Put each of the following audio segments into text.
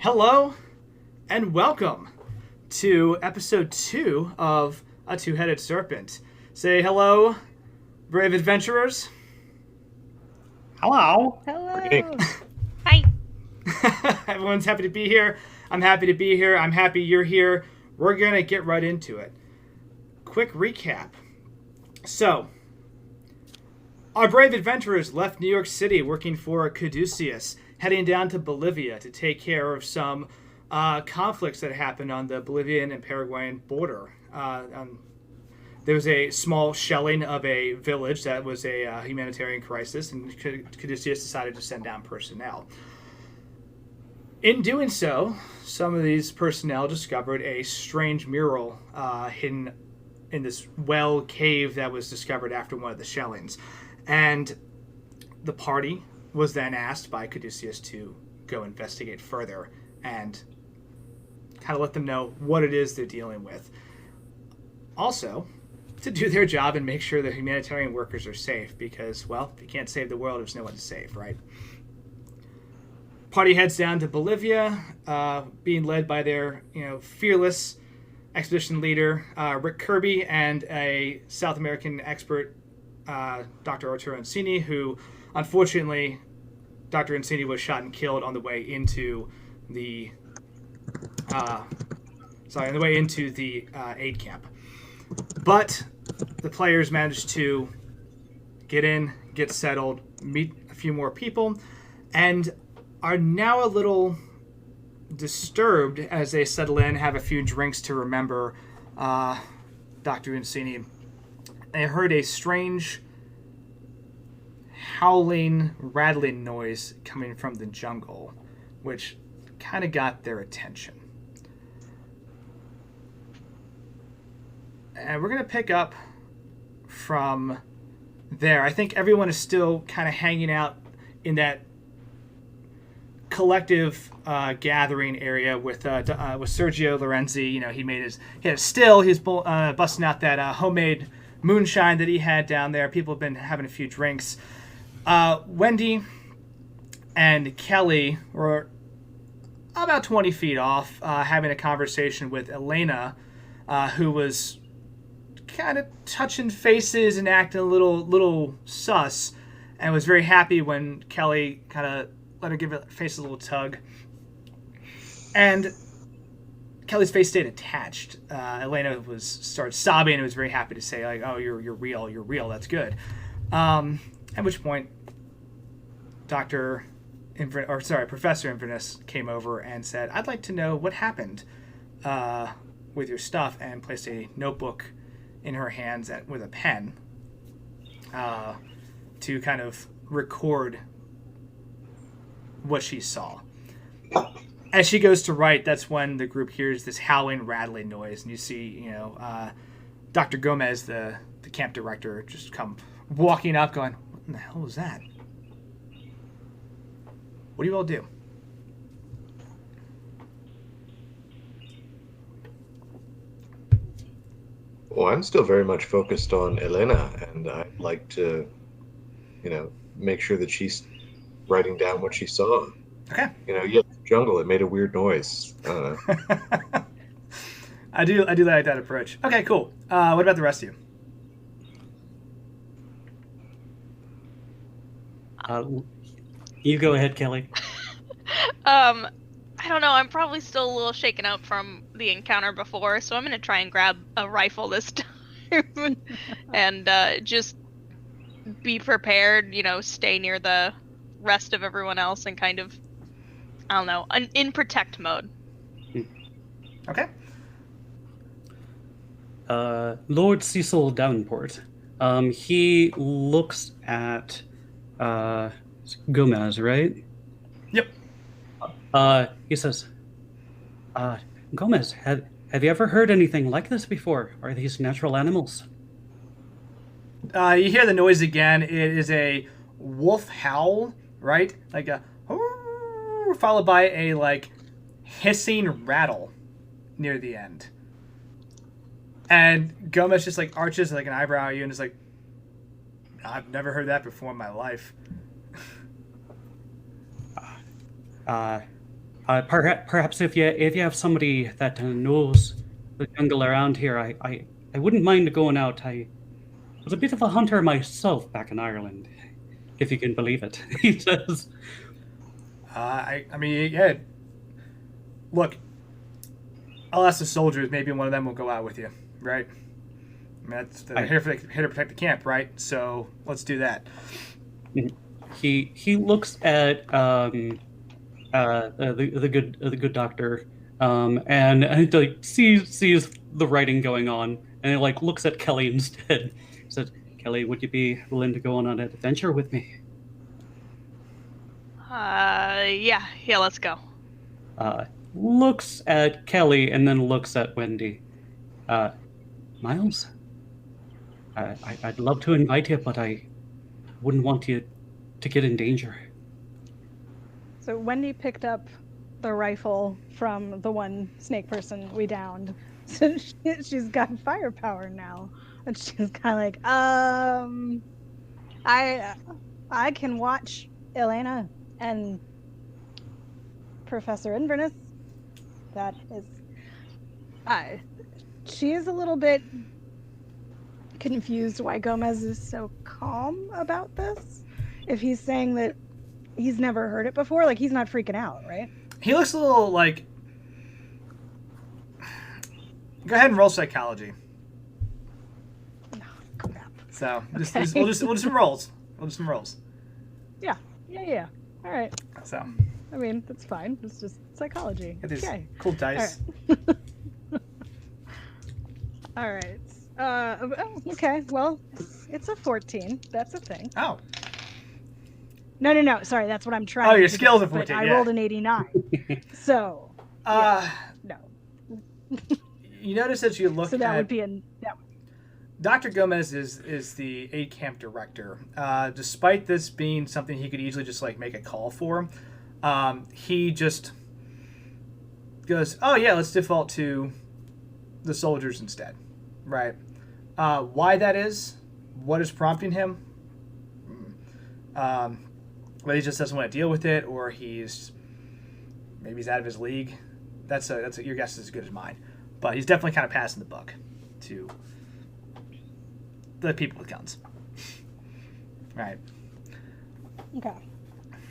Hello and welcome to episode 2 of A Two-Headed Serpent. Say hello, brave adventurers. Hello. Hello. Hi. Everyone's happy to be here. I'm happy to be here. I'm happy you're here. We're going to get right into it. Quick recap. So, our brave adventurers left New York City working for Caduceus, heading down to Bolivia to take care of some conflicts that happened on the Bolivian and Paraguayan border. There was a small shelling of a village that was a humanitarian crisis, and Caduceus decided to send down personnel. In doing so, some of these personnel discovered a strange mural hidden in this well cave that was discovered after one of the shellings. And the party was then asked by Caduceus to go investigate further and kind of let them know what it is they're dealing with. Also, to do their job and make sure the humanitarian workers are safe because, well, if you can't save the world, there's no one to save, right? Party heads down to Bolivia, being led by their, fearless expedition leader, Rick Kirby, and a South American expert, Dr. Arturo Encini, who, unfortunately, Dr. Encini was shot and killed on the way into the aid camp. But the players managed to get in, get settled, meet a few more people, and are now a little disturbed as they settle in, have a few drinks to remember Dr. Encini. They heard a strange howling, rattling noise coming from the jungle, which kind of got their attention. And we're going to pick up from there. I think everyone is still kind of hanging out in that collective gathering area with Sergio Lorenzi. He had a still. He's busting out that homemade moonshine that he had down there. People have been having a few drinks. Wendy and Kelly were about 20 feet off, having a conversation with Elena, who was kind of touching faces and acting a little sus, and was very happy when Kelly kind of let her give her face a little tug. And Kelly's face stayed attached. Elena started sobbing and was very happy to say, like, "Oh, you're real. That's good." At which point, Professor Inverness came over and said, "I'd like to know what happened with your stuff," and placed a notebook in her hands with a pen to kind of record what she saw. As she goes to write, that's when the group hears this howling, rattling noise, and you see, Dr. Gomez, the camp director, just come walking up, going, "What in the hell was that? What do you all do?" Well, I'm still very much focused on Elena, and I'd like to, make sure that she's writing down what she saw. Okay. The jungle, it made a weird noise. I don't know. I do like that approach. Okay, cool. What about the rest of you? You go ahead, Kelly. I don't know. I'm probably still a little shaken up from the encounter before, so I'm gonna try and grab a rifle this time and just be prepared. Stay near the rest of everyone else and kind of, I don't know, in protect mode. Okay. Lord Cecil Davenport. He looks at Gomez, right? Yep. He says, Gomez, have you ever heard anything like this before? Are these natural animals? You hear the noise again. It is a wolf howl, right? Like a followed by a hissing rattle near the end. And Gomez just arches an eyebrow at you and is like, "I've never heard that before in my life." Perhaps if you have somebody that knows the jungle around here, I wouldn't mind going out. I was a bit of a hunter myself back in Ireland, if you can believe it. He says. I mean, yeah. Look, I'll ask the soldiers. Maybe one of them will go out with you, right? I mean, they're here to protect the camp, right? So let's do that. He looks at the good doctor, and like sees the writing going on, and he like looks at Kelly instead. He said, "Kelly, would you be willing to go on an adventure with me?" Yeah, let's go. Looks at Kelly and then looks at Wendy. Miles, I'd love to invite you, but I wouldn't want you to get in danger. So Wendy picked up the rifle from the one snake person we downed. So she's got firepower now. And she's kind of like, I can watch Elena and Professor Inverness. That is, she is a little bit confused why Gomez is so calm about this. If he's saying that he's never heard it before, like he's not freaking out, right? He looks a little like. Go ahead and roll psychology. Oh, crap. So Okay. we'll do some rolls. We'll do some rolls. Yeah. All right. So I mean, that's fine. It's just psychology. get these Okay. cool dice. All right. Okay. Well, it's a 14. That's a thing. Oh, No. Sorry, that's what I'm trying. Oh, your to skill's do, a 14, but I yeah. rolled an 89. So no. you notice as you look So that at would be Dr. Gomez is the aid camp director. Despite this being something he could easily just like make a call for, he just goes, "Oh yeah, let's default to the soldiers instead." Right? Why that is, what is prompting him? Whether he just doesn't want to deal with it, or maybe he's out of his league. That's your guess is as good as mine. But he's definitely kind of passing the buck to the people with guns. Right. okay.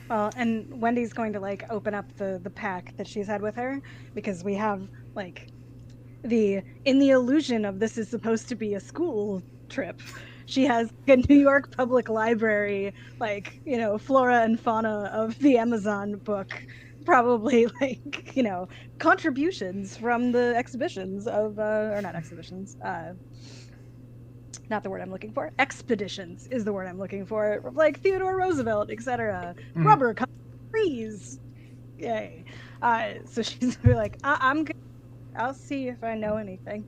Well, and Wendy's going to like open up the pack that she's had with her, because we have like in the illusion of this is supposed to be a school trip. She has a New York Public Library, like, flora and fauna of the Amazon book, probably like, contributions from the exhibitions of, or not exhibitions, not the word I'm looking for, expeditions is the word I'm looking for, like Theodore Roosevelt, etc. Rubber, trees, yay. So she's like, I'm good. I'll see if I know anything.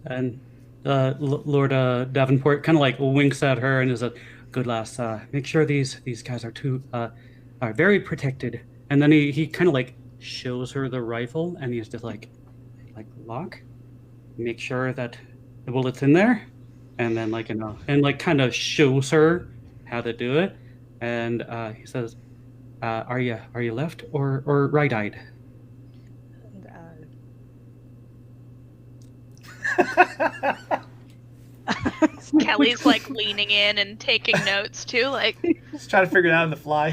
And Lord Davenport kind of like winks at her and is a good lass. Make sure these guys are very protected. And then he kind of like shows her the rifle, and he's just like lock, make sure that the bullet's in there, and then and like kind of shows her how to do it. And he says, "Are you left or right-eyed?" Kelly's like leaning in and taking notes too, like Just trying to figure it out on the fly.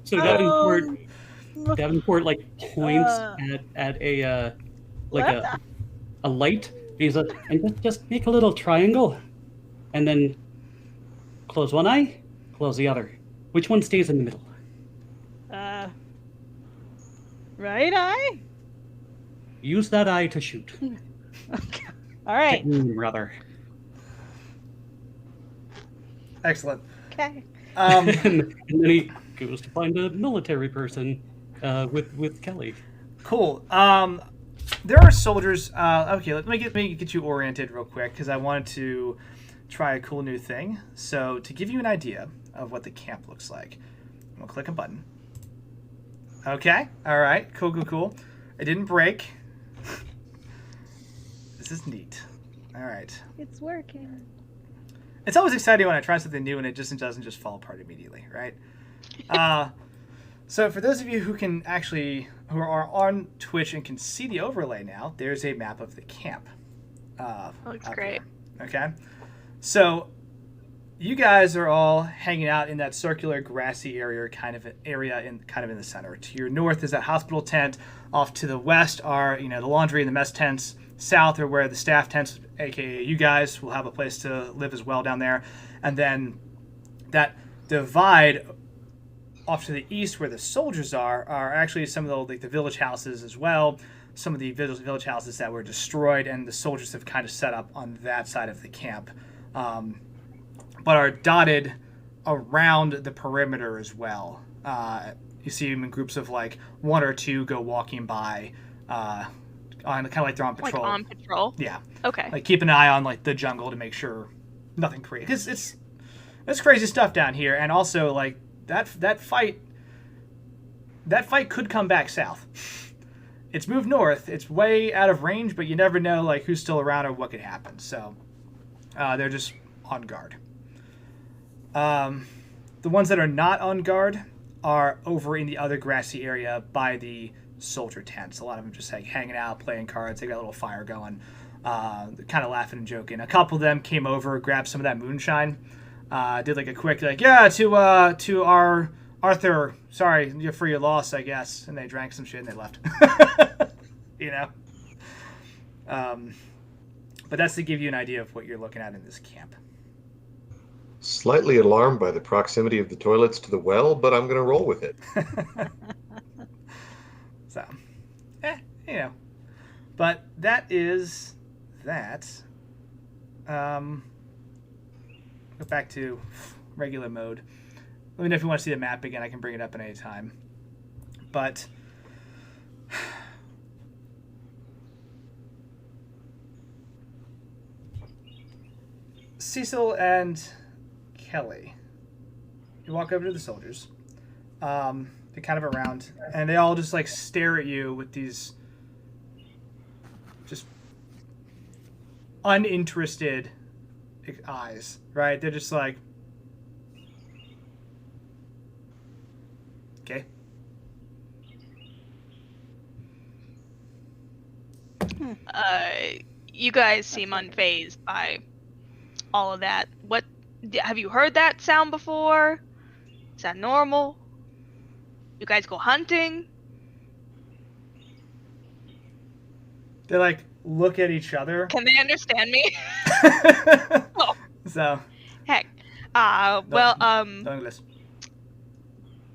So Davenport like points at a a light. He's like, and just make a little triangle, and then close one eye, close the other. Which one stays in the middle? Right eye? Use that eye to shoot. Okay. All right. Brother. Excellent. Okay. And then he goes to find a military person with Kelly. Cool. There are soldiers. Okay, let me get you oriented real quick, because I wanted to try a cool new thing. So to give you an idea of what the camp looks like, I'm gonna click a button. Okay. All right. Cool. It didn't break. This is neat. All right. It's working. It's always exciting when I try something new and it just doesn't just fall apart immediately, right? So for those of you who are on Twitch and can see the overlay now, there's a map of the camp. Looks up great. here. Okay, so you guys are all hanging out in that circular grassy area, kind of in the center. To your north is that hospital tent. Off to the west are the laundry and the mess tents. South are where the staff tents, aka you guys, will have a place to live as well down there. And then that divide off to the east where the soldiers are actually some of the village houses as well. Some of the village houses that were destroyed, and the soldiers have kind of set up on that side of the camp. But are dotted around the perimeter as well. You see them in groups of like one or two go walking by, on kind of like they're on patrol. Like on patrol. Yeah. Okay. Like keep an eye on like the jungle to make sure nothing crazy. Because it's crazy stuff down here, and also like that fight could come back south. It's moved north. It's way out of range, but you never know like who's still around or what could happen. So they're just on guard. The ones that are not on guard are over in the other grassy area by the soldier tents. A lot of them just like hanging out, playing cards. They got a little fire going, kind of laughing and joking. A couple of them came over, grabbed some of that moonshine, did like a quick to our Arthur. Sorry, you're for your loss, I guess. And they drank some shit and they left. But that's to give you an idea of what you're looking at in this camp. Slightly alarmed by the proximity of the toilets to the well, but I'm going to roll with it. So, But that is that. Go back to regular mode. Let me know if you want to see the map again. I can bring it up at any time. But Cecil and Kelly, you walk over to the soldiers. They're kind of around, and they all just like stare at you with these just uninterested eyes, right? They're just like, okay. You guys seem unfazed by all of that. What have you heard that sound before? Is that normal? You guys go hunting? They like look at each other. Can they understand me? Oh, So heck. English.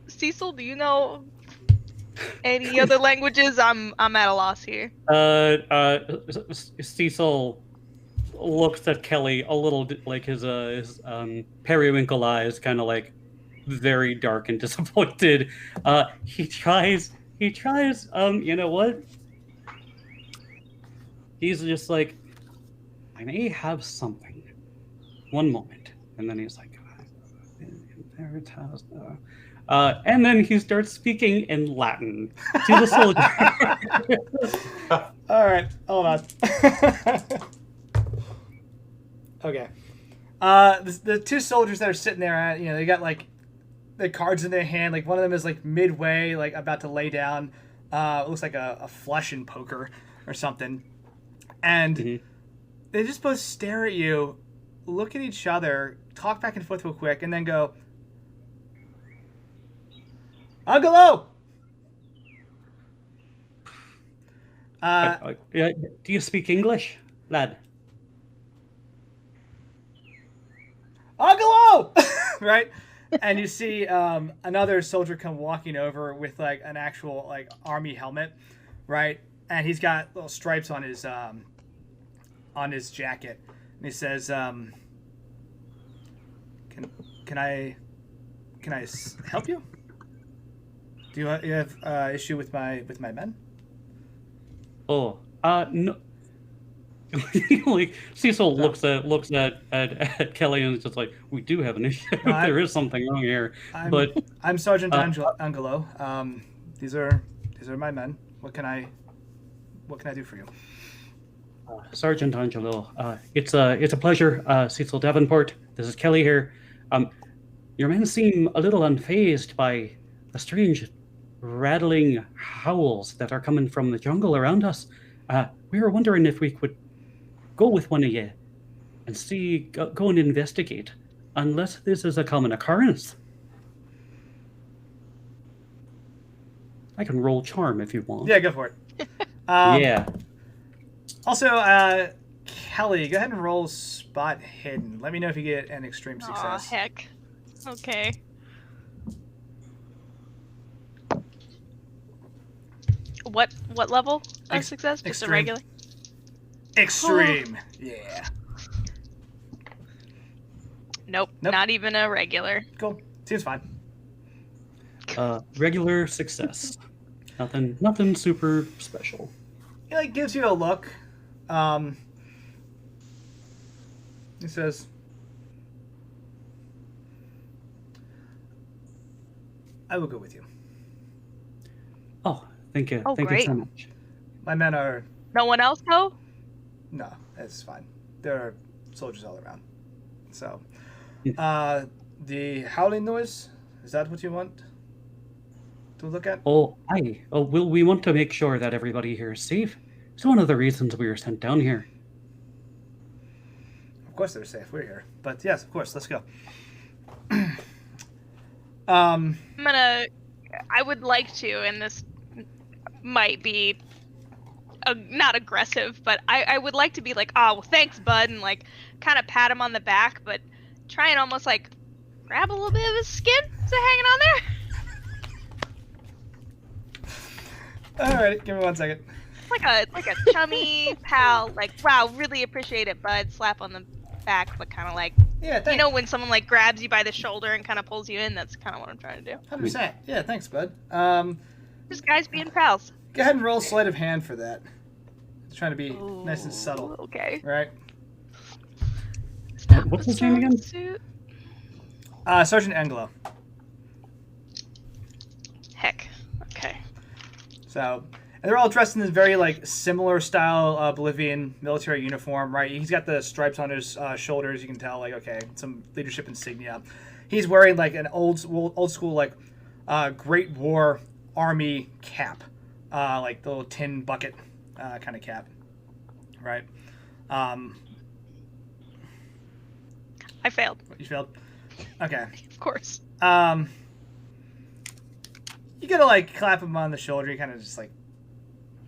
Cecil, do you know any other languages? I'm at a loss here. Cecil looks at Kelly a little like his periwinkle eyes kind of like very dark and disappointed. He tries, you know what? He's just like, I may have something. One moment. And then he's like, and then he starts speaking in Latin to the soldier. All right, hold on. Okay. The two soldiers that are sitting there, they got like the cards in their hand. Like one of them is like midway, like about to lay down. It looks like a flush in poker or something. And they just both stare at you, look at each other, talk back and forth real quick, and then go, Angelo! Do you speak English, lad? Angelo! Right? And you see another soldier come walking over with like an actual like army helmet, right? And he's got little stripes on his jacket. And he says, Can I help you? Do you have issue with my men? Oh, no. Like Cecil looks at Kelly and it's just like, we do have an issue. There is something wrong here. I'm Sergeant Angelo. These are my men. What can I do for you? Sergeant Angelo, it's a pleasure. Cecil Davenport. This is Kelly here. Your men seem a little unfazed by the strange rattling howls that are coming from the jungle around us. We were wondering if we could go with one of you and go and investigate, unless this is a common occurrence. I can roll charm if you want. Yeah, go for it. Yeah. Also, Kelly, go ahead and roll spot hidden. Let me know if you get an extreme Aw, success. heck. Okay. What level of success? Just extreme. a regular? Extreme. Yeah. Nope, Nope. not even a regular. Cool. Seems fine. Regular success. Nothing super special. He like gives you a look. He says, "I will go with you. Oh, thank you. Oh, Thank great. you so much. My men are No one else go? no, it's fine. There are soldiers all around. So, Yeah. the howling noise, is that what you want to look at? We want to make sure that everybody here is safe. It's one of the reasons we were sent down here. Of course they're safe. We're here. But yes, of course. Let's go. I would like to, and this might be not aggressive, but I would like to be like, oh, well, thanks, bud, and like kind of pat him on the back, but try and almost like grab a little bit of his skin. Is it hanging on there? All right, give me 1 second. Like a chummy pal, like, wow, really appreciate it, bud. Slap on the back, but kind of like, Yeah, you thanks. know, when someone like grabs you by the shoulder and kind of pulls you in. That's kind of what I'm trying to do. 100%. Yeah, thanks, bud. Just guys being pals. Go ahead and roll sleight of hand for that. It's trying to be nice and subtle, Ooh, okay. right? What's his name again? Suit. Sergeant Anglo. Heck. Okay. So, and they're all dressed in this very like similar style Bolivian military uniform, right? He's got the stripes on his shoulders. You can tell, like, okay, some leadership insignia. He's wearing like an old school like Great War Army cap, like the little tin bucket kind of cap, right? I failed. You failed. Okay. Of course. You gotta like clap him on the shoulder. He kind of just like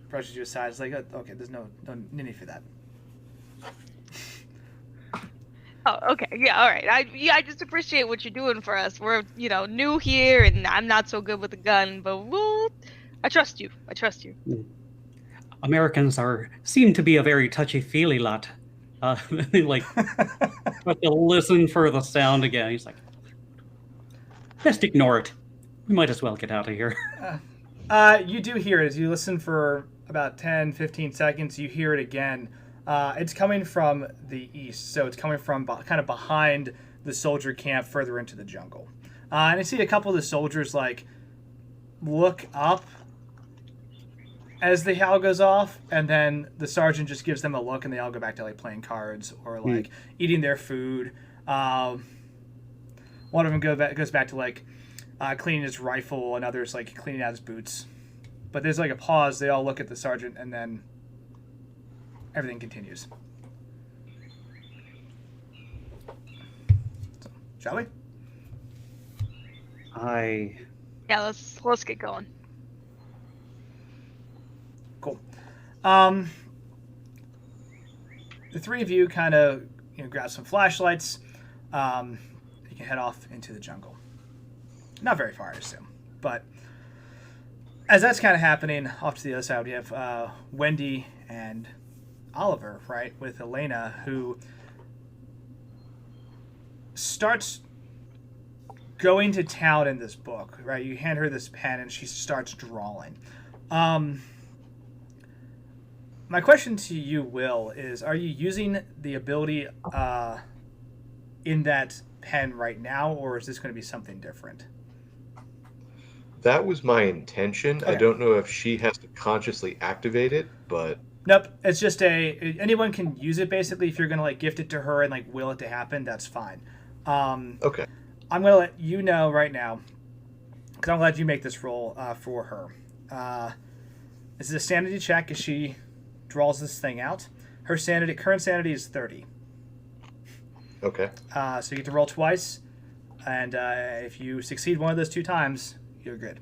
brushes you aside. It's like, okay, there's no need for that. Oh, okay. Yeah, all right. I just appreciate what you're doing for us. We're, new here, and I'm not so good with a gun, but I trust you. I trust you. Americans seem to be a very touchy-feely lot. They like but to listen for the sound again. He's like, just ignore it. We might as well get out of here. You do hear it as you listen for about 10, 15 seconds. You hear it again. It's coming from the east, so it's coming from kind of behind the soldier camp further into the jungle. And I see a couple of the soldiers like look up as the howl goes off, and then the sergeant just gives them a look, and they all go back to like playing cards or like eating their food. One of them goes back to like cleaning his rifle, and others like cleaning out his boots. But there's like a pause. They all look at the sergeant, and then everything continues. So, shall we? Yeah, let's get going. Cool. The three of you kind of grab some flashlights. You can head off into the jungle. Not very far, I assume. But as that's kind of happening, off to the other side, we have Wendy and Oliver, right, with Elena, who starts going to town in this book, right? You hand her this pen, and she starts drawing. My question to you, Will, is are you using the ability in that pen right now, or is this going to be something different? That was my intention. Okay. I don't know if she has to consciously activate it, but Nope. It's just anyone can use it basically. If you're going to like gift it to her and like will it to happen, that's fine. okay. I'm going to let you know right now, because I'm glad you make this roll for her. This is a sanity check as she draws this thing out. Her current sanity is 30. Okay. So you get to roll twice, and if you succeed one of those 2 times, you're good.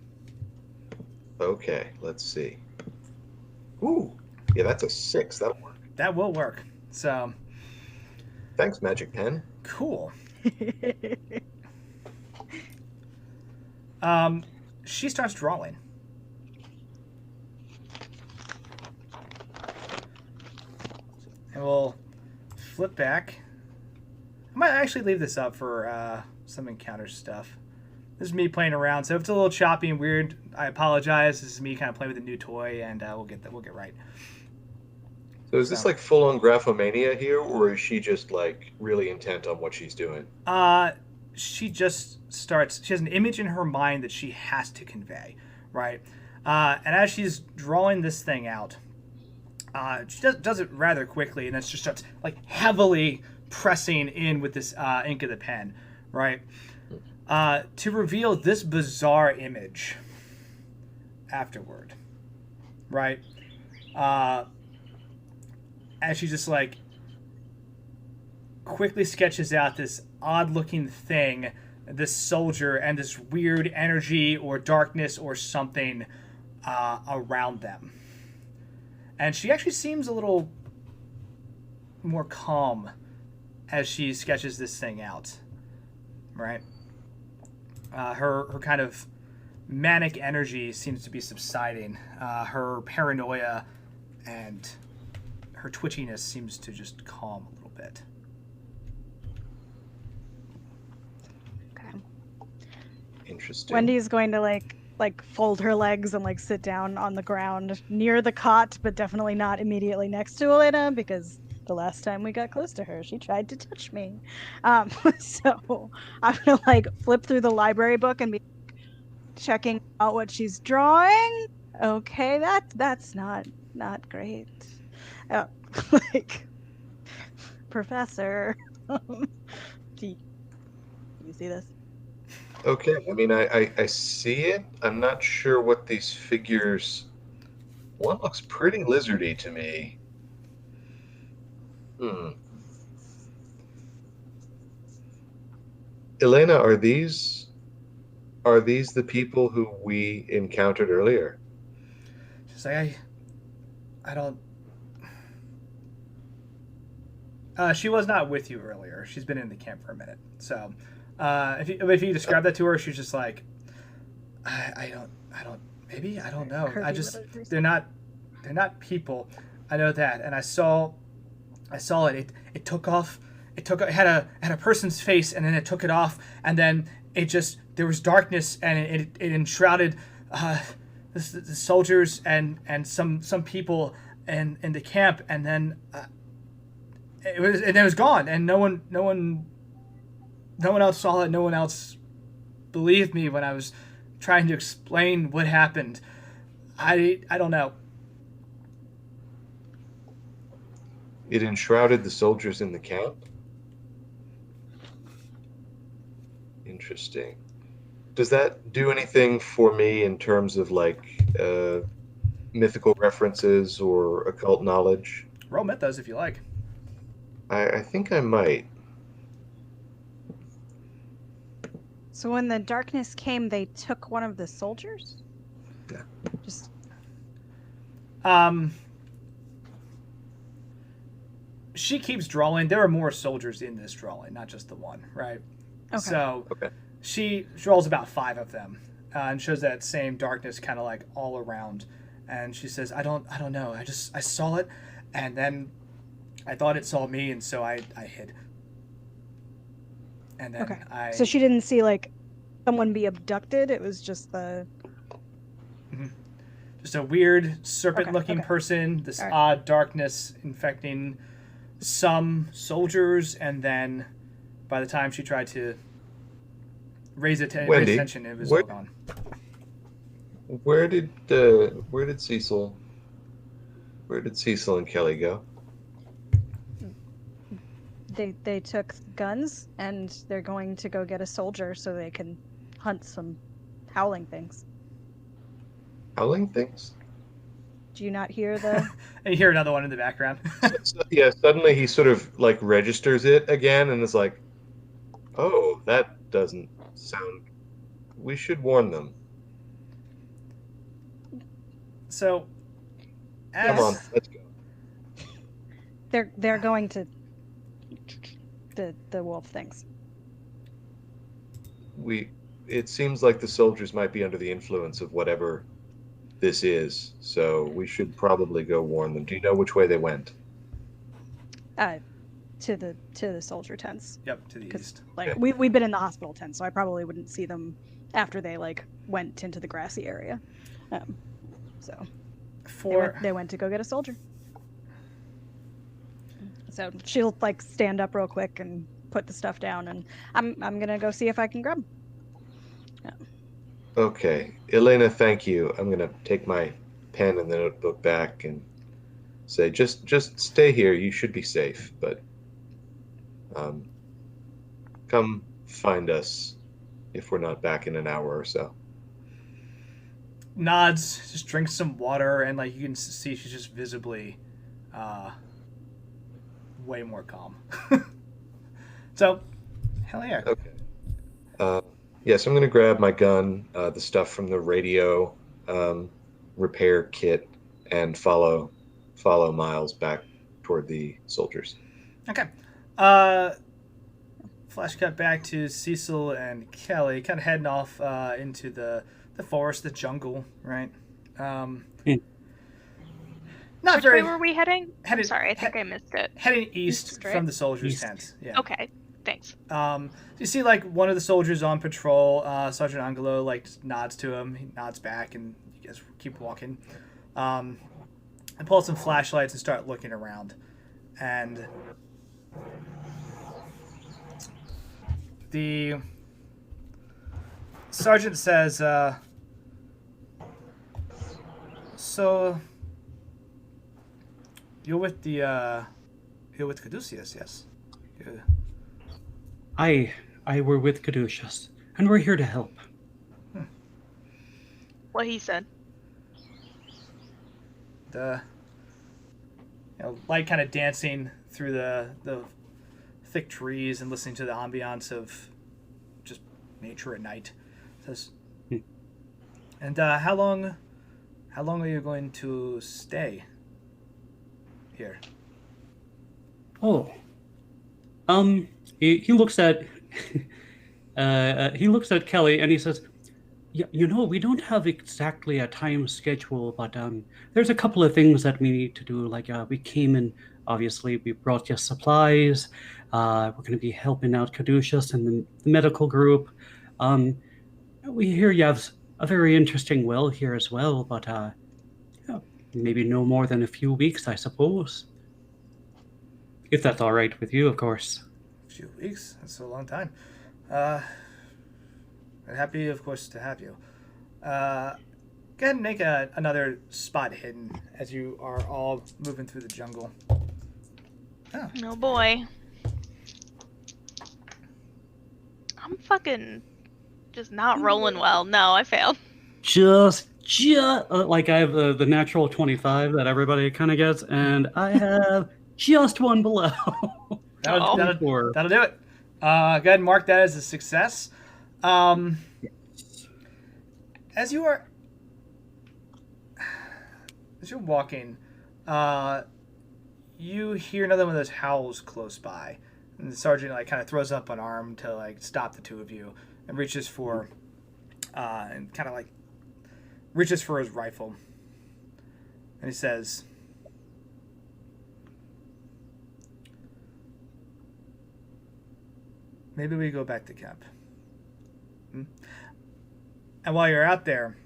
Okay, let's see. Ooh, yeah, that's a 6. That'll work. That will work. So, Thanks, Magic Pen. cool. She starts drawing. And we'll flip back. I might actually leave this up for some encounter stuff. This is me playing around, so if it's a little choppy and weird, I apologize. This is me kind of playing with a new toy, and we'll get right. So is this like full-on graphomania here, or is she just like really intent on what she's doing? She just starts. She has an image in her mind that she has to convey, right? And as she's drawing this thing out, she does it rather quickly, and then she starts like heavily pressing in with this ink of the pen, right? To reveal this bizarre image afterward, right? As she just like quickly sketches out this odd-looking thing, this soldier, and this weird energy or darkness or something around them. And she actually seems a little more calm as she sketches this thing out, right? Her kind of manic energy seems to be subsiding. Her paranoia and her twitchiness seems to just calm a little bit. Okay. Interesting. Wendy's going to like fold her legs and like sit down on the ground near the cot, but definitely not immediately next to Elena, because the last time we got close to her, she tried to touch me. So I'm gonna like flip through the library book and be checking out what she's drawing. Okay, that's not great. Like, Professor, do you see this? Okay, I mean, I see it. I'm not sure what these figures... One looks pretty lizardy to me. Elena, are these the people who we encountered earlier? She's like, I don't... she was not with you earlier. She's been in the camp for a minute. So, if you describe that to her, she's just like, I don't, maybe, I don't know. They're not people. I know that. And I saw it. It took off. It had a person's face, and then it took it off, and then there was darkness, and it enshrouded the soldiers and some people in the camp, and then it was gone, and no one else saw it. No one else believed me when I was trying to explain what happened. I don't know. It enshrouded the soldiers in the camp? Interesting. Does that do anything for me in terms of like mythical references or occult knowledge? Roll mythos if you like. I think I might. So when the darkness came, they took one of the soldiers? Yeah. Just... She keeps drawing. There are more soldiers in this drawing, not just the one, right? Okay. So she draws about 5 of them and shows that same darkness kind of like all around. And she says, I don't know. I saw it, and then I thought it saw me, and so I hid. And then So she didn't see like someone be abducted. It was just just a weird serpent-looking person. This odd darkness infecting some soldiers, and then by the time she tried to raise attention, it was all gone. Where did Cecil and Kelly go? They took guns and they're going to go get a soldier so they can hunt some howling things. Howling things? Do you not hear the? And you hear another one in the background. Yeah, suddenly he sort of like registers it again and is like, oh, that doesn't sound. We should warn them. So, Come on, let's go. They're going to the wolf things. It seems like the soldiers might be under the influence of whatever this is, so we should probably go warn them. Do you know which way they went? To the soldier tents. Yep, to the 'Cause, east. like Okay. we've been in the hospital tent, so I probably wouldn't see them after they like went into the grassy area. So they went to go get a soldier. So she'll like stand up real quick and put the stuff down, and I'm gonna go see if I can grab 'em. Okay, Elena, thank you. I'm gonna take my pen and the notebook back and say, just stay here. You should be safe, but come find us if we're not back in an hour or so. Nods, just drinks some water, and like you can see she's just visibly way more calm. So, hell yeah. Okay. Yes, I'm going to grab my gun, the stuff from the radio repair kit, and follow Miles back toward the soldiers. Okay. Flash cut back to Cecil and Kelly, kind of heading off into the forest, the jungle, right? Not Which very. way were we heading? I'm Headed- sorry, I think I missed it. Heading east Straight? from the soldiers' East. tent. Yeah. Okay, thanks. You see, like one of the soldiers on patrol, Sergeant Angelo, like just nods to him. He nods back, and you guys keep walking. And pull out some flashlights and start looking around. And the sergeant says, "So you're with Caduceus, yes?" Yeah. I were with Caduceus, and we're here to help. What he said. The light kind of dancing through the thick trees and listening to the ambiance of just nature at night. Says, and how long are you going to stay here? Oh, he looks at he looks at Kelly and he says, "Yeah, you know, we don't have exactly a time schedule, but there's a couple of things that we need to do. Like we came in, obviously, we brought you supplies. We're going to be helping out Caduceus and the medical group. We hear you have a very interesting well here as well, but maybe no more than a few weeks, I suppose. If that's all right with you, of course." A few weeks? That's a long time. I'm happy, of course, to have you. Go ahead and make another spot hidden as you are all moving through the jungle. Oh boy. I'm fucking just not rolling well. No, I failed. Just like I have the natural 25 that everybody kind of gets, and I have just one below. That'll do it. Four. Go ahead and mark that as a success. As you're walking, you hear another one of those howls close by, and the sergeant like kind of throws up an arm to like stop the two of you, and reaches for his rifle, and he says, "Maybe we go back to camp." And while you're out there,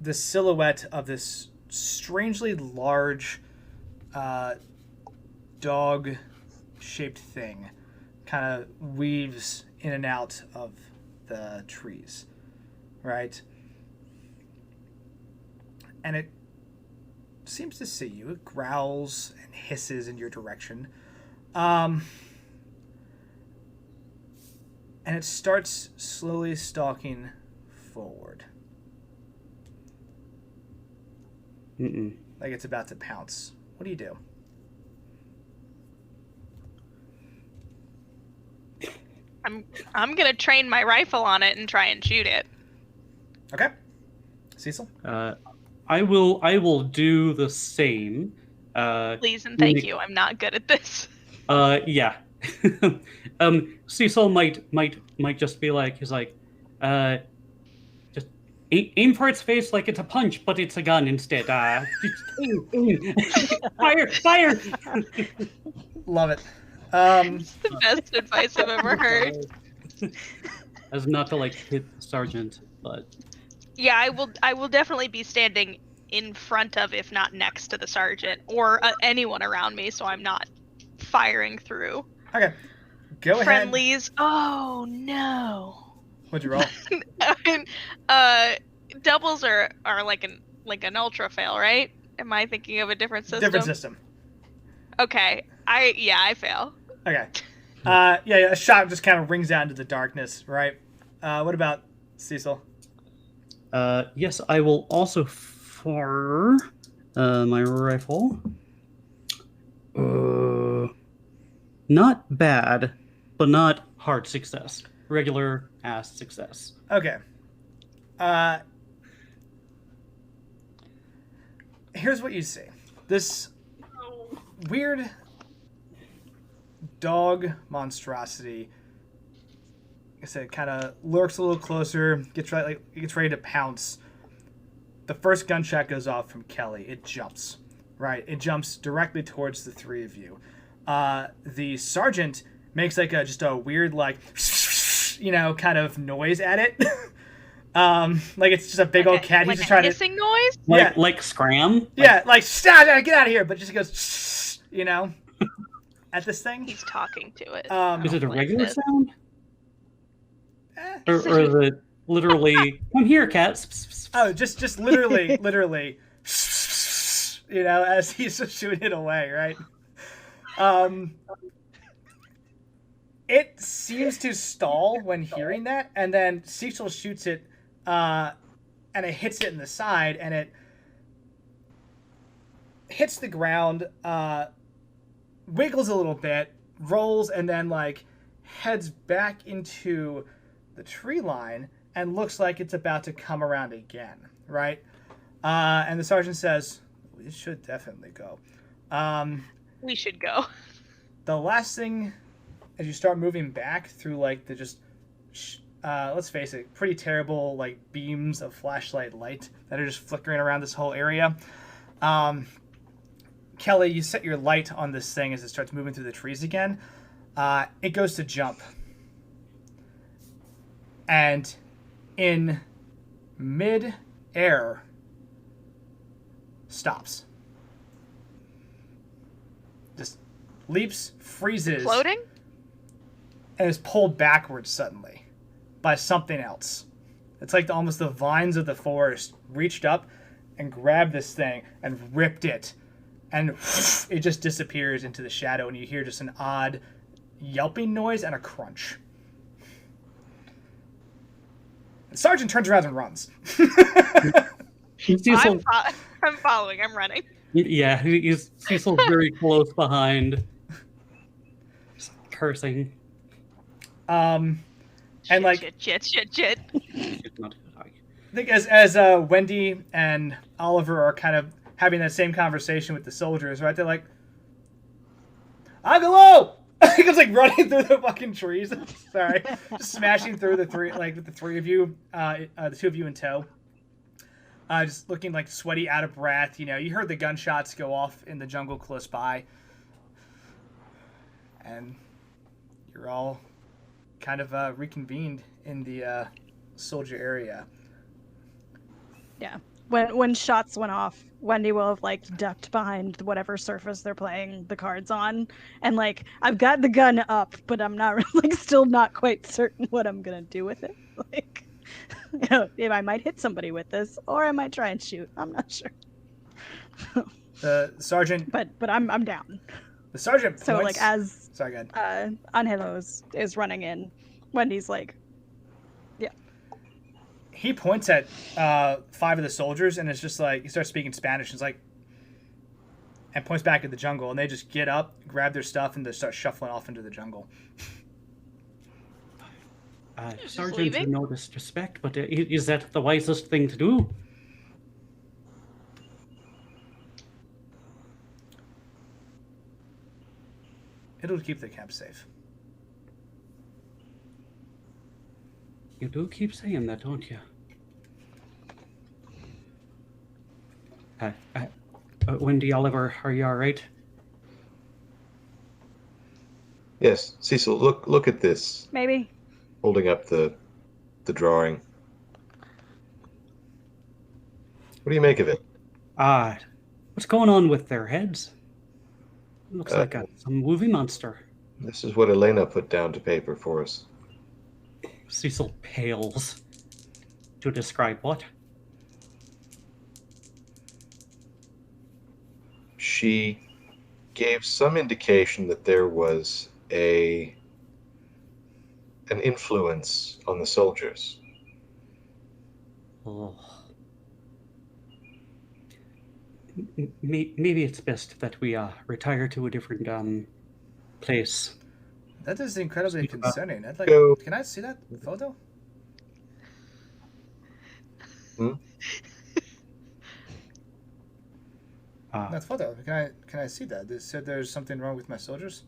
the silhouette of this strangely large dog-shaped thing kind of weaves in and out of the trees, right? And it seems to see you. It growls and hisses in your direction. And it starts slowly stalking forward. Like it's about to pounce. What do you do? I'm gonna train my rifle on it and try and shoot it. Okay. Cecil? I will do the same. Please and thank you. I'm not good at this. Yeah. Cecil might just be like, he's like, just aim for its face like it's a punch, but it's a gun instead. Fire! Love it. It's the best advice I've ever heard. As not to like hit the sergeant, but Yeah, I will definitely be standing in front of, if not next to the sergeant or anyone around me, so I'm not firing through. Okay. Go Friendlies. Oh no. What'd you roll? Doubles are like an ultra fail, right? Am I thinking of a different system? Different system. Okay. I fail. Okay. Yeah, a shot just kind of rings out into the darkness, right? What about Cecil? Yes, I will also fire my rifle. Not bad, but not hard success. Regular ass success. Okay. Here's what you see. This weird dog monstrosity, like I said, kind of lurks a little closer, gets ready to pounce. The first gunshot goes off from Kelly. It jumps, right? It jumps directly towards the three of you. The sergeant makes like just a weird like, kind of noise at it. Like it's just a big old cat. Like He's just a trying hissing noise? Like scram? Yeah, like stop! Get out of here! But just goes, at this thing. He's talking to it. Is it a regular sound? Eh. Or is it literally, come here, cat? Oh, just literally, as he's shooting it away, right? It seems to stall when hearing that, and then Cecil shoots it, and it hits it in the side, and it hits the ground, wiggles a little bit, rolls, and then heads back into the tree line and looks like it's about to come around again, right? And the sergeant says, "We should definitely go." We should go. The last thing, as you start moving back through let's face it, pretty terrible beams of flashlight light that are just flickering around this whole area. Kelly, you set your light on this thing as it starts moving through the trees again. It goes to jump. And in mid-air, stops. Just leaps, freezes. Floating? And is pulled backwards suddenly by something else. It's like almost the vines of the forest reached up and grabbed this thing and ripped it. And it just disappears into the shadow, and you hear just an odd yelping noise and a crunch. The sergeant turns around and runs. I'm following. I'm running. Yeah, Cecil's very close behind. Just cursing. Shit. I think as Wendy and Oliver are kind of having that same conversation with the soldiers, right? They're like, "Agalo!" He goes running through the fucking trees. Sorry, just smashing through the three, with the three of you, the two of you in tow. Just looking sweaty, out of breath. You heard the gunshots go off in the jungle close by, and you're all kind of reconvened in the soldier area. Yeah. When shots went off, Wendy will have ducked behind whatever surface they're playing the cards on, and I've got the gun up, but I'm not still not quite certain what I'm gonna do with it. If I might hit somebody with this, or I might try and shoot. I'm not sure. The sergeant, but I'm down. The sergeant points. So like as Sorry, go ahead. Angelo is running in, Wendy's like, yeah. He points at 5 of the soldiers, and it's just like he starts speaking Spanish. And it's like, and points back at the jungle, and they just get up, grab their stuff, and they start shuffling off into the jungle. Sergeant, leaving? no disrespect, but is that the wisest thing to do? It'll keep the camp safe. You do keep saying that, don't you? Wendy, Oliver, are you all right? Yes, Cecil, look at this. Maybe. Holding up the drawing. What do you make of it? What's going on with their heads? Looks like some movie monster. This is what Elena put down to paper for us. Cecil pales. To describe what? She gave some indication that there was an influence on the soldiers. Oh. Maybe it's best that we retire to a different place. That is incredibly concerning. I'd like. Go. Can I see that photo? That photo. Can I see that? They said there's something wrong with my soldiers.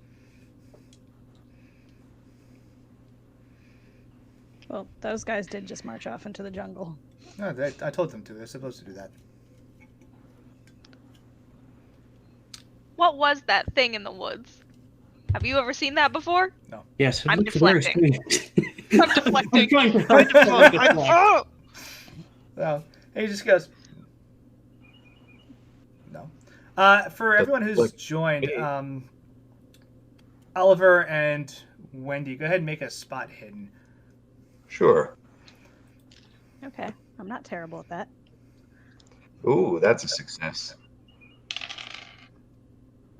Well, those guys did just march off into the jungle. No, I told them to. They're supposed to do that. What was that thing in the woods? Have you ever seen that before? No. Yes, it I'm looks very deflecting. strange. I'm deflecting. I'm trying to help you deflect. Oh! So he just goes. No. For everyone who's joined, Oliver and Wendy, go ahead and make a spot hidden. Sure. Okay, I'm not terrible at that. Ooh, that's a success.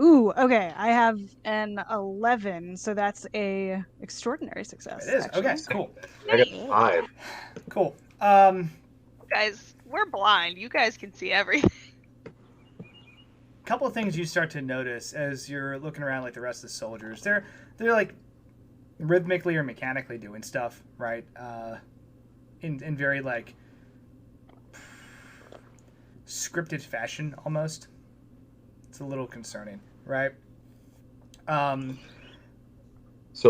Ooh, okay. I have an 11, so that's a extraordinary success. It is. actually. Okay, cool. I got 5. Cool. Guys, we're blind. You guys can see everything. Couple of things you start to notice as you're looking around like the rest of the soldiers. They're like rhythmically or mechanically doing stuff, right? In very like scripted fashion almost. It's a little concerning, right? So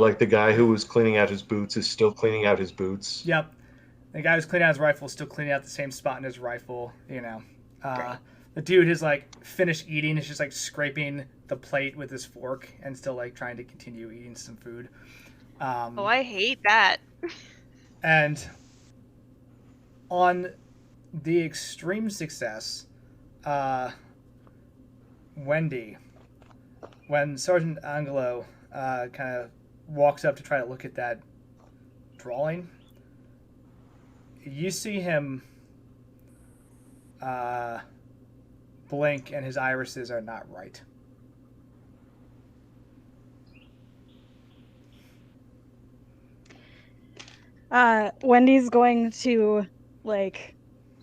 like the guy who was cleaning out his boots is still cleaning out his boots. Yep. The guy who's cleaning out his rifle is still cleaning out the same spot in his rifle, you know. The dude who's like finished eating is just like scraping the plate with his fork and still like trying to continue eating some food. Oh, I hate that. And on the extreme success, Wendy, when Sergeant Angelo kind of walks up to try to look at that drawing, you see him blink and his irises are not right. Wendy's going to like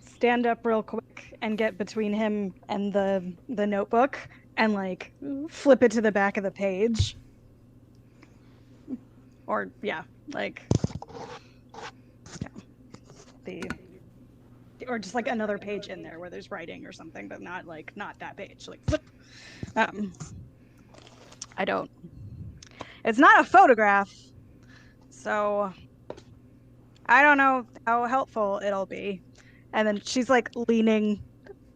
stand up real quick and get between him and the notebook and like flip it to the back of the page. Or or just like another page in there where there's writing or something, but not that page. Like flip. It's not a photograph, so I don't know how helpful it'll be. And then she's like leaning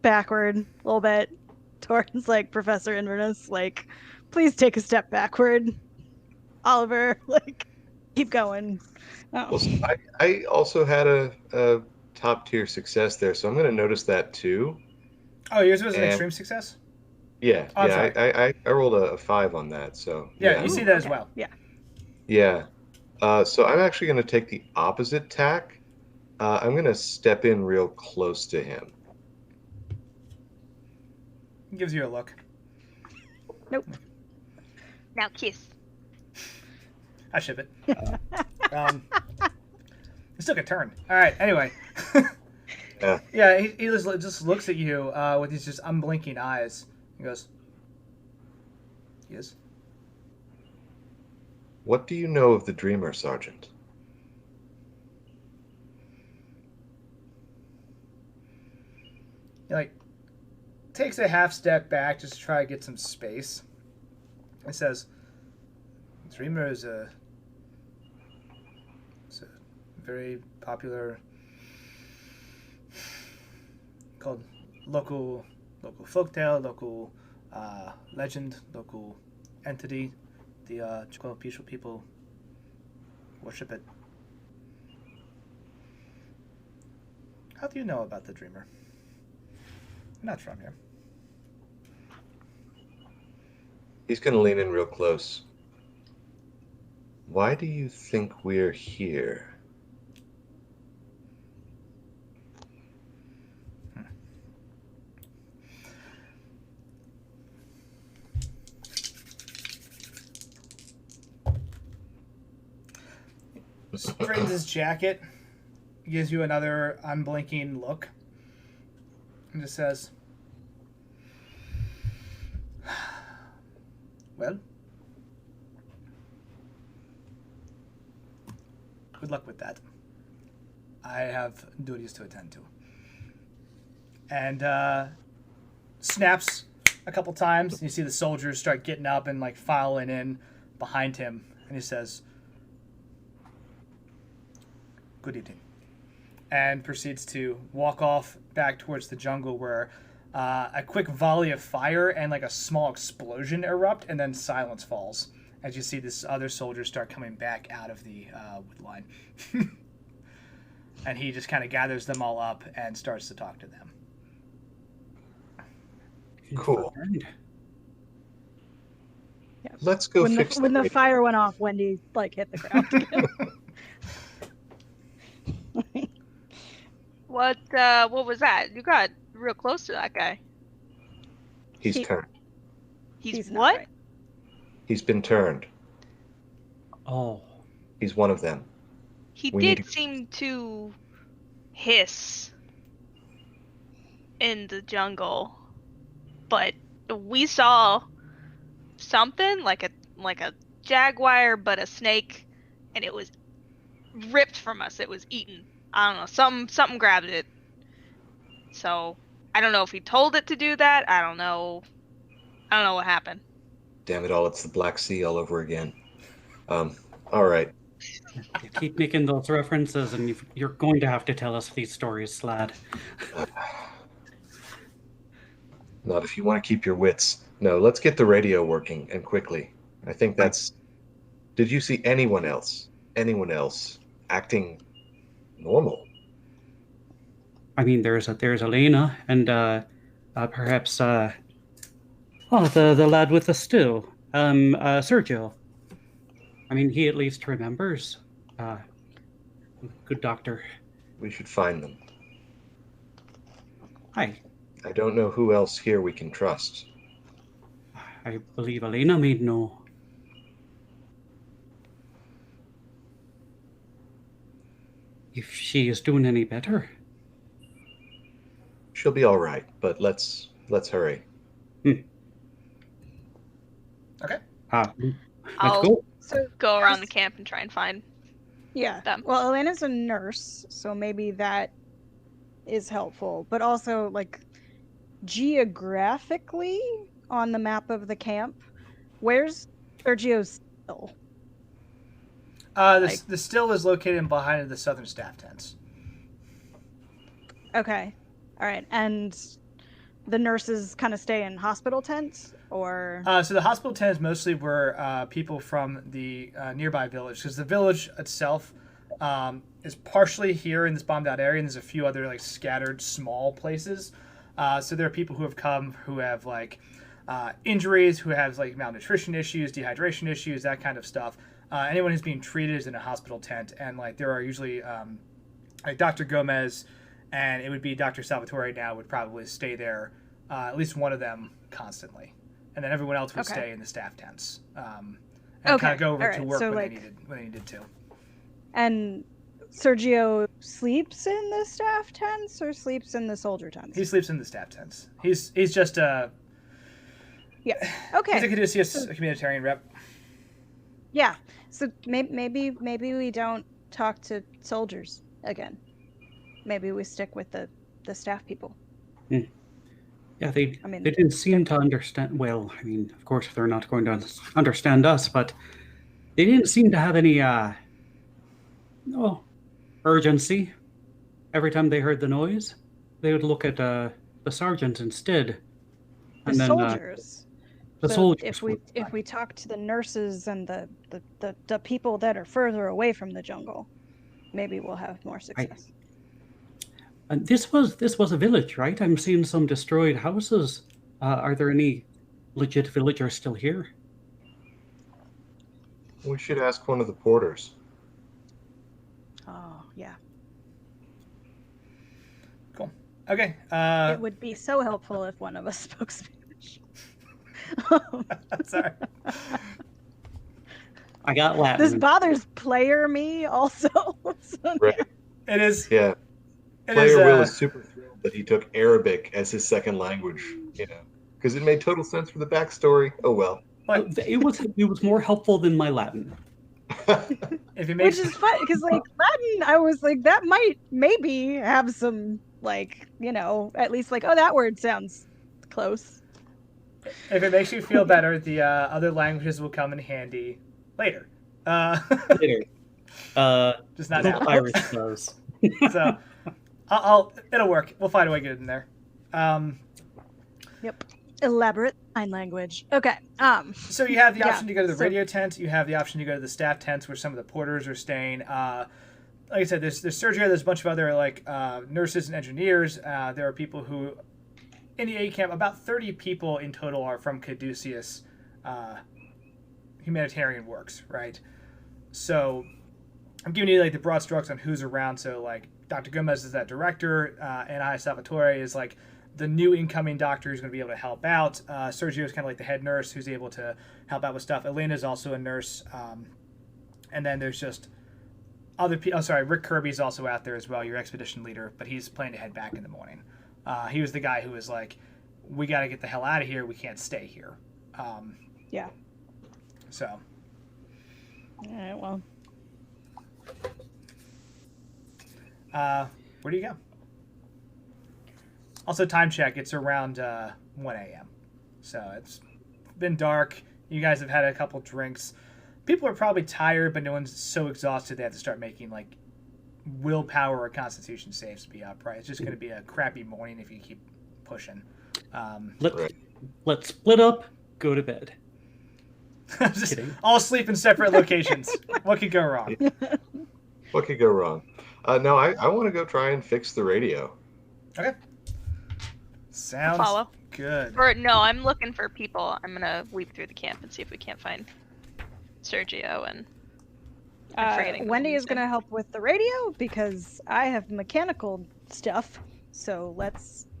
backward a little bit towards like Professor Inverness, like, please take a step backward. Oliver, like, keep going. Well, I also had a top tier success there, so I'm going to notice that too. Oh, yours was an extreme success? Yeah, Oh, I rolled a 5 on that, so yeah. You see that as well. Yeah. So I'm actually going to take the opposite tack. I'm going to step in real close to him. Gives you a look. Nope. Now kiss. I ship it. You still get turned. All right. Anyway. Yeah. He just looks at you with these just unblinking eyes. He goes, "Yes." What do you know of the Dreamer, Sergeant? He takes a half step back just to try to get some space. He says, "Dreamer is it's a very popular called local folktale, local legend, local entity. The Chicago peaceful people worship it." How do you know about the Dreamer? I'm not from here. He's going to lean in real close. Why do you think we're here? Straightens his jacket, gives you another unblinking look, and just says, "Well, good luck with that. I have duties to attend to." And snaps a couple times, and you see the soldiers start getting up and filing in behind him, and he says, "Good evening," and proceeds to walk off back towards the jungle where a quick volley of fire and a small explosion erupt, and then silence falls as you see this other soldiers start coming back out of the wood line. And he just kind of gathers them all up and starts to talk to them. Cool. Yeah. Let's go when fix when the radio. fire went off, Wendy hit the ground again. What was that? You got real close to that guy. He's He- turned. He's not what? right. He's been turned. Oh, He's one of them. He We need did to- seem to hiss in the jungle, but we saw something like a jaguar, but a snake, and it was ripped from us. It was eaten. I don't know. Something grabbed it. So I don't know if he told it to do that. I don't know what happened. Damn it all, it's the Black Sea all over again. All right. you keep making those references, and you're going to have to tell us these stories, lad. Not if you want to keep your wits. No, let's get the radio working, and quickly. I think that's... Did you see anyone else acting normal? I mean, there's Elena, and perhaps the lad with the still, Sergio. I mean, he at least remembers. Good doctor. We should find them. I don't know who else here we can trust. I believe Elena may know. If she is doing any better. She'll be all right, but let's hurry. Okay. Let's I'll go. So go around the camp and try and find yeah. them. Well, Elena's a nurse, so maybe that is helpful. But also, geographically on the map of the camp, where's Sergio's still? The still is located behind the southern staff tents. Okay. All right. And the nurses kind of stay in hospital tents, or? So the hospital tents mostly were people from the nearby village, because the village itself is partially here in this bombed out area, and there's a few other scattered small places. So there are people who have come who have injuries, who have malnutrition issues, dehydration issues, that kind of stuff. Anyone who's being treated is in a hospital tent, and there are usually Dr. Gomez, and it would be Dr. Salvatore now would probably stay there, at least one of them constantly. and then everyone else would Okay. stay in the staff tents, and Okay, kind of go over to alright, work so, when like- they needed to. And Sergio sleeps in the staff tents or sleeps in the soldier tents? He sleeps in the staff tents. He's just Okay. he's a Caduceus humanitarian rep. Yeah. So maybe we don't talk to soldiers again. Maybe we stick with the staff people. Yeah, they I mean, didn't seem to understand. Well, I mean, of course, they're not going to understand us, but they didn't seem to have any urgency. Every time they heard the noise, they would look at the sergeant instead. The soldiers. The So soldiers. if we talk to the nurses and the people that are further away from the jungle, maybe we'll have more success. And this was a village, right? I'm seeing some destroyed houses. Are there any legit villagers still here? We should ask one of the porters. Oh yeah. Cool. Okay. It would be so helpful if one of us spoke Spanish. Sorry. I got Latin. This bothers player me also. So, Right. It is. Yeah. It Player is. Will is super thrilled that he took Arabic as his second language, because it made total sense for the backstory. Oh well. It was more helpful than my Latin. If he makes Which is fun because like Latin, I was like that might maybe have some like at least like that word sounds close. if it makes you feel better, the other languages will come in handy later. Later. Just not The now. Irish does. So it'll work. We'll find a way to get it in there. Yep. Elaborate sign language. Okay. So you have the option to go to the so- radio tent. You have the option to go to the staff tents where some of the porters are staying. Like I said, there's Sergio. There's a bunch of other nurses and engineers. There are people who in the A camp. About 30 people in total are from Caduceus humanitarian works. Right. So I'm giving you like the broad strokes on who's around. So like Dr. Gomez is that director, and I Salvatore is like the new incoming doctor who's going to be able to help out. Sergio is kind of like the head nurse who's able to help out with stuff. Elena is also a nurse, and then there's just other people. Oh, sorry, Rick Kirby's also out there as well, your expedition leader, but he's planning to head back in the morning. He was the guy who was like, "We got to get the hell out of here. We can't stay here." Yeah. So. All right. Well. Where do you go? Also, time check. It's around 1 a.m. So it's been dark. You guys have had a couple drinks. People are probably tired, but no one's so exhausted they have to start making like willpower or constitution saves to be up, right? It's just going to be a crappy morning if you keep pushing. Let's split up, go to bed. Just Kidding. all sleep in separate locations. What could go wrong? What could go wrong? No, I want to go try and fix the radio. Okay. Sounds Follow. good. Or no, I'm looking for people. I'm gonna weep through the camp and see if we can't find Sergio and. I'm forgetting Wendy the is going to help with the radio because I have mechanical stuff. So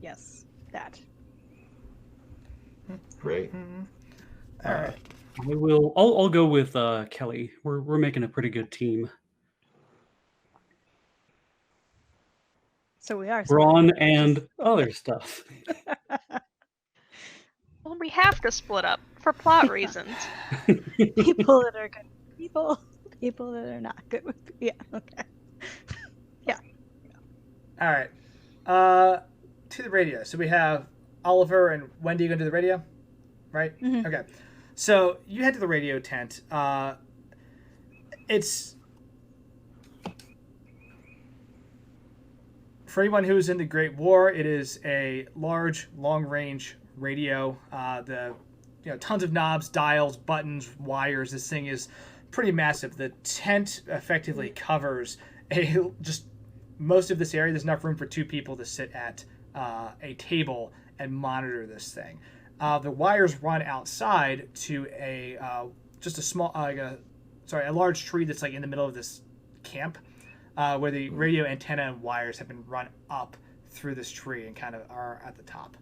yes, that. Great. All right. I'll go with Kelly. We're making a pretty good team. So we are. Brawn and other stuff. Well, we have to split up for plot reasons. People that are good people that are not good with okay. All right. To the radio. So we have Oliver and Wendy going to the radio, right? Mhm. Okay. So you head to the radio tent. It's for anyone who's in the Great War. It is a large, long-range radio. Tons of knobs, dials, buttons, wires. This thing is pretty massive. The tent effectively covers just most of this area. There's enough room for two people to sit at a table and monitor this thing. The wires run outside to a large tree that's like in the middle of this camp, where the radio antenna and wires have been run up through this tree and kind of are at the top.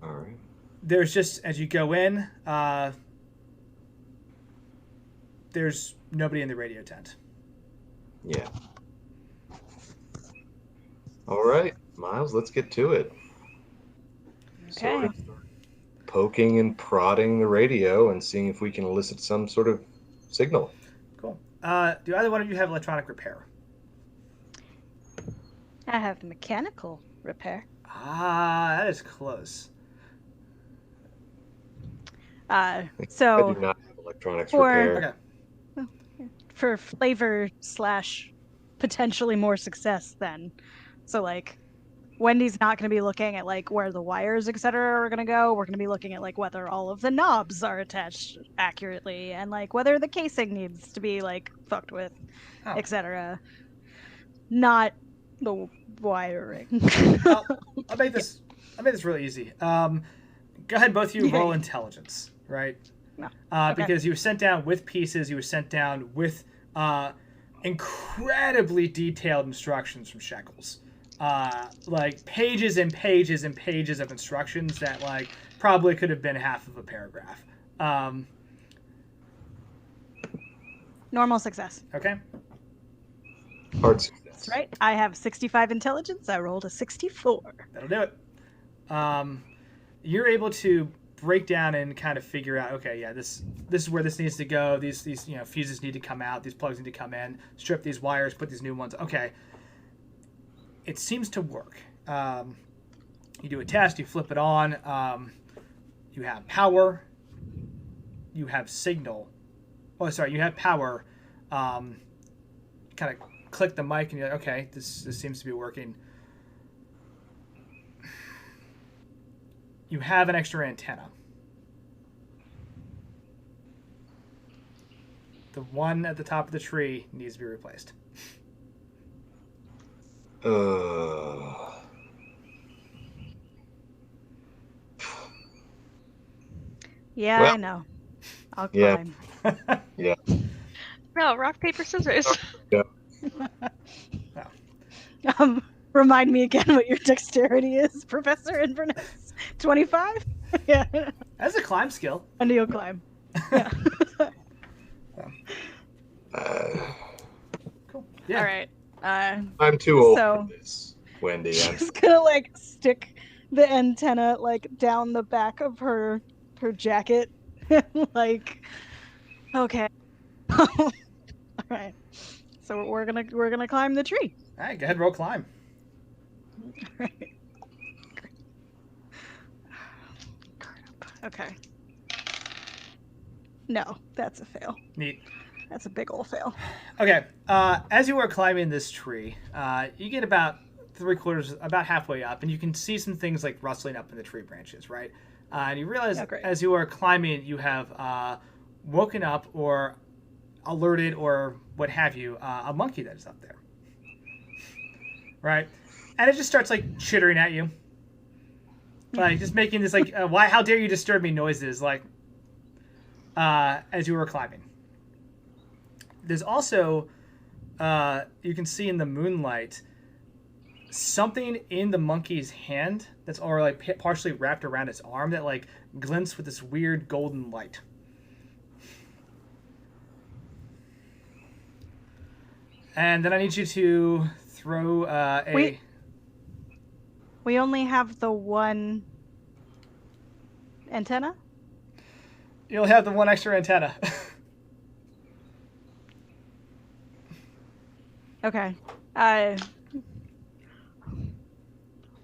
All right. There's just, as you go in, there's nobody in the radio tent. Yeah. All right, Miles, let's get to it. So we're Okay. gonna start poking and prodding the radio and seeing if we can elicit some sort of signal. Cool. Do either one of you have electronic repair? I have mechanical repair. Ah, that is close. I So do not have electronics for- repair. Okay. for flavor / potentially more success then. So like Wendy's not going to be looking at like where the wires, etc. are going to go. We're going to be looking at like whether all of the knobs are attached accurately and like whether the casing needs to be like fucked with, Oh. etc. Not the wiring. I'll make this really easy. Go ahead, both of you roll intelligence, right? No. Okay. Because you were sent down with pieces. You were sent down with incredibly detailed instructions from Shekels. Like pages and pages and pages of instructions that like probably could have been half of a paragraph. Normal success. Okay. Hard success. That's right. I have 65 intelligence. I rolled a 64. That'll do it. You're able to break down and kind of figure out, okay, yeah, this is where this needs to go. These fuses need to come out. These plugs need to come in. Strip these wires. Put these new ones. Okay. It seems to work. You do a test. You flip it on. You have power. You have signal. Oh, sorry. You have power. Kind of click the mic and you're like, okay, this seems to be working. You have an extra antenna. The one at the top of the tree needs to be replaced. Yeah, Well, I know. I'll yeah. climb. Yeah. No, rock, paper, scissors. Remind me again what your dexterity is, Professor Inverness. 25? Yeah. That's a climb skill. And you'll climb. Yeah. Cool. Yeah. All right. I'm too old So- for this, Wendy. I'm She's gonna like stick the antenna like down the back of her jacket. Like, okay. All right. So we're gonna climb the tree. All right, go ahead, roll climb. Right. Okay. No, that's a fail. Neat. That's a big ol' fail. Okay, as you are climbing this tree, you get about about halfway up, and you can see some things like rustling up in the tree branches, right? And you realize Oh, great. as you are climbing, you have woken up or alerted or what have you, a monkey that is up there, right? And it just starts like chittering at you, like just making this like, "Why? How dare you disturb me?" noises, like as you were climbing. There's also, you can see in the moonlight, something in the monkey's hand that's already like partially wrapped around its arm that like glints with this weird golden light. And then I need you to throw a... We only have the one antenna? You'll have the one extra antenna. Okay.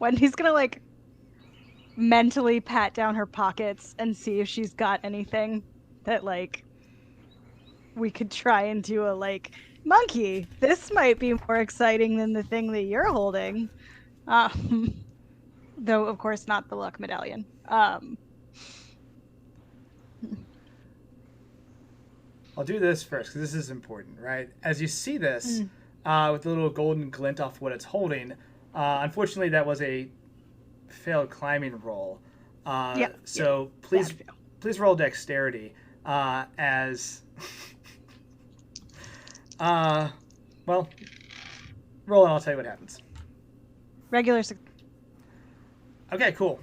Wendy's gonna like mentally pat down her pockets and see if she's got anything that like we could try and do a like, monkey, this might be more exciting than the thing that you're holding. Though of course not the luck medallion. I'll do this first because this is important, right? As you see this, with the little golden glint off what it's holding, unfortunately that was a failed climbing roll. So please roll dexterity as... well, roll and I'll tell you what happens. Regular Okay, cool.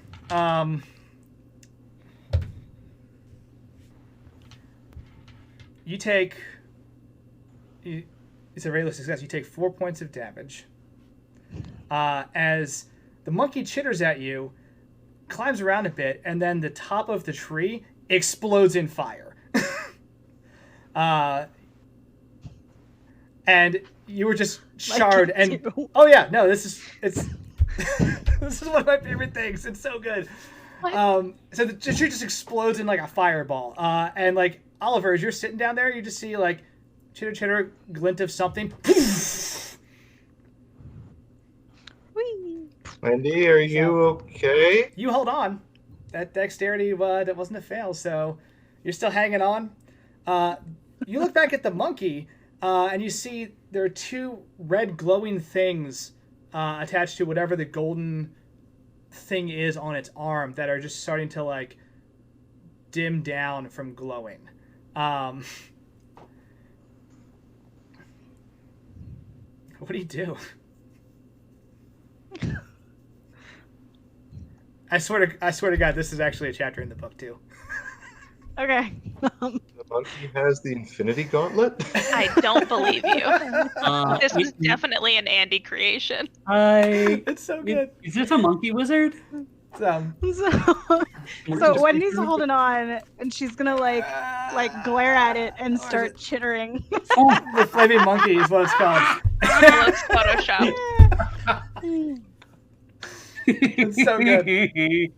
you take. It's a regular success. You take 4 points of damage. As the monkey chitters at you, climbs around a bit, and then the top of the tree explodes in fire. And you were just charred. Oh yeah, no, it's this is one of my favorite things. It's so good. So the tree just explodes in like a fireball. And like Oliver, as you're sitting down there, you just see like chitter chitter glint of something. Wendy, are you okay? You hold on. That dexterity that wasn't a fail, so you're still hanging on. You look back at the monkey, and you see there are 2 red glowing things attached to whatever the golden thing is on its arm that are just starting to like dim down from glowing. What do you do? I swear to God, this is actually a chapter in the book too. Okay. The monkey has the Infinity Gauntlet? I don't believe you. This is definitely an Andy creation. It's so good. Is this a monkey wizard? So Wendy's holding on, and she's gonna like glare at it and start chittering. The flaming monkey is what it's called. Let's Photoshop. It's so good.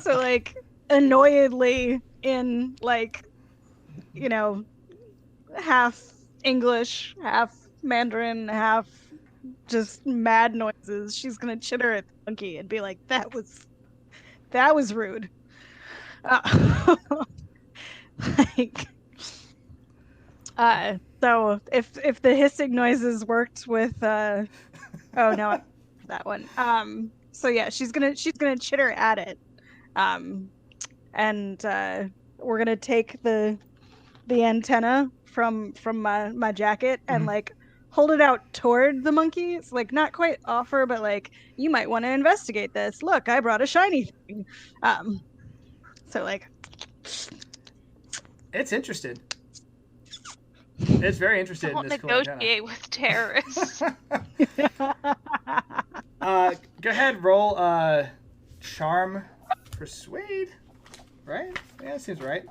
So like annoyedly in like, you know, half English, half Mandarin, half just mad noises, she's gonna chitter at the monkey and be like, that was rude. So if the hissing noises worked with oh no, that one. So yeah, she's gonna chitter at it. And we're gonna take the antenna from my jacket and like hold it out toward the monkey. It's like not quite offer, but like, you might want to investigate this. Look, I brought a shiny thing. So like, it's interested. It's very interested Don't in this negotiate with terrorists. Go ahead, roll charm persuade. Right? Yeah, seems right.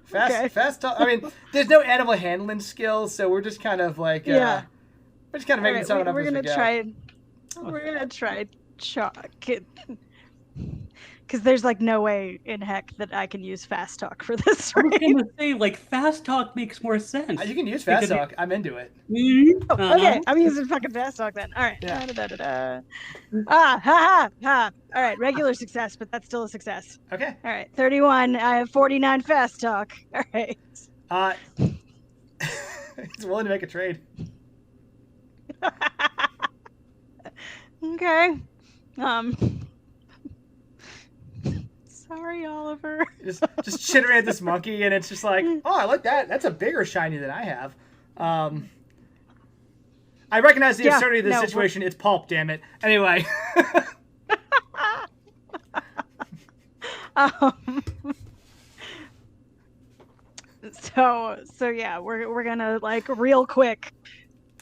Fast talk. I mean, there's no animal handling skills, so we're just kind of like we're just kind of making something up as we go. We're gonna try chalk it. Because there's like no way in heck that I can use fast talk for this. Right? I was gonna say, like, fast talk makes more sense. You can use fast talk. I'm into it. Okay, I'm using fucking fast talk then. All right. Yeah. All right, regular success, but that's still a success. Okay. All right, 31. I have 49 fast talk. All right. He's willing to make a trade. Okay. Sorry, Oliver. Just chittering at this monkey, and it's just like, oh, I like that. That's a bigger shiny than I have. I recognize the absurdity of the situation. It's Pulp, damn it. Anyway. So yeah, we're gonna like real quick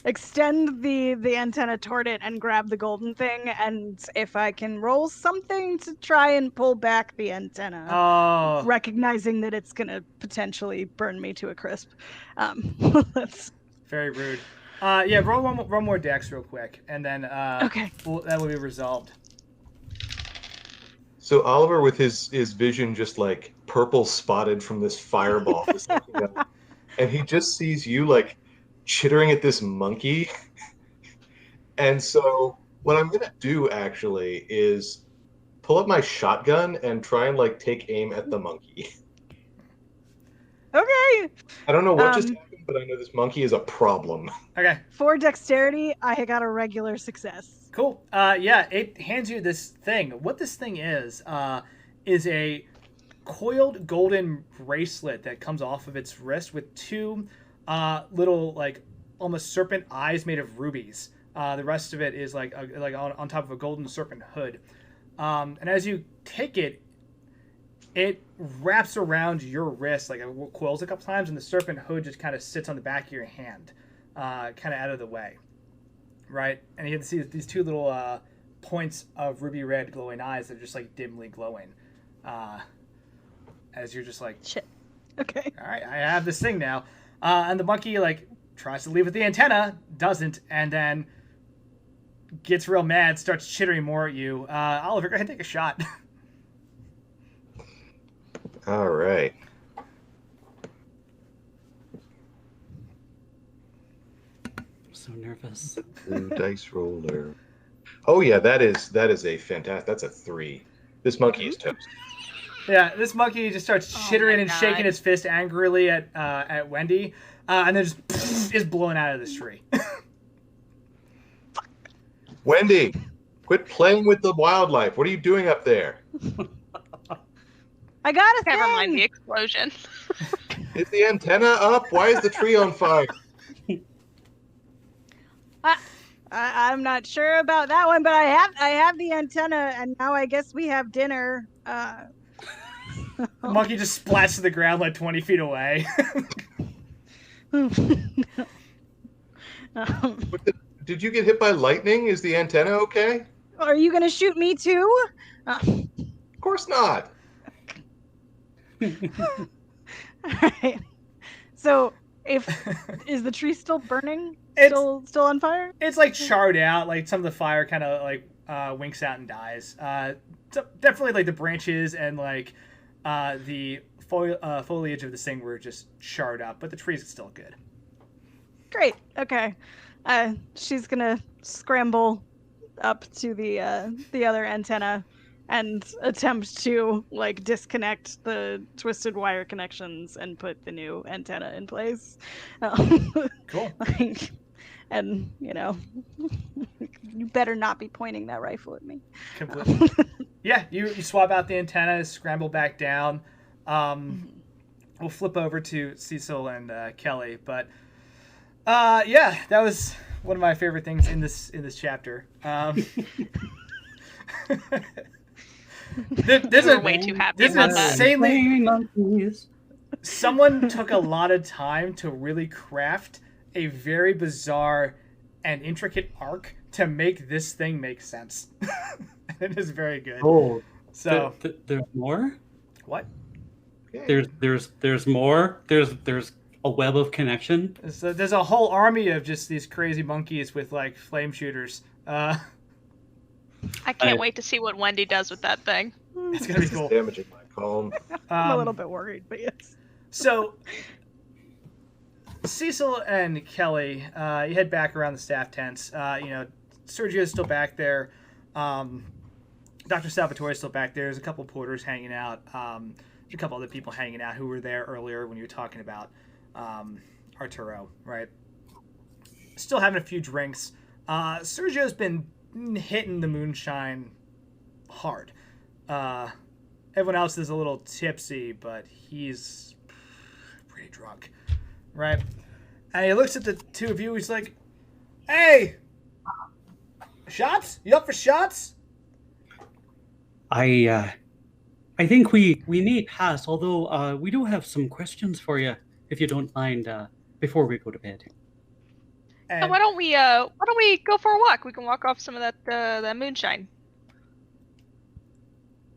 extend the antenna toward it and grab the golden thing, and if I can roll something to try and pull back the antenna, recognizing that it's gonna potentially burn me to a crisp. That's very rude. Yeah, roll one more dex real quick, and then okay, that will be resolved. So Oliver, with his vision just like purple spotted from this fireball, and he just sees you like chittering at this monkey. And so what I'm gonna do actually is pull up my shotgun and try and like take aim at the monkey. Okay. I don't know what just happened, but I know this monkey is a problem. Okay. For dexterity, I got a regular success. Cool. Yeah, it hands you this thing. What this thing is a coiled golden bracelet that comes off of its wrist with 2 little like almost serpent eyes made of rubies. The rest of it is like on top of a golden serpent hood. And as you take it, it wraps around your wrist, like it coils a couple times, and the serpent hood just kind of sits on the back of your hand, kind of out of the way, right? And you can see these two little points of ruby red glowing eyes that are just like dimly glowing, as you're just like, Shit. Okay. all right, I have this thing now. And the monkey like tries to leave with the antenna, doesn't, and then gets real mad, starts chittering more at you. Oliver, go ahead and take a shot. All right. I'm so nervous. Blue dice roller. Oh yeah, that is a fantastic. That's a 3. This monkey is toast. Yeah, this monkey just starts chittering and shaking God. his fist angrily at Wendy, and then just is blown out of this tree. Wendy, quit playing with the wildlife. What are you doing up there? I got a thing. Never mind the explosion. Is the antenna up? Why is the tree on fire? I'm not sure about that one, but I have the antenna, and now I guess we have dinner. The monkey just splats to the ground like 20 feet away. Did you get hit by lightning? Is the antenna okay? Are you gonna shoot me too? Of course not. Alright. So, is the tree still burning? It's- Still on fire? It's like charred out, like some of the fire kind of like winks out and dies. Definitely like the branches and like the foliage of this thing were just charred up, but the tree's still good. Great. Okay. She's gonna scramble up to the other antenna and attempt to like disconnect the twisted wire connections and put the new antenna in place. Cool. Like, and you better not be pointing that rifle at me. Completely. Yeah, you swap out the antenna, scramble back down. We'll flip over to Cecil and Kelly, but yeah, that was one of my favorite things in this chapter. We're way too happy there's about an that. insanely. Someone took a lot of time to really craft a very bizarre and intricate arc to make this thing make sense. It is very good. Oh, So there's more. what? There's more. There's a web of connection. So there's a whole army of just these crazy monkeys with like flame shooters. I can't wait to see what Wendy does with that thing. It's gonna be cool. Damaging my calm. I'm a little bit worried, but yes. So Cecil and Kelly, you head back around the staff tents. Sergio's still back there. Dr. Salvatore's still back there. There's a couple porters hanging out. There's a couple other people hanging out who were there earlier when you were talking about Arturo, right? Still having a few drinks. Sergio's been hitting the moonshine hard. Everyone else is a little tipsy, but he's pretty drunk, right? And he looks at the two of you. He's like, "Hey, shots? You up for shots?" I think we may pass, although we do have some questions for you, if you don't mind, before we go to bed. And Why don't we go for a walk? We can walk off some of that moonshine.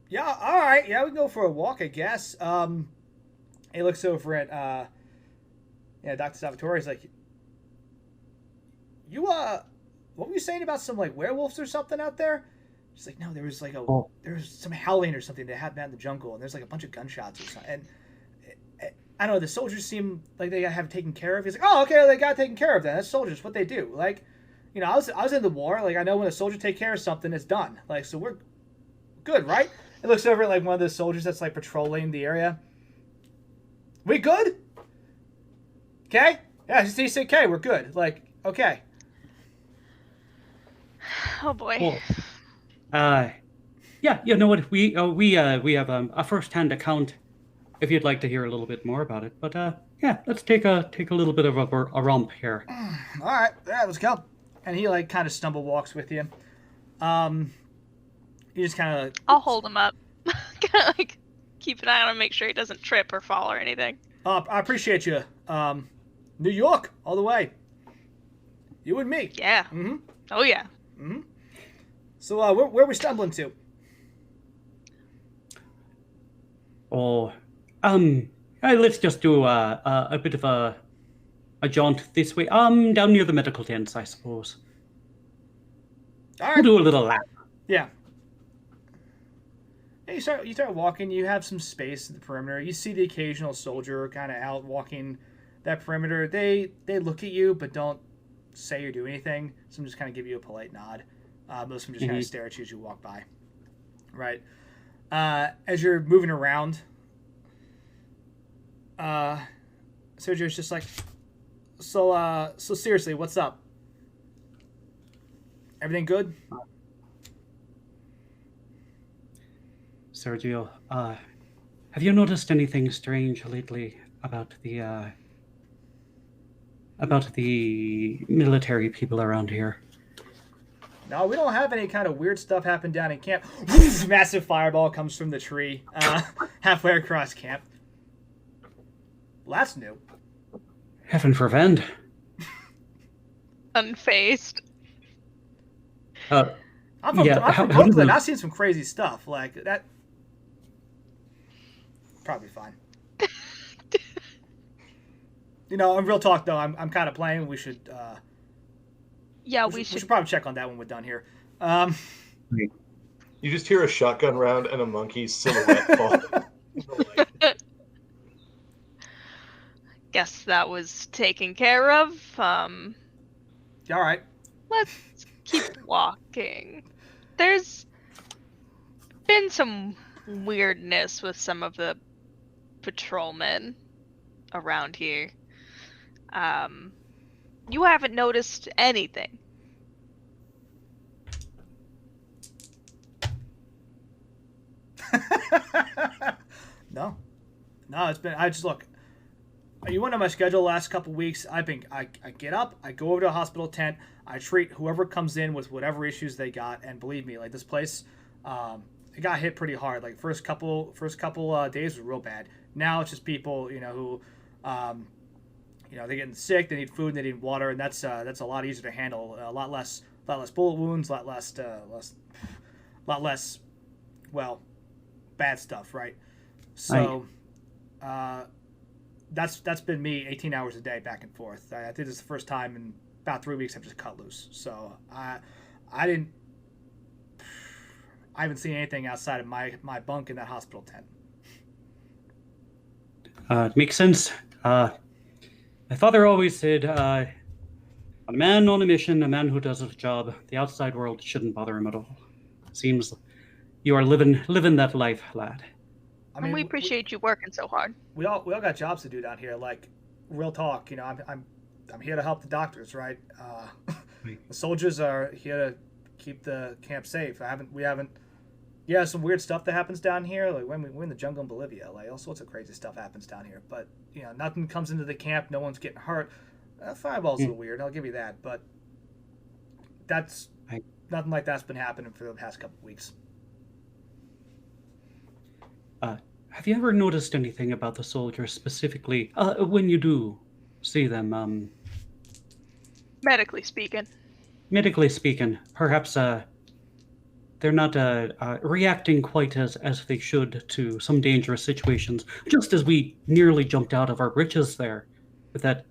yeah, all right, yeah, we can go for a walk, I guess. He looks over at Dr. Salvatore. He's like, "You what were you saying about some like werewolves or something out there?" She's like, "No, there was like there was some howling or something that happened out in the jungle, and there's like a bunch of gunshots or something." And I don't know, the soldiers seem like they have it taken care of. He's like, "Oh, okay, they got taken care of then. That's soldiers, what they do. Like, I was in the war. Like, I know when a soldier take care of something, it's done. Like, so we're good, right?" It looks over at like one of the soldiers that's like patrolling the area. "We good? Okay? Yeah, he said, okay, we're good. Like, okay." Oh boy. Cool. Yeah, you know what? We have a first-hand account. If you'd like to hear a little bit more about it, but yeah, let's take a little bit of a romp here. All right, yeah, let's go. And he like kind of stumble walks with you. You just kind of I'll hold him up. Like, keep an eye on him, make sure he doesn't trip or fall or anything. I appreciate you. New York, all the way. You and me. Yeah. Mm-hmm. Oh yeah. Mm-hmm. So, where are we stumbling to? Oh, let's just do a bit of a jaunt this way. Down near the medical tents, I suppose. All right. We'll do a little lap. Yeah. Yeah, you start walking. You have some space at the perimeter. You see the occasional soldier kind of out walking that perimeter. They look at you, but don't say or do anything. Some just kind of give you a polite nod. Most of them just kind of stare at you as you walk by. Right. As you're moving around, Sergio's just like, so seriously, what's up? Everything good? Sergio, have you noticed anything strange lately about the military people around here? No, we don't have any kind of weird stuff happen down in camp. Massive fireball comes from the tree halfway across camp. Well, that's new. Heaven forfend. Unfazed. I'm from Brooklyn. I've seen some crazy stuff like that. Probably fine. In real talk though, I'm kind of playing. We should. We should probably check on that when we're done here. You just hear a shotgun round and a monkey's silhouette fall. Guess that was taken care of. All right. Let's keep walking. There's been some weirdness with some of the patrolmen around here. You haven't noticed anything? No, it's been. I just look. You went on my schedule the last couple weeks. I get up, I go over to a hospital tent, I treat whoever comes in with whatever issues they got, and believe me, like this place, it got hit pretty hard. Like first couple days was real bad. Now it's just people, who, they're getting sick, they need food, and they need water, and that's a lot easier to handle. A lot less bullet wounds, a lot less, well, bad stuff, right? So, that's been me 18 hours a day back and forth. I think this is the first time in about 3 weeks I've just cut loose. So I haven't seen anything outside of my bunk in that hospital tent. Makes sense. My father always said, a man on a mission, a man who does his job, the outside world shouldn't bother him at all. Seems you are living that life, lad. I mean, we appreciate you working so hard. We all got jobs to do down here. Like, real talk. I'm here to help the doctors, right? The soldiers are here to keep the camp safe. We haven't. Yeah, some weird stuff that happens down here. Like when we're in the jungle in Bolivia, like all sorts of crazy stuff happens down here. But nothing comes into the camp. No one's getting hurt. Fireball's a little weird. I'll give you that. But nothing like that's been happening for the past couple of weeks. Have you ever noticed anything about the soldiers specifically when you do see them? Medically speaking, perhaps they're not reacting quite as they should to some dangerous situations, just as we nearly jumped out of our britches there with that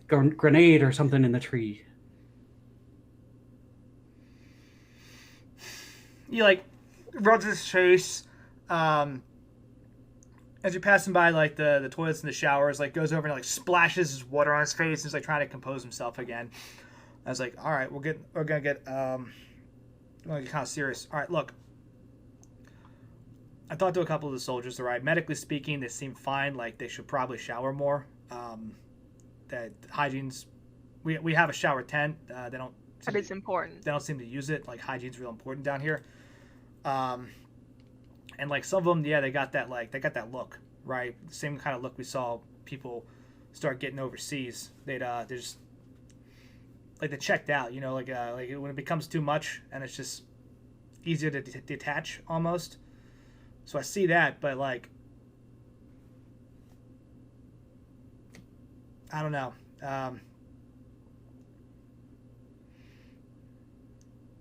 grenade or something in the tree. He rubs his face as you're passing by the toilets and the showers, goes over and splashes his water on his face and is trying to compose himself again. I was like, all right, we're gonna get kind of serious. All right, look, I talked to a couple of the soldiers. All right, medically speaking, they seem fine. They should probably shower more. That hygiene's, we have a shower tent. They don't. That is important. They don't seem to use it. Hygiene's real important down here. And some of them, they got that look, right? The same kind of look we saw people start getting overseas. They're just they checked out, when it becomes too much and it's just easier to detach almost. So I see that, but like, I don't know.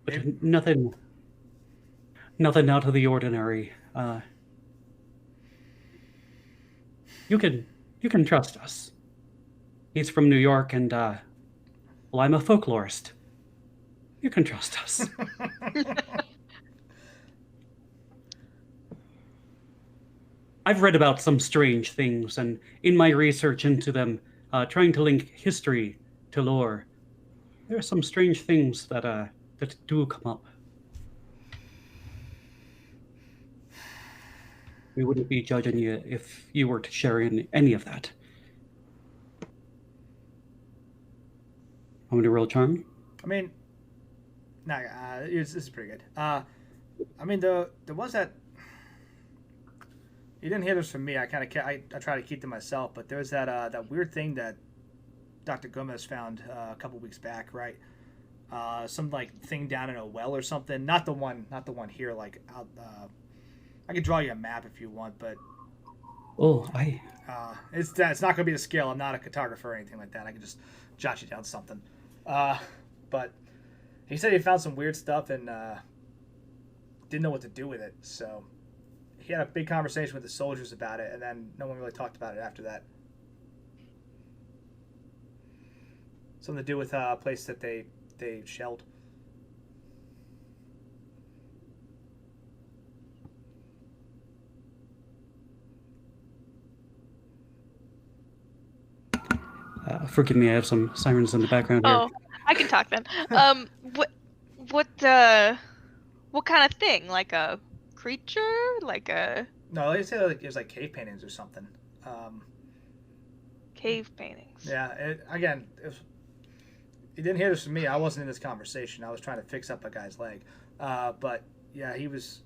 But nothing out of the ordinary. You can trust us. He's from New York, and well, I'm a folklorist. You can trust us. I've read about some strange things, and in my research into them, trying to link history to lore, there are some strange things that do come up. We wouldn't be judging you if you were to share in any of that. I'm gonna roll charm. I mean, nah, this is pretty good. I mean, there was that. You didn't hear this from me. I try to keep to myself, but there was that weird thing that Dr. Gomez found a couple weeks back, right? Some like thing down in a well or something. Not the one here. Like out. I could draw you a map if you want, but it's not going to be the scale. I'm not a cartographer or anything like that. I can just jot you down something. But he said he found some weird stuff and didn't know what to do with it. So he had a big conversation with the soldiers about it, and then no one really talked about it after that. Something to do with a place that they shelled. Forgive me, I have some sirens in the background here. Oh, I can talk then. What kind of thing? Like a creature? Like a... No, they say like it was like cave paintings or something. Cave paintings. Yeah. You didn't hear this from me. I wasn't in this conversation. I was trying to fix up a guy's leg. But yeah, he was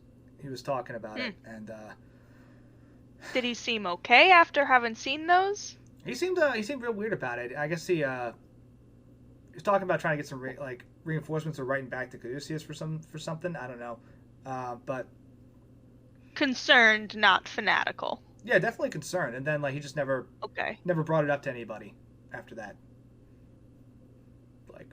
talking about it, and did he seem okay after having seen those? He seemed real weird about it. I guess he was talking about trying to get some reinforcements or writing back to Caduceus for something. I don't know, but concerned, not fanatical. Yeah, definitely concerned. And then like he just never brought it up to anybody after that. Like.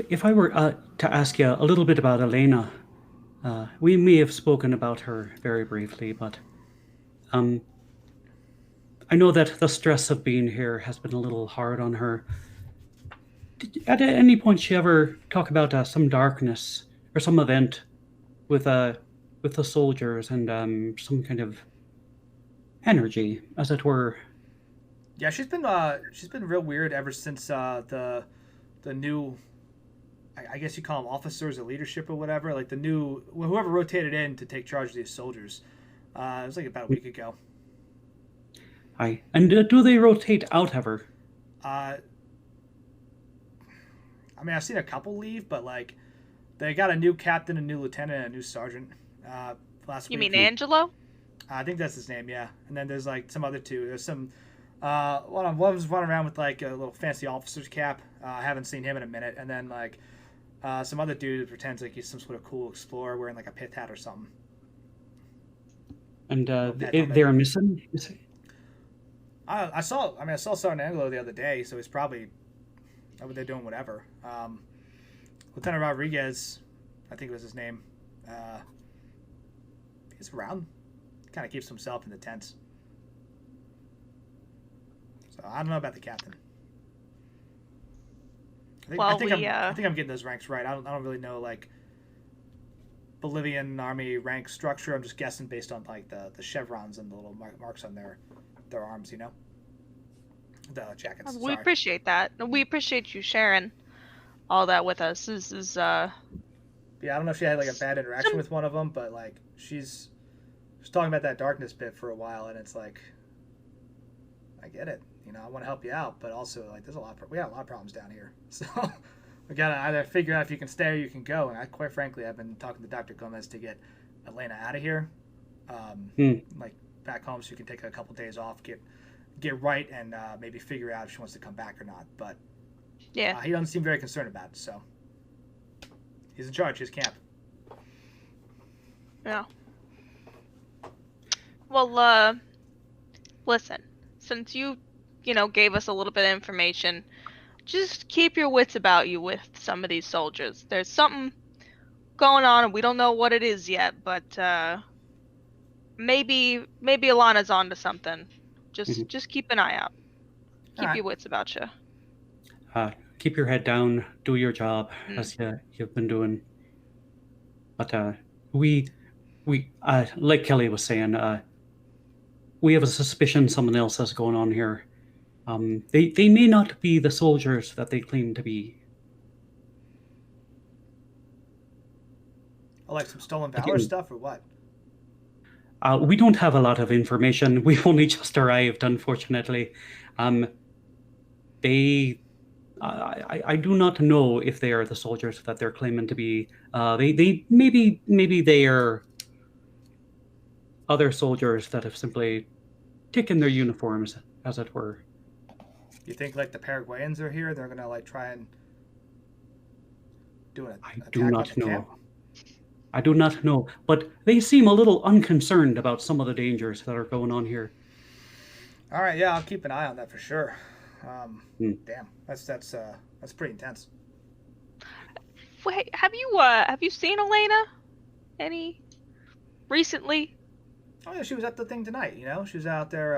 If I were to ask you a little bit about Elena, we may have spoken about her very briefly, but I know that the stress of being here has been a little hard on her. At any point she ever talk about some darkness or some event with the soldiers and some kind of energy, as it were? Yeah, she's been real weird ever since the new, I guess you call them officers or leadership or whatever, like whoever rotated in to take charge of these soldiers. It was like about a week ago. Aye. And do they rotate out ever? I mean, I've seen a couple leave, but like they got a new captain, a new lieutenant, and a new sergeant last week. You mean Angelo? I think that's his name, yeah. And then there's like some other two. There's some one was running around with like a little fancy officer's cap. I haven't seen him in a minute. And then like some other dude who pretends like he's some sort of cool explorer wearing like a pith hat or something. And they're missing? I saw Sergeant Angelo the other day, so he's probably over there doing whatever. Lieutenant Rodriguez, I think was his name. He's around. Kind of keeps himself in the tents. So I don't know about the captain. I think I'm getting those ranks right. I don't really know like Bolivian army rank structure. I'm just guessing based on like the chevrons and the little marks on their arms, you know, the jackets. We appreciate that. We appreciate you sharing all that with us. This is yeah, I don't know if she had like a bad interaction with one of them, but like she's talking about that darkness bit for a while, and it's like, I get it. You know, I want to help you out, but also like we got a lot of problems down here. So we gotta either figure out if you can stay or you can go. And quite frankly, I've been talking to Dr. Gomez to get Elena out of here, like back home, so you can take a couple days off, get right, and maybe figure out if she wants to come back or not. But Yeah. He doesn't seem very concerned about it, so he's in charge. His camp. Yeah. Well, listen. Since you gave us a little bit of information, just keep your wits about you with some of these soldiers. There's something going on, and we don't know what it is yet, but maybe Alana's onto something. Just keep an eye out. Keep your wits about you. Keep your head down. Do your job as you've been doing. But we like Kelly was saying, we have a suspicion something else is going on here. They may not be the soldiers that they claim to be. Like some stolen valor stuff or what? We don't have a lot of information. We've only just arrived, unfortunately. I do not know if they are the soldiers that they're claiming to be. They maybe they are other soldiers that have simply taken their uniforms, as it were. You think like the Paraguayans are here? They're gonna like try and do an attack on the camp? I do not know, but they seem a little unconcerned about some of the dangers that are going on here. All right, yeah, I'll keep an eye on that for sure. Damn, that's pretty intense. Wait, have you seen Elena any recently? Oh yeah, she was at the thing tonight. She was out there.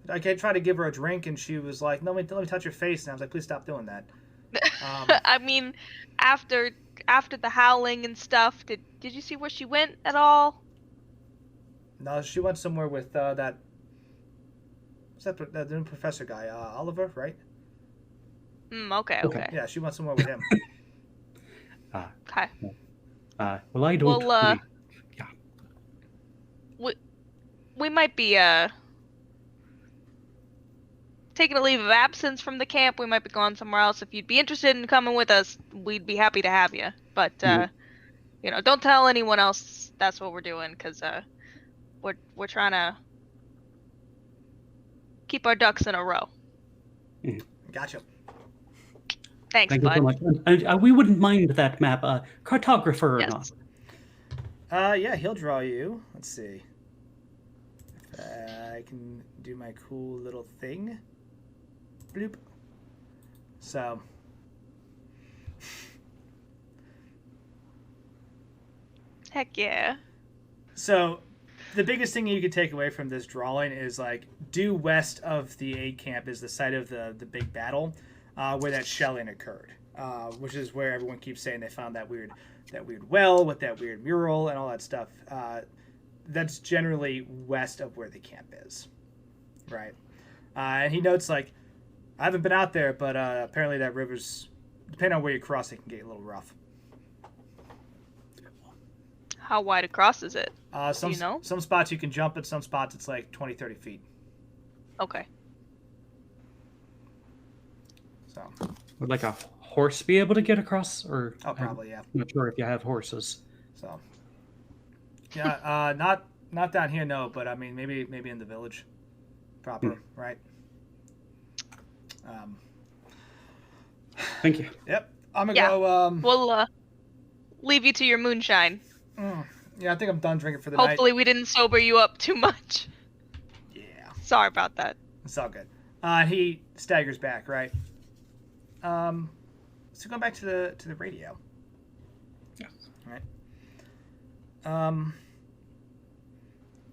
I tried to give her a drink, and she was like, "No, let me touch your face." And I was like, "Please stop doing that." I mean, after the howling and stuff, did you see where she went at all? No, she went somewhere with that. What's that new professor guy, Oliver, right? Okay. Yeah, she went somewhere with him. Okay. Well, I don't. Well, we might be taking a leave of absence from the camp. We might be going somewhere else. If you'd be interested in coming with us, we'd be happy to have you. But don't tell anyone else that's what we're doing, because we're trying to keep our ducks in a row. Gotcha. Thanks, Thank bud. you so much. And we wouldn't mind that map. Cartographer or Yes. not? Yeah, he'll draw you. Let's see. I can do my cool little thing. Bloop. So. Heck yeah. So, the biggest thing you could take away from this drawing is like due west of the aid camp is the site of the big battle, where that shelling occurred, which is where everyone keeps saying they found that weird well with that weird mural and all that stuff. That's generally west of where the camp is, right? And he notes like, I haven't been out there, but apparently that river's, depending on where you cross, it can get a little rough. How wide across is it? Some, Do you know? Some spots you can jump at, some spots it's like 20, 30 feet. Okay. So. Would like a horse be able to get across? Or Probably, yeah. I'm not sure if you have horses. So. Yeah, not down here, no, but I mean maybe in the village proper, right? Thank you. Yep. I'm gonna go We'll leave you to your moonshine. Yeah, I think I'm done drinking for the Hopefully we didn't sober you up too much. night. Yeah. Sorry about that. It's all good. He staggers back, right? So going back to the radio. Yeah. Right.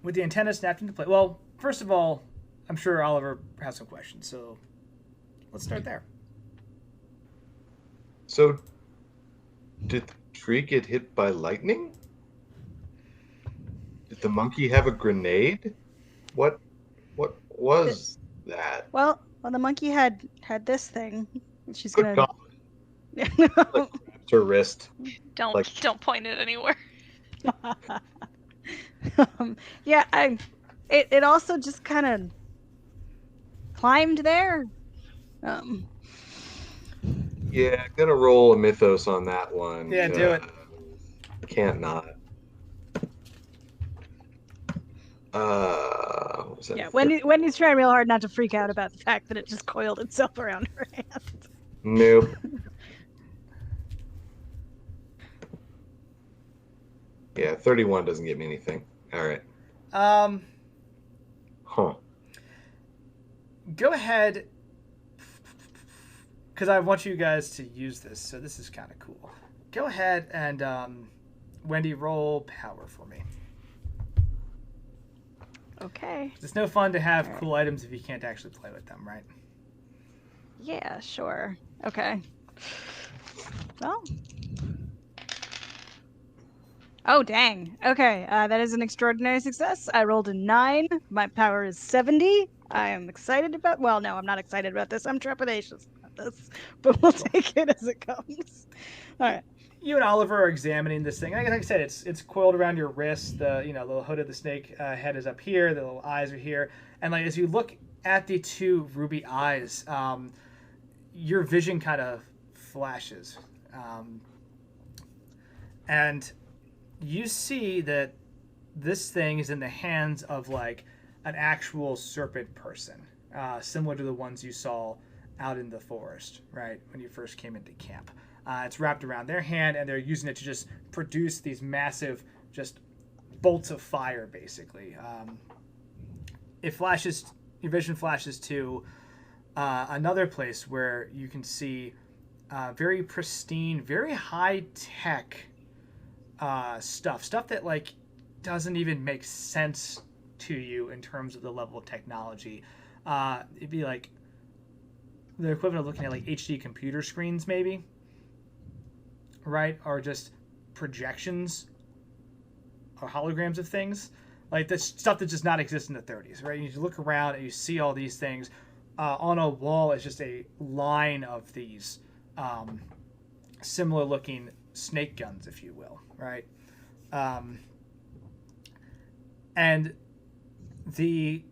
With the antenna snapped into place. Well, first of all, I'm sure Oliver has some questions, so let's start there. So, did the tree get hit by lightning? Did the monkey have a grenade? What was that? Well, the monkey had this thing. She's Good gonna. God. Like, grabs her wrist. Don't point it anywhere. Yeah, it also just kind of climbed there. Yeah, gonna roll a mythos on that one. Yeah, do it. Can't not. What was that? Yeah, Wendy's trying real hard not to freak out about the fact that it just coiled itself around her hand. Nope. Yeah, 31 doesn't get me anything. All right. Huh. Go ahead, because I want you guys to use this, so this is kind of cool. Go ahead and, Wendy, roll power for me. Okay. It's no fun to have All right. cool items if you can't actually play with them, right? Yeah, sure. Okay. Well. Oh, dang. Okay, that is an extraordinary success. I rolled a 9. My power is 70. I am excited about... Well, no, I'm not excited about this. I'm trepidatious about this. But we'll take it as it comes. All right. You and Oliver are examining this thing. Like I said, it's coiled around your wrist. The little hood of the snake head is up here. The little eyes are here. And like as you look at the two ruby eyes, your vision kind of flashes, and you see that this thing is in the hands of like an actual serpent person, similar to the ones you saw out in the forest, right, when you first came into camp. It's wrapped around their hand, and they're using it to just produce these massive, just bolts of fire, basically. It flashes, your vision flashes to another place where you can see very pristine, very high-tech stuff that like doesn't even make sense to you in terms of the level of technology. It'd be like the equivalent of looking at like HD computer screens, maybe, right? Or just projections or holograms of things. Like this stuff that does not exist in the 30s, right? You look around and you see all these things. On a wall is just a line of these similar looking snake guns, if you will, right? And the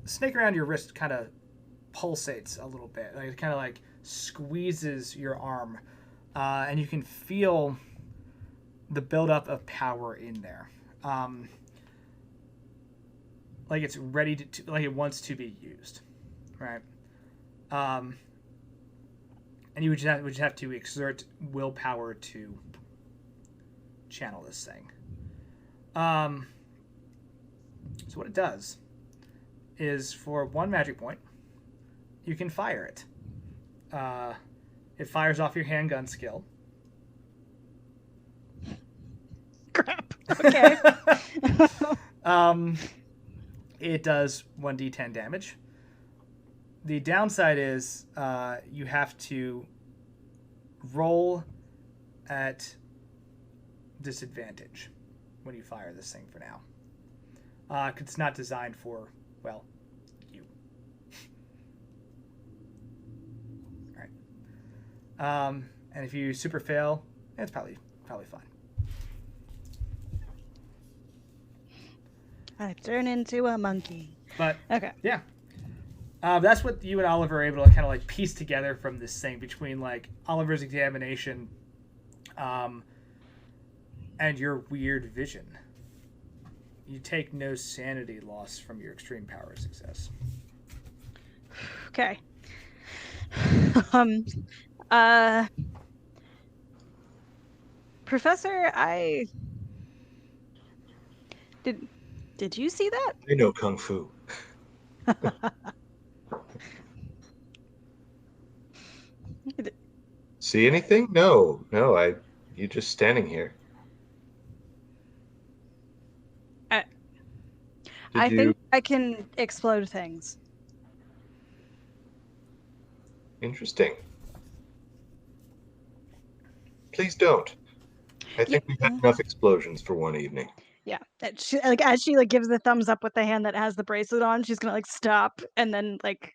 snake around your wrist kind of pulsates a little bit. Like it kind of like squeezes your arm, and you can feel the buildup of power in there. Like it's ready to like it wants to be used, right? And you would just have to exert willpower to channel this thing. So what it does is for 1 magic point, you can fire it. It fires off your handgun skill. Crap. Okay. It does 1d10 damage. The downside is you have to roll at disadvantage when you fire this thing for now. 'Cause it's not designed for, well, you. All right. And if you super fail, it's probably fine. I turn into a monkey. But Okay. yeah, that's what you and Oliver are able to kind of like piece together from this thing between like Oliver's examination, and your weird vision. You take no sanity loss from your extreme power success. Okay. Professor, Did you see that? I know Kung Fu. See anything? No. You just standing here. I think I can explode things. Interesting. Please don't. I think we've had enough explosions for one evening. Yeah, she, like as she like gives the thumbs up with the hand that has the bracelet on, she's gonna like stop and then like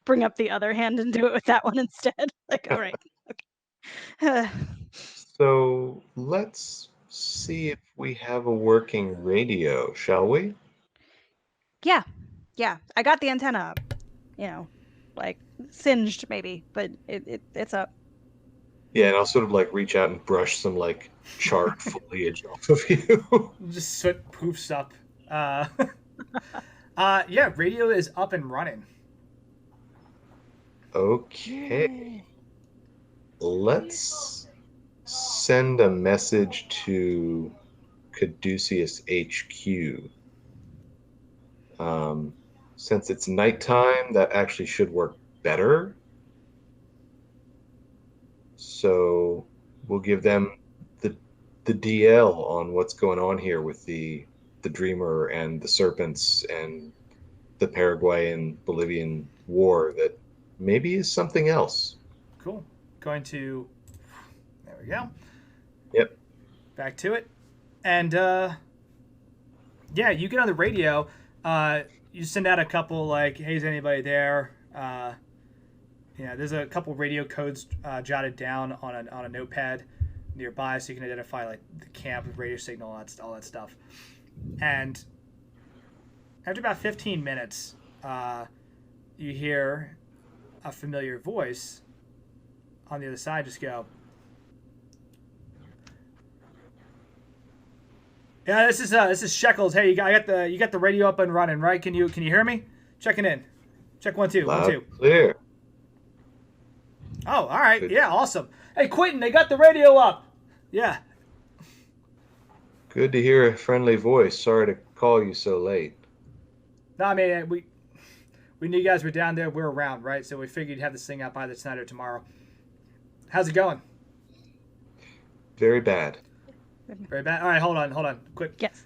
bring up the other hand and do it with that one instead. Like, all right, okay. So let's see if we have a working radio, shall we? Yeah, I got the antenna up. You know, like singed maybe, but it's up. Yeah, and I'll sort of like reach out and brush some like charred foliage off of you. Just soot poofs up. Yeah, radio is up and running. Okay. Yay. Let's send a message to Caduceus HQ. Since it's nighttime, that actually should work better. So we'll give them the DL on what's going on here with the Dreamer and the Serpents and the Paraguayan Bolivian war that maybe is something else. Cool. Going to. There we go. Yep. Back to it. And yeah, you get on the radio. You send out a couple like, "Hey, is anybody there?" Yeah, there's a couple radio codes jotted down on a notepad nearby, so you can identify like the camp, radio signal, all that stuff. And after about 15 minutes, you hear a familiar voice on the other side just go, "Yeah, this is Shekels. Hey, you got the radio up and running, right? Can you hear me? Checking in. Check 1 2 1 Loud, 2. clear. Oh, all right. Good. Yeah, awesome. Hey, Quentin, they got the radio up. Yeah. Good to hear a friendly voice. Sorry to call you so late. No, I mean we knew you guys were down there. We're around, right? So we figured you'd have this thing up either tonight or tomorrow. How's it going? Very bad. Very bad. All right, hold on. Quick. Yes.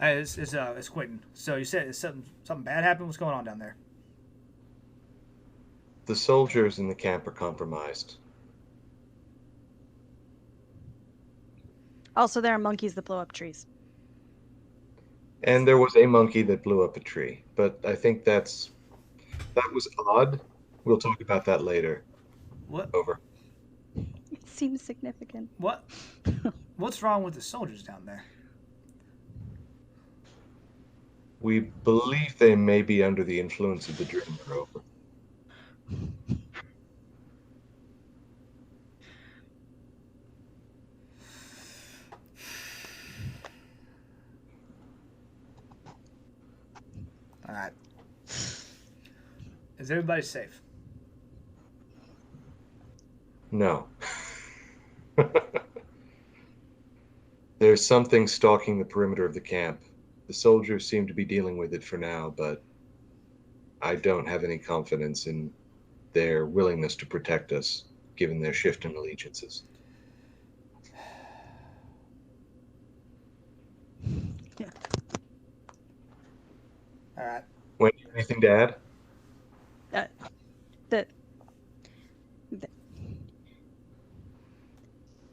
It's Quentin. So you said something bad happened. What's going on down there? The soldiers in the camp are compromised. Also, there are monkeys that blow up trees. And there was a monkey that blew up a tree. But I think that was odd. We'll talk about that later. What? Over. It seems significant. What? What's wrong with the soldiers down there? We believe they may be under the influence of the Dreamer. Over. All right. Is everybody safe? No. There's something stalking the perimeter of the camp. The soldiers seem to be dealing with it for now, but I don't have any confidence in their willingness to protect us, given their shift in allegiances. Yeah. All right. Wendy, anything to add?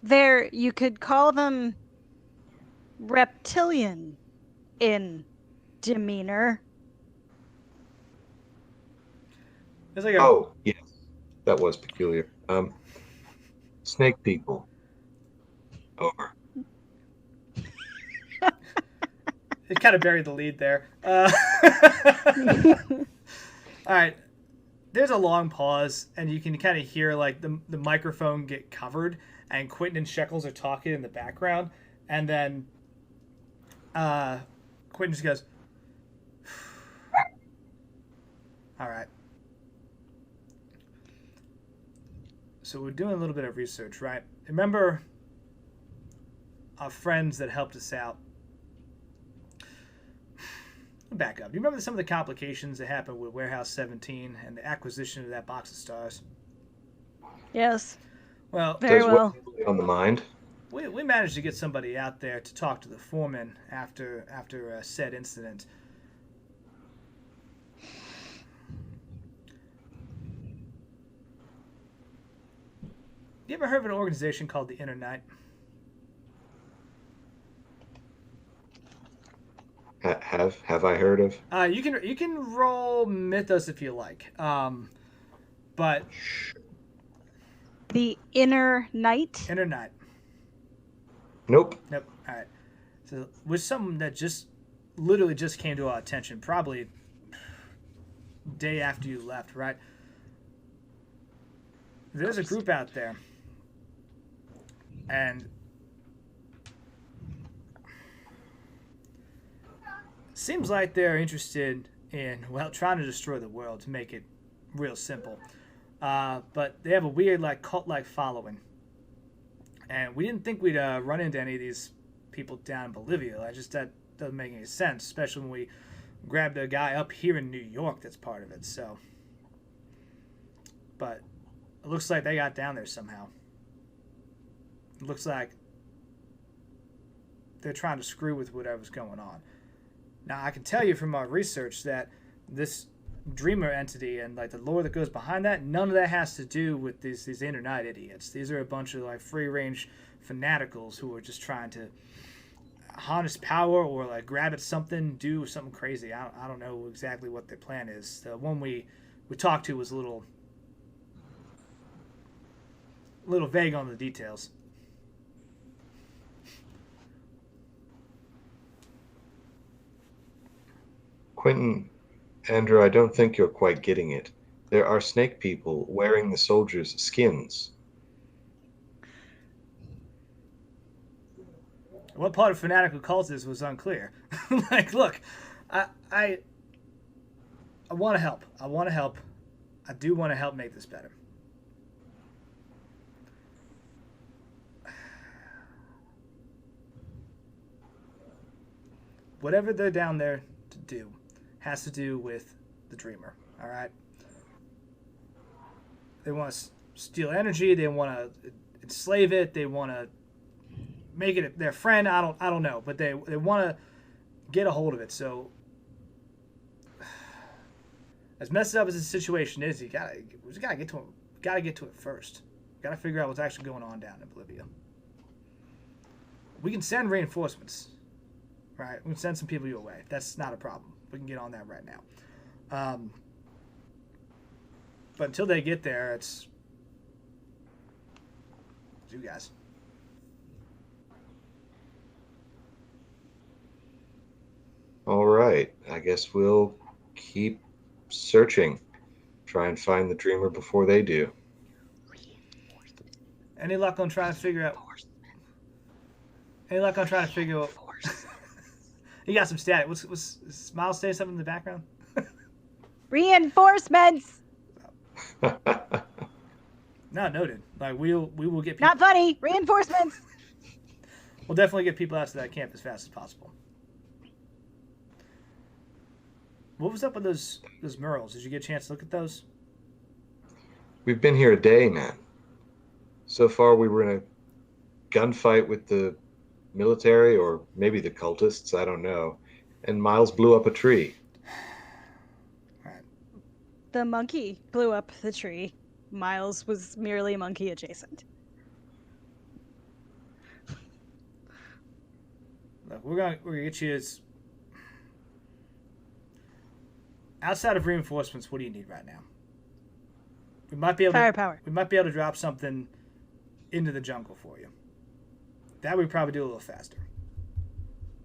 There, you could call them reptilian in demeanor. It's like a, Oh, yes. That was peculiar. Snake people. Over. It kind of buried the lead there. All right. There's a long pause, and you can kind of hear like the microphone get covered, and Quentin and Shekels are talking in the background, and then Quentin just goes, "All right. So we're doing a little bit of research, right? Remember our friends that helped us out? Back up. Do you remember some of the complications that happened with Warehouse 17 and the acquisition of that box of stars? Yes, Well, very Does well. what on the mind? we managed to get somebody out there to talk to the foreman after said incident. You ever heard of an organization called the Inner Night? Have I heard of? You can roll Mythos if you like, but The inner night. Inner Night. Nope. Nope. All right. So with something that just literally just came to our attention, probably day after you left, right? There's a group out there, and seems like they're interested in, well, trying to destroy the world to make it real simple. But they have a weird, like, cult-like following. And we didn't think we'd run into any of these people down in Bolivia. That doesn't make any sense, especially when we grabbed a guy up here in New York that's part of it. So, but it looks like they got down there somehow. It looks like they're trying to screw with whatever's going on. Now, I can tell you from our research that this dreamer entity and like the lore that goes behind that, none of that has to do with these internet idiots. These are a bunch of like free range fanaticals who are just trying to harness power or like grab at something, do something crazy. I don't know exactly what their plan is. The one we talked to was a little vague on the details. Quentin, Andrew, I don't think you're quite getting it. There are snake people wearing the soldiers' skins. What part of fanatical cult is was unclear. Like, look, I want to help. I want to help. I do want to help make this better. Whatever they're down there to do has to do with the dreamer, all right? They want to steal energy. They want to enslave it. They want to make it their friend. I don't know, but they want to get a hold of it. So as messed up as the situation is, we gotta get to it. Gotta get to it first. Gotta figure out what's actually going on down in Bolivia. We can send reinforcements, right? We can send some people your way. That's not a problem. We can get on that right now. But until they get there, it's you guys. All right. I guess we'll keep searching. Try and find the dreamer before they do. Any luck on trying to figure out? Any luck on trying to figure out? You got some static. Was Miles saying something in the background? Reinforcements. No, noted. Like we will get people. Not funny. Reinforcements. We'll definitely get people out to that camp as fast as possible. What was up with those murals? Did you get a chance to look at those? We've been here a day, man. So far, we were in a gunfight with the military, or maybe the cultists, I don't know. And Miles blew up a tree. Right. The monkey blew up the tree. Miles was merely monkey adjacent. Look, we're gonna get you as outside of reinforcements. What do you need right now? We might be able Firepower. We might be able to drop something into the jungle for you. That we'd probably do a little faster.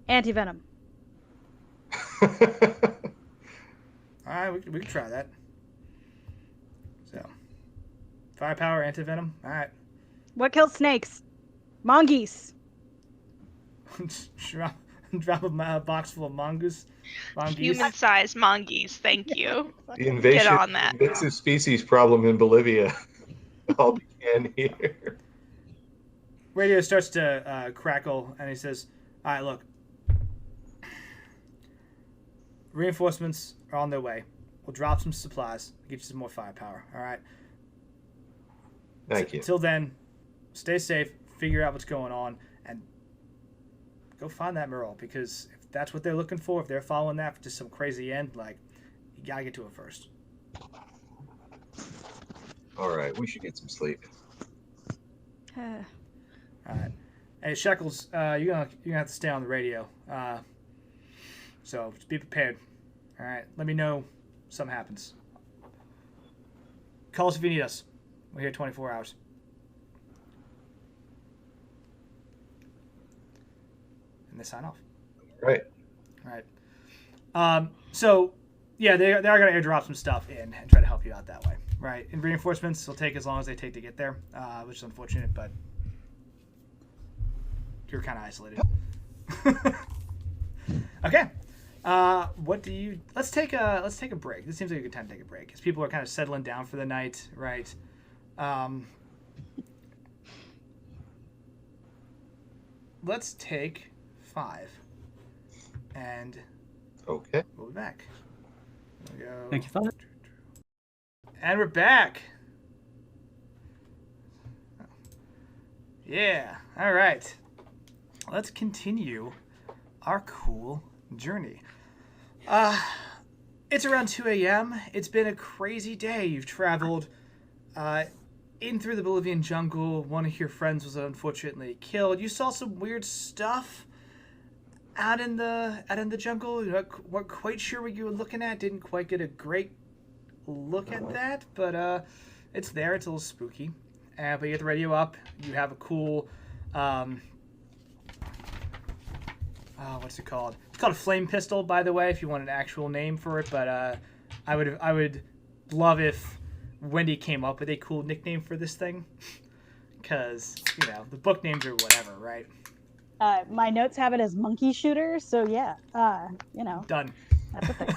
Anti-venom. All right, we can try that. So, firepower, anti-venom. All right. What kills snakes? Mongoose. Drop a box full of mongoose. Human-sized mongoose. Thank you. The invasive, Get on that. invasive species problem in Bolivia all began here. Radio starts to crackle, and he says, all right, look. Reinforcements are on their way. We'll drop some supplies, get you some more firepower, all right? Thank you. Until then, stay safe, figure out what's going on, and go find that mural, because if that's what they're looking for, if they're following that to some crazy end, like, you gotta get to it first. All right, we should get some sleep. All right. Hey, Shekels, you're gonna have to stay on the radio. So just be prepared. All right. Let me know if something happens. Call us if you need us. We're here 24 hours. And they sign off. Right. All right. So yeah, they are gonna airdrop some stuff in and try to help you out that way. Right. And reinforcements will take as long as they take to get there, which is unfortunate, but you're kind of isolated. Okay. What do you? Let's take a break. This seems like a good time to take a break because people are kind of settling down for the night, right? Let's take 5, and Okay. we'll be back. There we go. Thank you, Father. And we're back. Yeah. All right. Let's continue our cool journey. It's around 2 a.m. It's been a crazy day. You've traveled in through the Bolivian jungle. One of your friends was unfortunately killed. You saw some weird stuff out in the jungle. You weren't quite sure what you were looking at. Didn't quite get a great look at that, but it's there. It's a little spooky. But you get the radio up. You have a cool, what's it called? It's called a flame pistol, by the way, if you want an actual name for it. But I would love if Wendy came up with a cool nickname for this thing, because the book names are whatever, right? My notes have it as monkey shooter, so yeah, Done. that's a thing.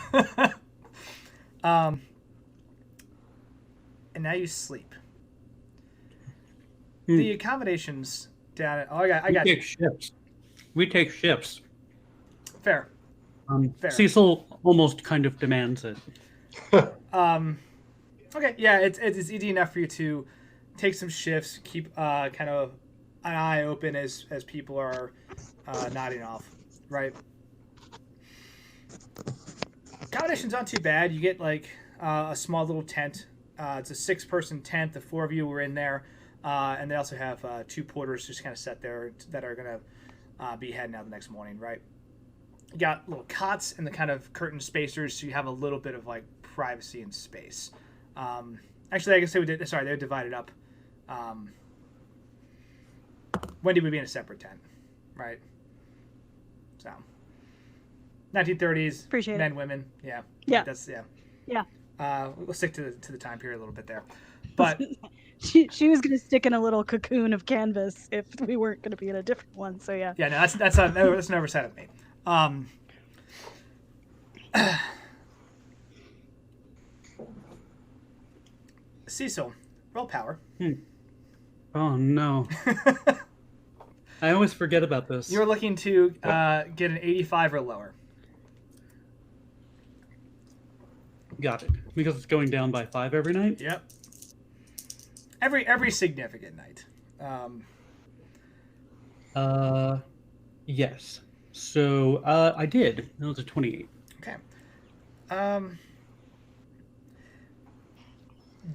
And now you sleep. The accommodations down at I got you. We take shifts. Fair. Fair. Cecil almost kind of demands it. Okay, yeah, it's easy enough for you to take some shifts, keep kind of an eye open as people are nodding off, right? Accommodation's not too bad. You get like a small little tent. It's a 6-person tent. The 4 of you were in there, and they also have 2 porters just kind of set there that are gonna be heading out the next morning, right? You got little cots and the kind of curtain spacers, so you have a little bit of like privacy and space. Actually, I guess they're divided up. Wendy would be in a separate tent, right? So, 1930s, Appreciate men, it. women, yeah. Yeah. We'll stick to the time period a little bit there, but She was gonna stick in a little cocoon of canvas if we weren't gonna be in a different one. So yeah. yeah, no, that's never said of me. Cecil, roll power. Oh no. I always forget about this. You're looking to get an 85 or lower. Got it. Because it's going down by 5 every night? Yep. Every significant night. Yes. So, I did. That was a 28. Okay.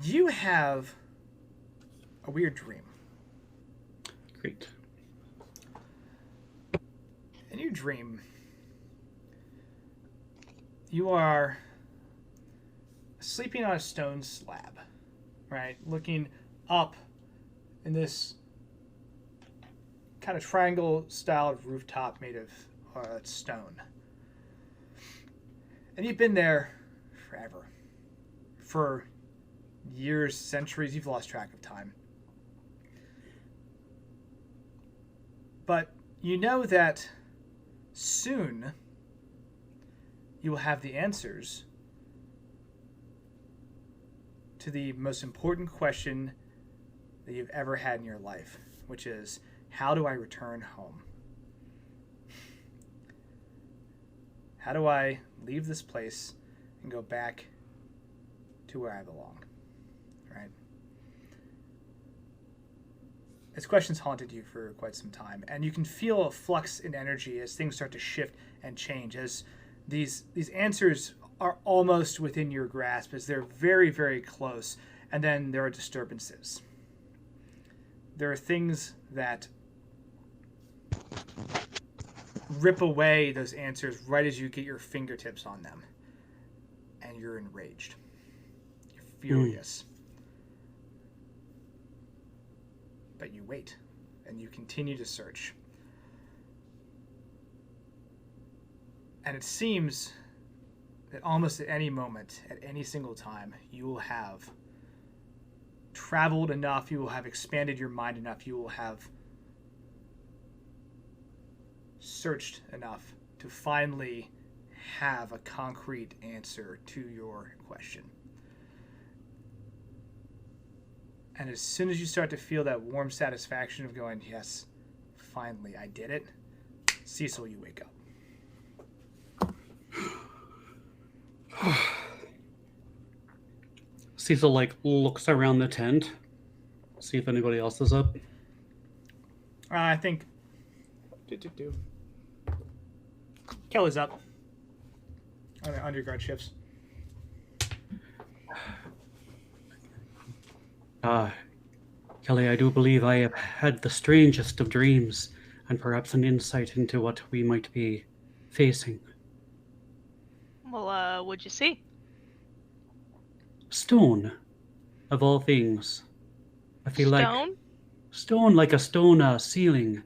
You have a weird dream. Great. In your dream, you are sleeping on a stone slab, right? Looking up in this kind of triangle-styled rooftop made of stone. And you've been there forever. For years, centuries, you've lost track of time. But you know that soon you will have the answers to the most important question that you've ever had in your life, which is, how do I return home? How do I leave this place and go back to where I belong? Right? This question's haunted you for quite some time, and you can feel a flux in energy as things start to shift and change, as these answers are almost within your grasp, as they're very, very close, and then there are disturbances. There are things that rip away those answers right as you get your fingertips on them, and you're enraged. You're furious. But you wait, and you continue to search. And it seems that almost at any moment, at any single time, you will have traveled enough, you will have expanded your mind enough, you will have searched enough to finally have a concrete answer to your question. And as soon as you start to feel that warm satisfaction of going, yes, finally, I did it, Cecil, you wake up. Cecil, like, looks around the tent, see if anybody else is up. I think... Kelly's up. On your guard shifts. Kelly, I do believe I have had the strangest of dreams, and perhaps an insight into what we might be facing. Well, what'd you see? Stone, of all things. I feel Stone? stone, like a stone ceiling,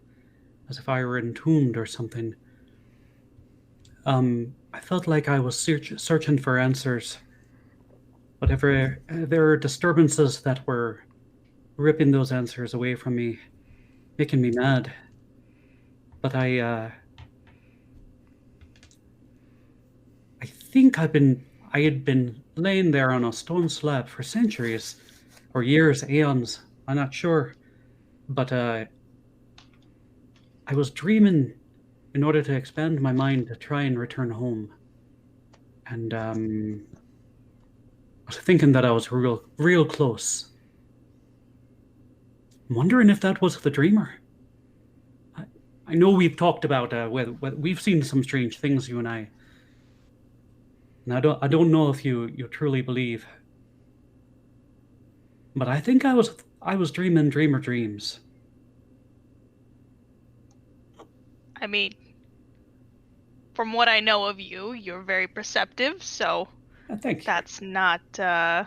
as if I were entombed or something. I felt like I was searching for answers. Whatever, there are disturbances that were ripping those answers away from me, making me mad. But I think I had been laying there on a stone slab for centuries, or years, aeons. I'm not sure, but I was dreaming in order to expand my mind to try and return home, and I was thinking that I was real close. I'm wondering if that was the dreamer. I know we've talked about we've seen some strange things, you and I. And I don't know if you truly believe, but I think I was dreaming dreamer dreams. I mean, from what I know of you, you're very perceptive, so Thank you. that's not out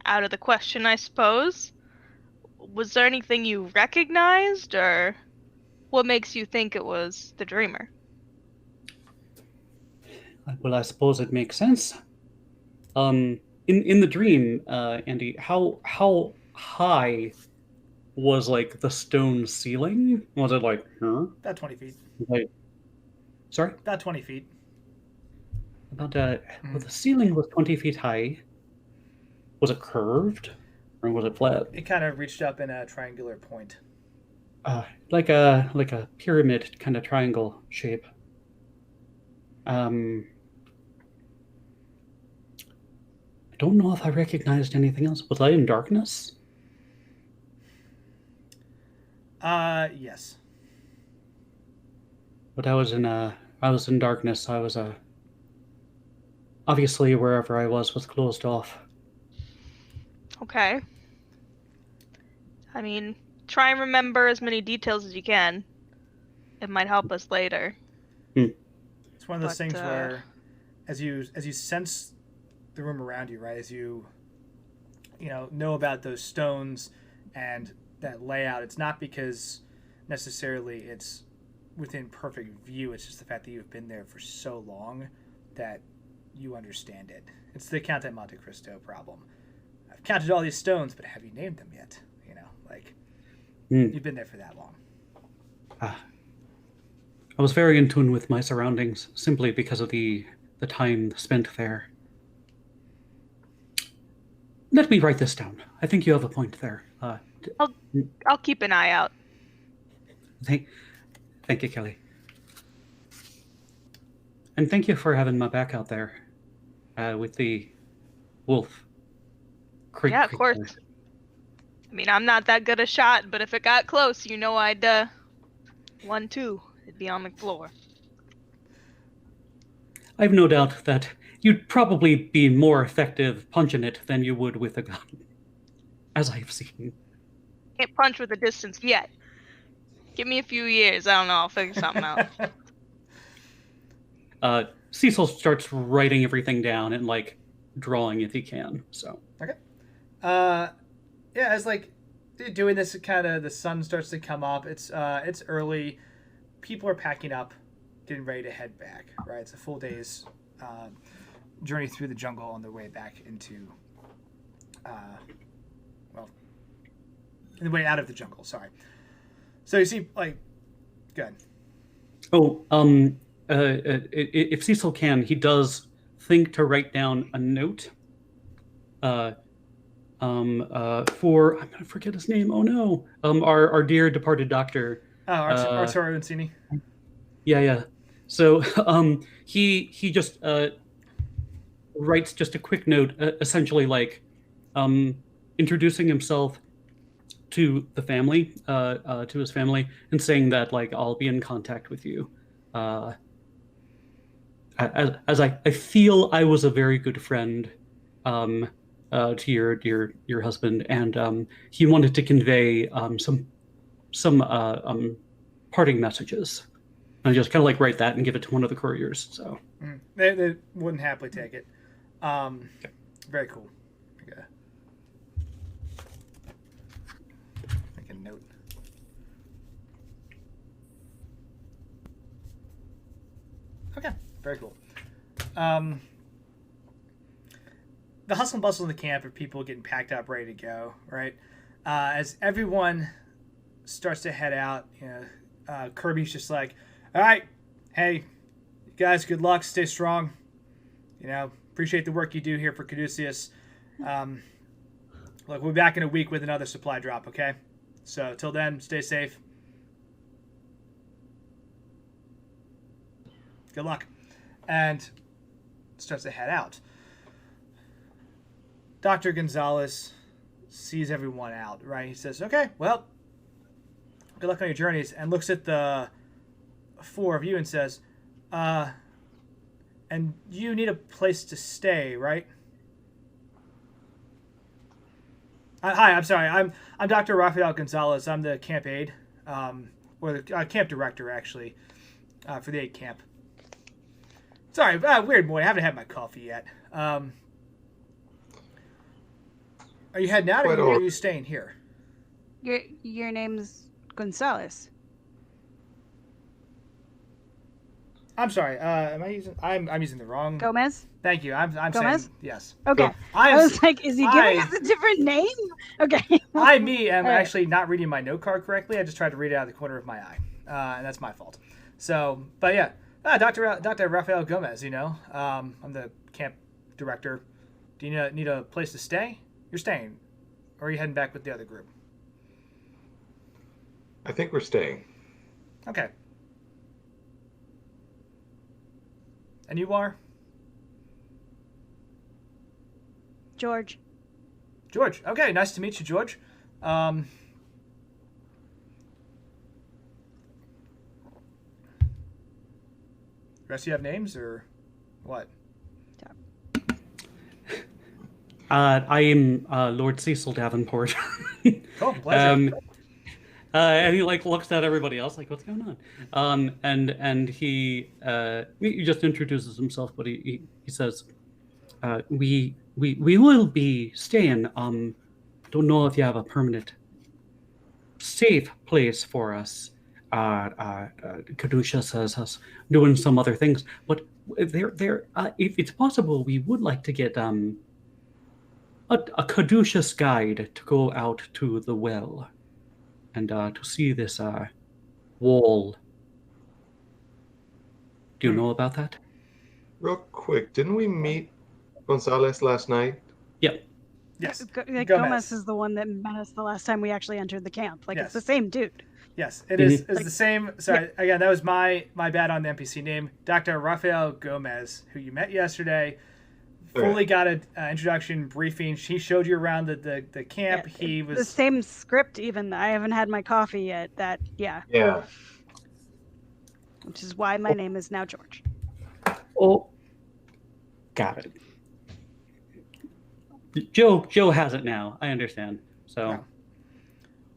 of the question, I suppose. Was there anything you recognized, or what makes you think it was the dreamer? Well, I suppose it makes sense. In the dream, Andy, how high was like the stone ceiling? Was it like About 20 feet. like sorry? About 20 feet. About well, the ceiling was 20 feet high. Was it curved or was it flat? It kind of reached up in a triangular point. Like a pyramid kind of triangle shape. I don't know if I recognized anything else. Was I in darkness? Yes. But I was in darkness. I was obviously wherever I was closed off. Okay. I mean, try and remember as many details as you can. It might help us later. It's one of those things where, as you sense the room around you, right? As you know about those stones and that layout, it's not because necessarily it's within perfect view. It's just the fact that you've been there for so long that you understand it. It's the Count of Monte Cristo problem. I've counted all these stones, but have you named them yet? You've been there for that long. I was very in tune with my surroundings, simply because of the time spent there. Let me write this down. I think you have a point there. I'll keep an eye out. Thank you, Kelly. And thank you for having my back out there with the wolf. Yeah, of course. I mean, I'm not that good a shot, but if it got close, I'd 1-2. It'd be on the floor. I've no doubt that you'd probably be more effective punching it than you would with a gun, as I've seen. Can't punch with a distance yet. Give me a few years. I don't know. I'll figure something out. Cecil starts writing everything down and drawing if he can. So okay. Yeah, as doing this, kind of the sun starts to come up. It's early. People are packing up, getting ready to head back. Right, it's a full day's journey through the jungle on their way back into, the way out of the jungle. Sorry. So you see, good. Oh, if Cecil can, he does think to write down a note for, I'm gonna forget his name. Oh no, our dear departed doctor. Oh, Arturo Uncini. Yeah. So he just writes just a quick note, essentially like introducing himself to the family, to his family, and saying that like I'll be in contact with you. As I feel I was a very good friend to your husband, and he wanted to convey some parting messages. And just kind of like write that and give it to one of the couriers. So they wouldn't happily take it. Very cool. Okay. Make a note. Okay, very cool. The hustle and bustle in the camp of people getting packed up, ready to go, right? As everyone starts to head out, Kirby's just like, all right, hey, you guys, good luck, stay strong. Appreciate the work you do here for Caduceus. Look, we'll be back in a week with another supply drop, okay? So till then, stay safe. Good luck. And starts to head out. Dr. Gonzalez sees everyone out, right? He says, okay, well, good luck on your journeys, and looks at the four of you and says, and you need a place to stay, right? Hi, I'm sorry. I'm Dr. Rafael Gonzalez. I'm the camp aide, or the camp director, actually, for the aid camp. Sorry, weird morning. I haven't had my coffee yet. Are you heading out, or are you staying here? Your name's Gonzalez. I'm sorry. Am I using? I'm using the wrong. Gomez. Thank you. I'm Gomez? saying yes. Okay. I was like, is he giving us a different name? Okay. I am actually not reading my note card correctly. I just tried to read it out of the corner of my eye, and that's my fault. So, but yeah, Dr. Rafael Gomez. I'm the camp director. Do you need a place to stay? You're staying, or are you heading back with the other group? I think we're staying. Okay. And you are? George. George. Okay, nice to meet you, George. Rest of you have names or what? I am Lord Cecil Davenport. Cool, pleasure. And he looks at everybody else like, what's going on? And he just introduces himself, but he says, we will be staying. Don't know if you have a permanent safe place for us. Kadusha says us doing some other things, but if it's possible, we would like to get a caduceus guide to go out to the well and to see this wall. Do you know about that? Real quick, didn't we meet Gonzalez last night? Yep. Yes. Gomez is the one that met us the last time we actually entered the camp. Like, It's the same dude. Yes, it is. It's the same. Sorry, again, that was my bad on the NPC name. Dr. Rafael Gomez, who you met yesterday, fully got an introduction briefing. He showed you around the camp. Yeah, he was the same script. Even I haven't had my coffee yet. Yeah. Which is why my name is now George. Oh, got it. Joe has it now. I understand. So.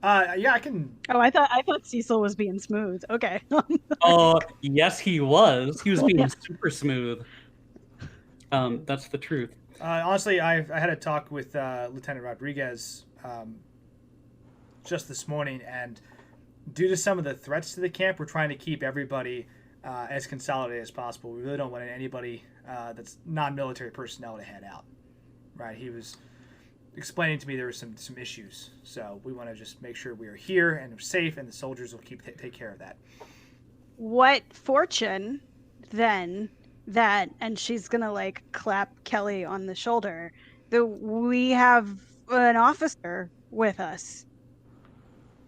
Yeah, I can. Oh, I thought Cecil was being smooth. Okay. Oh, yes, he was. He was being super smooth. That's the truth. Honestly, I had a talk with Lieutenant Rodriguez just this morning, and due to some of the threats to the camp, we're trying to keep everybody as consolidated as possible. We really don't want anybody that's non-military personnel to head out. Right? He was explaining to me there were some issues, so we want to just make sure we are here and we're safe, and the soldiers will take care of that. What fortune then that, and she's gonna like clap Kelly on the shoulder, that we have an officer with us.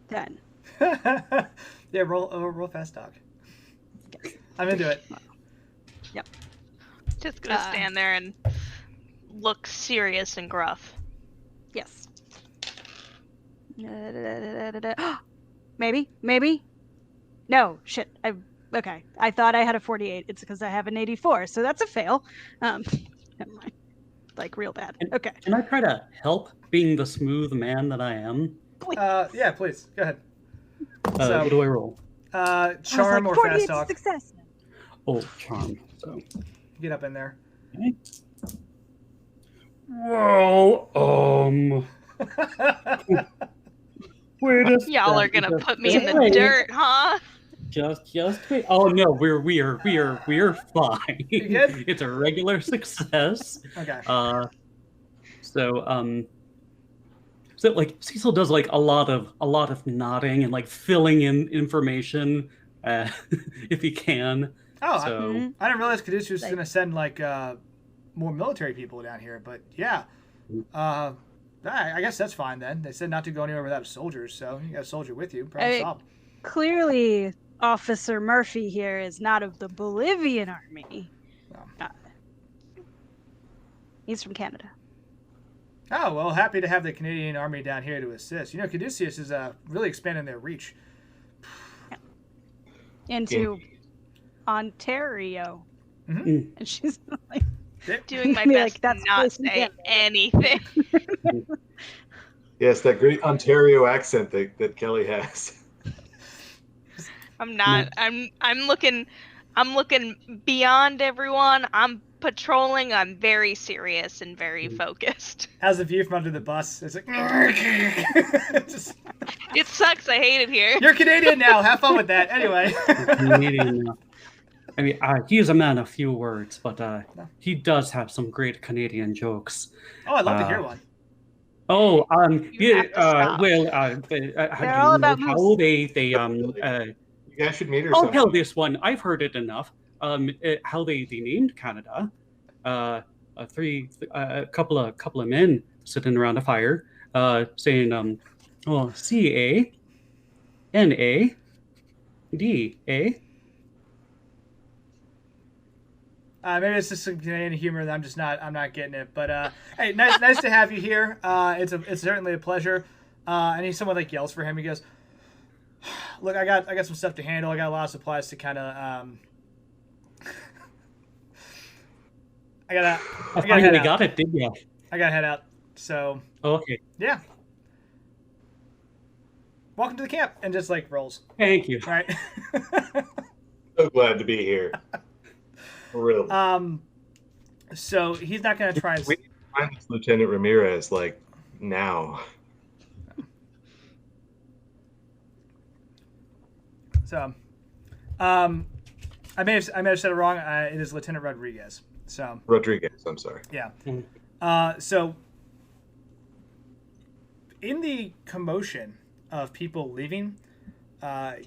Then. Yeah, roll fast talk. I'm into it. Yep. Just gonna stand there and look serious and gruff. Yes. Maybe. No, shit. Okay. I thought I had a 48. It's because I have an 84, so that's a fail. Never mind. Like real bad. Okay. Can I try to help, being the smooth man that I am? Yeah, please go ahead. What do I roll? Charm or fast talk. Success. Oh, charm. So Get up in there. okay. Well, wait a Y'all are second. gonna put me in the Wait. dirt, huh? Just wait. Oh no, we're fine. You good? It's a regular success. Okay. So like Cecil does like a lot of nodding and like filling in information if he can. Oh, So I didn't realize Caduceus was going to send like more military people down here, but yeah. I guess that's fine then. They said not to go anywhere without soldiers, so you got a soldier with you. Problem solved. Clearly, Officer Murphy here is not of the Bolivian army. Oh. He's from Canada. Oh, well, happy to have the Canadian army down here to assist. You know, Caduceus is really expanding their reach. Into Ontario. Mm-hmm. And she's like... Doing my Be best like, "That's to not close to say Canada." anything. Yes, that great Ontario accent that Kelly has. I'm not. I'm looking beyond everyone. I'm patrolling. I'm very serious and very focused. How's the view from under the bus? It's like... Just, It sucks. I hate it here. you're Canadian now. Have fun with that. Anyway. Canadian. I mean, he is a man of few words, but he does have some great Canadian jokes. Oh, I'd love to hear one. Oh, You have to stop. well, They're all about how moose. they You guys should meet or I'll something. tell this one. I've heard it enough. How they named Canada. A couple of men sitting around a fire, saying, "Oh, CANADA." Maybe it's just some Canadian humor that I'm not getting it. But hey, nice to have you here. It's certainly a pleasure. And someone like yells for him. He goes, "Look, I got some stuff to handle. I got a lot of supplies to kind of I gotta head out. Got it, did you? I gotta head out. So Okay, yeah. Welcome to the camp," and just like rolls. thank you. Right. So glad to be here. Really. So he's not gonna try and. We need to find this Lieutenant Ramirez like now. So, I may have said it wrong. It is Lieutenant Rodriguez. So Rodriguez, I'm sorry. yeah. So in the commotion of people leaving,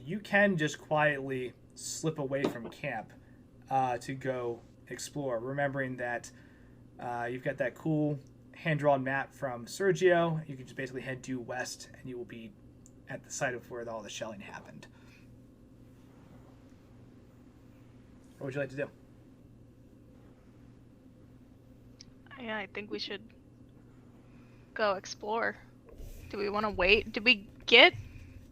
you can just quietly slip away from camp to go explore, remembering that you've got that cool hand-drawn map from Sergio. You can just basically head due west, and you will be at the site of where all the shelling happened. What would you like to do? Yeah, I think we should go explore. Do we want to wait? Did we get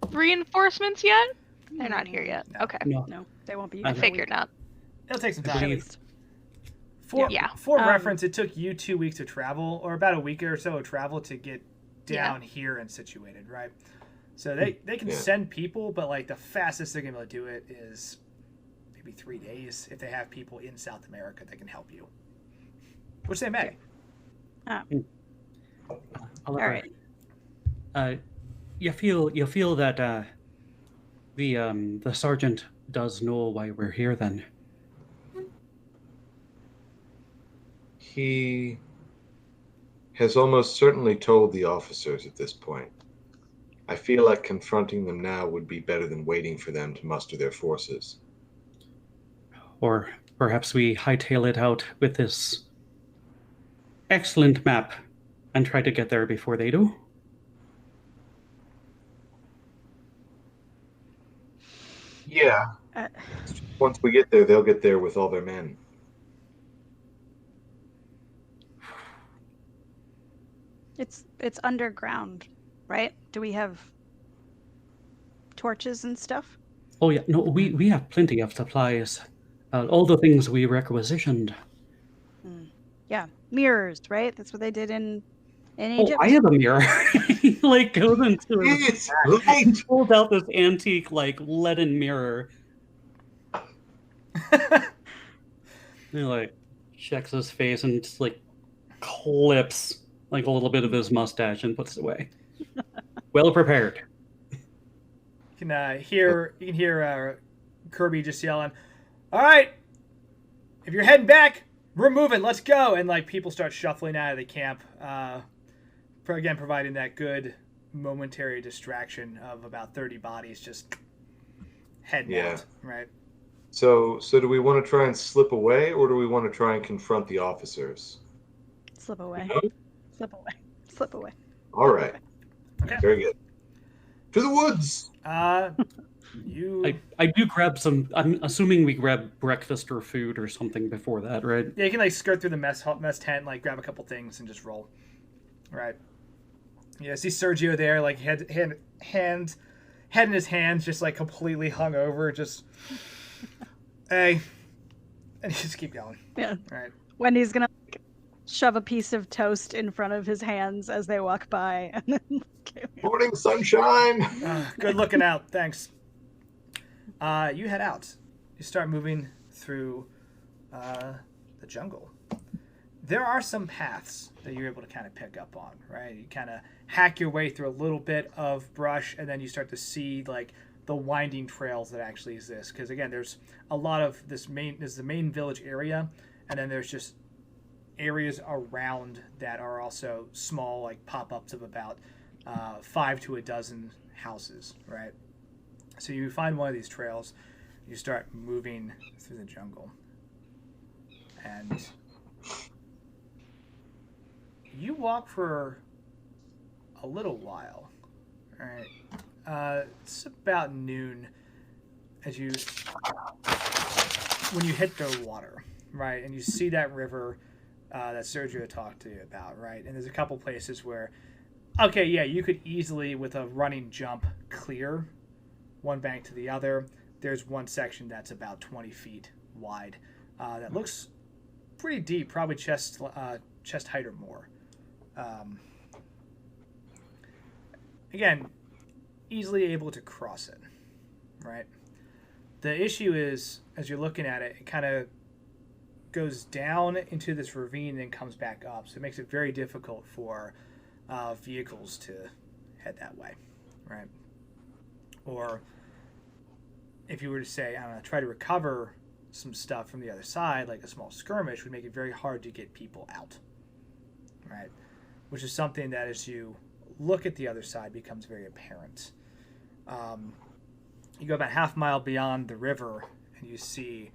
reinforcements yet? They're not here yet. No. Okay. No, they won't be. I for a figured week. not. It'll take some I time. believe- For Yeah. reference, it took you 2 weeks of travel, or about a week or so of travel to get down here and situated, right? So they can Yeah. send people, but like the fastest they're gonna be able to do it is maybe 3 days if they have people in South America that can help you. Which they may. Oliver, you feel that the sergeant does know why we're here then? He has almost certainly told the officers at this point. I feel like confronting them now would be better than waiting for them to muster their forces. Or Perhaps we hightail it out with this excellent map and try to get there before they do. Yeah. Uh, Once we get there, they'll get there with all their men. it's underground, right? Do we have torches and stuff? Oh yeah, no, we have plenty of supplies. All the things we requisitioned. Yeah, mirrors, right? That's what they did in Oh, Egypt. I have a mirror. He like goes into his It's light! he pulls out this antique like leaden mirror. He like checks his face and just like clips like a little bit of his mustache and puts it away. Well prepared. You can hear Kirby just yelling, "All right, if you're heading back, we're moving. Let's go!" And like people start shuffling out of the camp. Again, providing that good momentary distraction of about 30 bodies just heading out. Right. So do we want to try and slip away, or do we want to try and confront the officers? Slip away. Slip away. Slip away. All right. Okay. Very good. To the woods. You. I do grab some. I'm assuming we grab breakfast or food or something before that, right? Yeah, you can like skirt through the mess tent, like grab a couple things and just roll. Right. Yeah, see Sergio there, like head in his hands, just like completely hung over, just hey, and you just keep going. Yeah. Right. Wendy's gonna shove a piece of toast in front of his hands as they walk by, and then Morning sunshine. Good looking out. Thanks. You head out. You start moving through the jungle. There are some paths that you're able to kind of pick up on, right? You kind of hack your way through a little bit of brush, and then you start to see like the winding trails that actually exist. Because again, there's a lot of this is the main village area, and then there's just areas around that are also small, like pop-ups of about 5 to a dozen houses, right? So you find one of these trails, you start moving through the jungle, and you walk for a little while. All right, it's about noon as when you hit the water, right, and you see that river that Sergio talked to you about, right? And there's a couple places where, okay, yeah, you could easily with a running jump clear one bank to the other. There's one section that's about 20 feet wide that looks pretty deep, probably chest height or more. Again, easily able to cross it, right? The issue is, as you're looking at it, it kind of goes down into this ravine and then comes back up. So it makes it very difficult for vehicles to head that way, right? Or if you were to say, I don't know, try to recover some stuff from the other side, like a small skirmish, would make it very hard to get people out, right? Which is something that as you look at the other side becomes very apparent. You go about half mile beyond the river and you see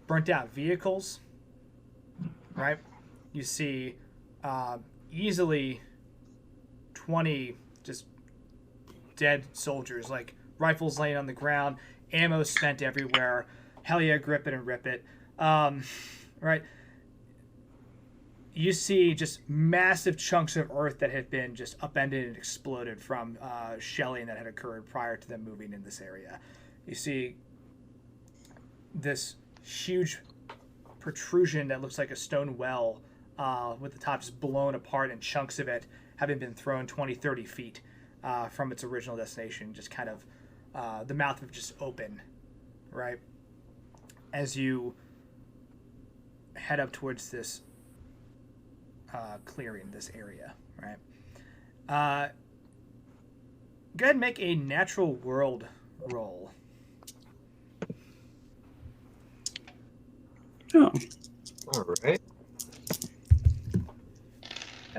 burnt out vehicles, right? You see easily 20 just dead soldiers, like rifles laying on the ground, ammo spent everywhere. Hell yeah, grip it and rip it. Right? You see just massive chunks of earth that have been just upended and exploded from shelling that had occurred prior to them moving in this area. You see this huge protrusion that looks like a stone well with the top just blown apart and chunks of it having been thrown 20, 30 feet from its original destination, just kind of the mouth of just open, right? As you head up towards this clearing, this area, right? Go ahead and make a natural world roll. Oh. All right.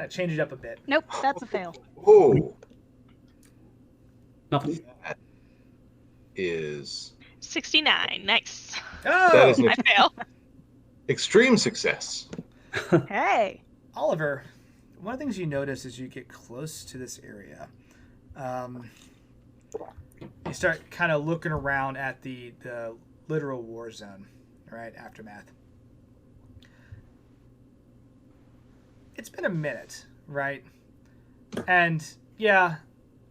Change it up a bit. Nope, that's a fail. Oh, Nothing. that is 69. Nice. That Oh, is an I fail. extreme success. Hey. Oliver, one of the things you notice as you get close to this area, you start kind of looking around at the literal war zone, right? Aftermath. It's been a minute, right? And yeah,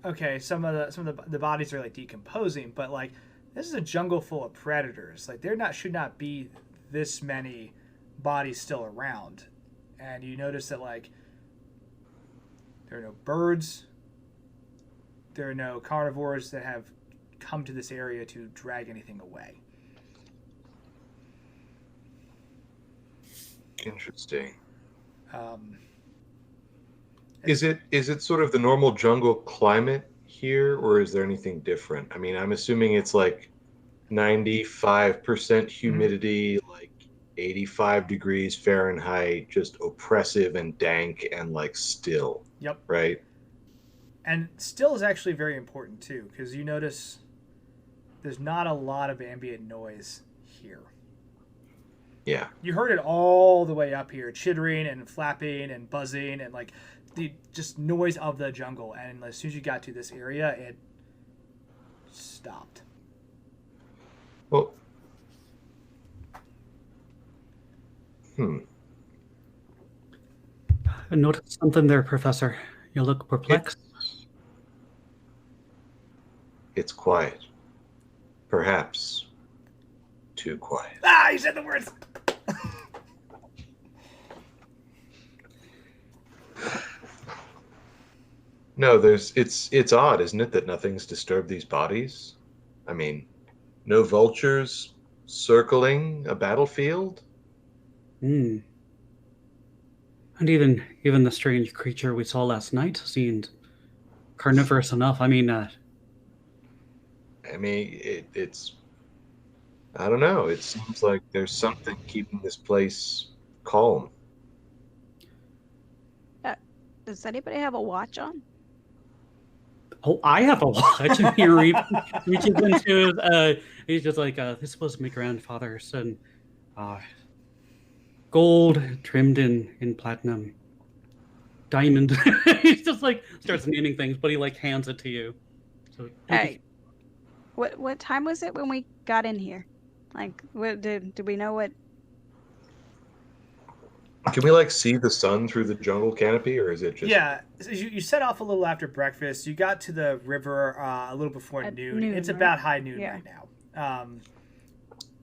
okay, some of the bodies are like decomposing, but like this is a jungle full of predators. Like should not be this many bodies still around. And you notice that like there are no birds, there are no carnivores that have come to this area to drag anything away. Interesting. Um, Is it sort of the normal jungle climate here, or is there anything different? I mean, I'm assuming it's like 95% humidity, like 85 degrees Fahrenheit, just oppressive and dank and like still. Yep. Right? And still is actually very important too, because you notice there's not a lot of ambient noise here. Yeah. You heard it all the way up here, chittering and flapping and buzzing and like the just noise of the jungle. And as soon as you got to this area, it stopped. Well, I noticed something there, Professor. You look perplexed. It's quiet. Perhaps too quiet. Ah, you said the words. No, it's odd, isn't it, that nothing's disturbed these bodies? I mean, no vultures circling a battlefield? Hmm. And even the strange creature we saw last night seemed carnivorous enough. I mean, it's I don't know. It seems like there's something keeping this place calm. Does anybody have a watch on? oh, I have a watch. And he reaches into he's just like, this was my grandfather's, and gold trimmed in platinum, diamond. He's just like starts naming things, but he like hands it to you. So Hey, what time was it when we got in here? Like, what did we know what? Can we like see the sun through the jungle canopy, or is it just? Yeah, so you set off a little after breakfast. You got to the river a little before At noon. noon, It's right? about high noon Yeah. right now.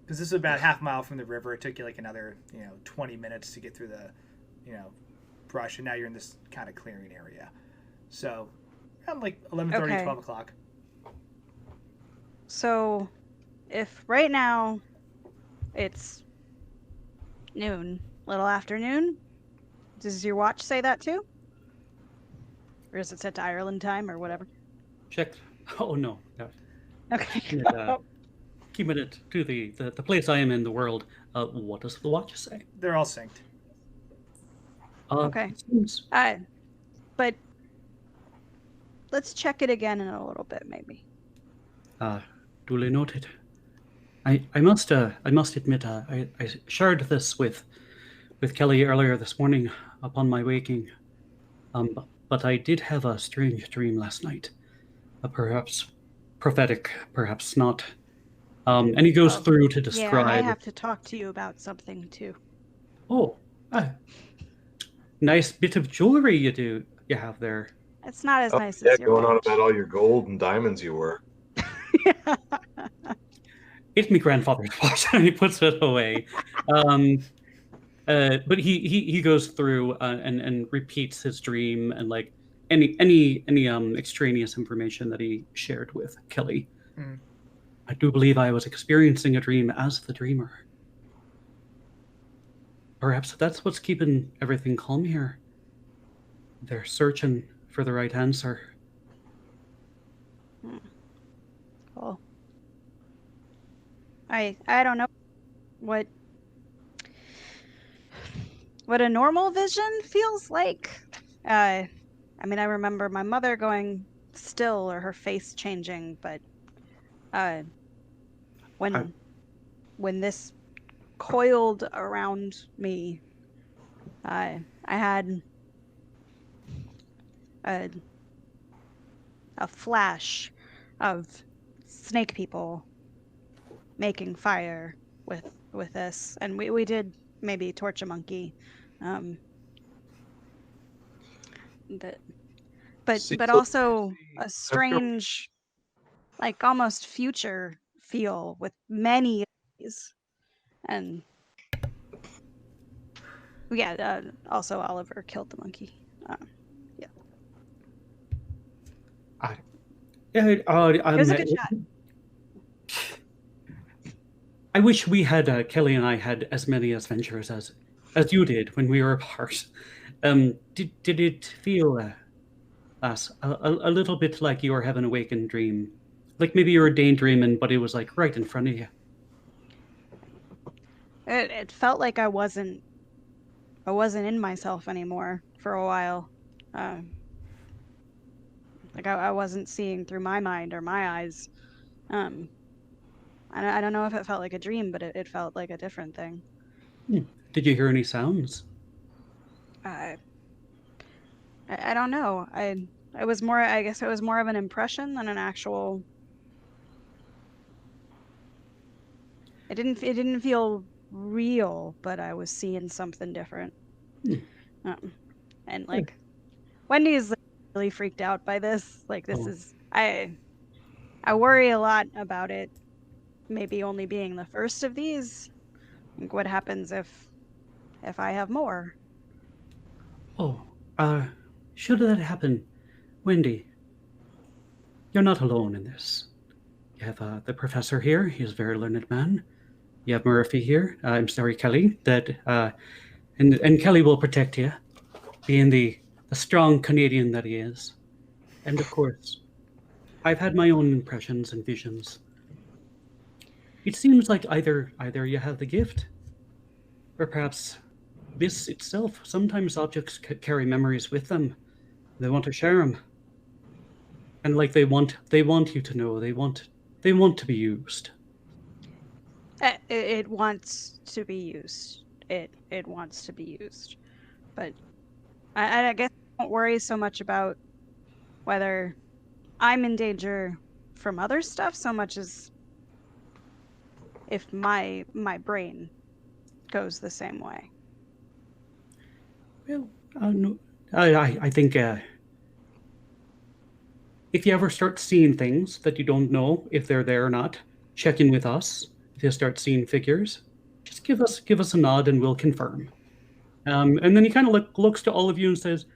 Because this is about half mile from the river. It took you like another 20 minutes to get through the brush, and now you're in this kind of clearing area. So around like 11:30, Okay. 12 o'clock. So, if right now it's noon, little afternoon, does your watch say that too? Or is it set to Ireland time or whatever? check. Oh no. Okay. Keeping it to the place I am in the world. What does the watch say? They're all synced. Okay. Seems, But let's check it again in a little bit, maybe. duly noted. I must admit, I shared this with Kelly earlier this morning upon my waking. But I did have a strange dream last night. Perhaps prophetic, perhaps not. And he goes through to describe. Yeah, I have to talk to you about something too. Oh, nice bit of jewelry you have there. It's not as nice Yeah, as your going on watch. about all your gold and diamonds you were. It's my grandfather's watch, and he puts it away. But he goes through and repeats his dream and like any extraneous information that he shared with Kelly. Mhm. I do believe I was experiencing a dream as the dreamer. Perhaps that's what's keeping everything calm here. They're searching for the right answer. Cool. I don't know what a normal vision feels like. I mean, I remember my mother going still or her face changing, but when this coiled around me, I had a flash of snake people making fire with this, and we did maybe torch a monkey, but also a strange, like almost future feel with many of these, and yeah, also Oliver killed the monkey. Yeah, it was a good shot. I wish we had Kelly and I had as many adventures as you did when we were apart. Did it feel a little bit like you were having a waking dream, like maybe you were daydreaming, but it was like right in front of you? It felt like I wasn't in myself anymore for a while. Like I wasn't seeing through my mind or my eyes. I don't know if it felt like a dream, but it felt like a different thing. Did you hear any sounds? I don't know. I was more. I guess it was more of an impression than an actual. It didn't feel real, but I was seeing something different. And like, Wendy is really freaked out by this. Like, this is I worry a lot about it. Maybe only being the first of these. Like, what happens if I have more? Should that happen, Wendy, you're not alone in this. You have the professor here. He's a very learned man. You have Murphy here. I'm sorry, Kelly. And Kelly will protect you, being the strong Canadian that he is. And of course, I've had my own impressions and visions. It seems like either you have the gift, or perhaps this itself. Sometimes objects carry memories with them. They want to share them, and like they want you to know. They want to be used. It wants to be used. It wants to be used, but I guess I don't worry so much about whether I'm in danger from other stuff so much as if my brain goes the same way. Well, no, I think if you ever start seeing things that you don't know if they're there or not, check in with us. If you start seeing figures, just give us a nod and we'll confirm. And then he kind of looks to all of you and says,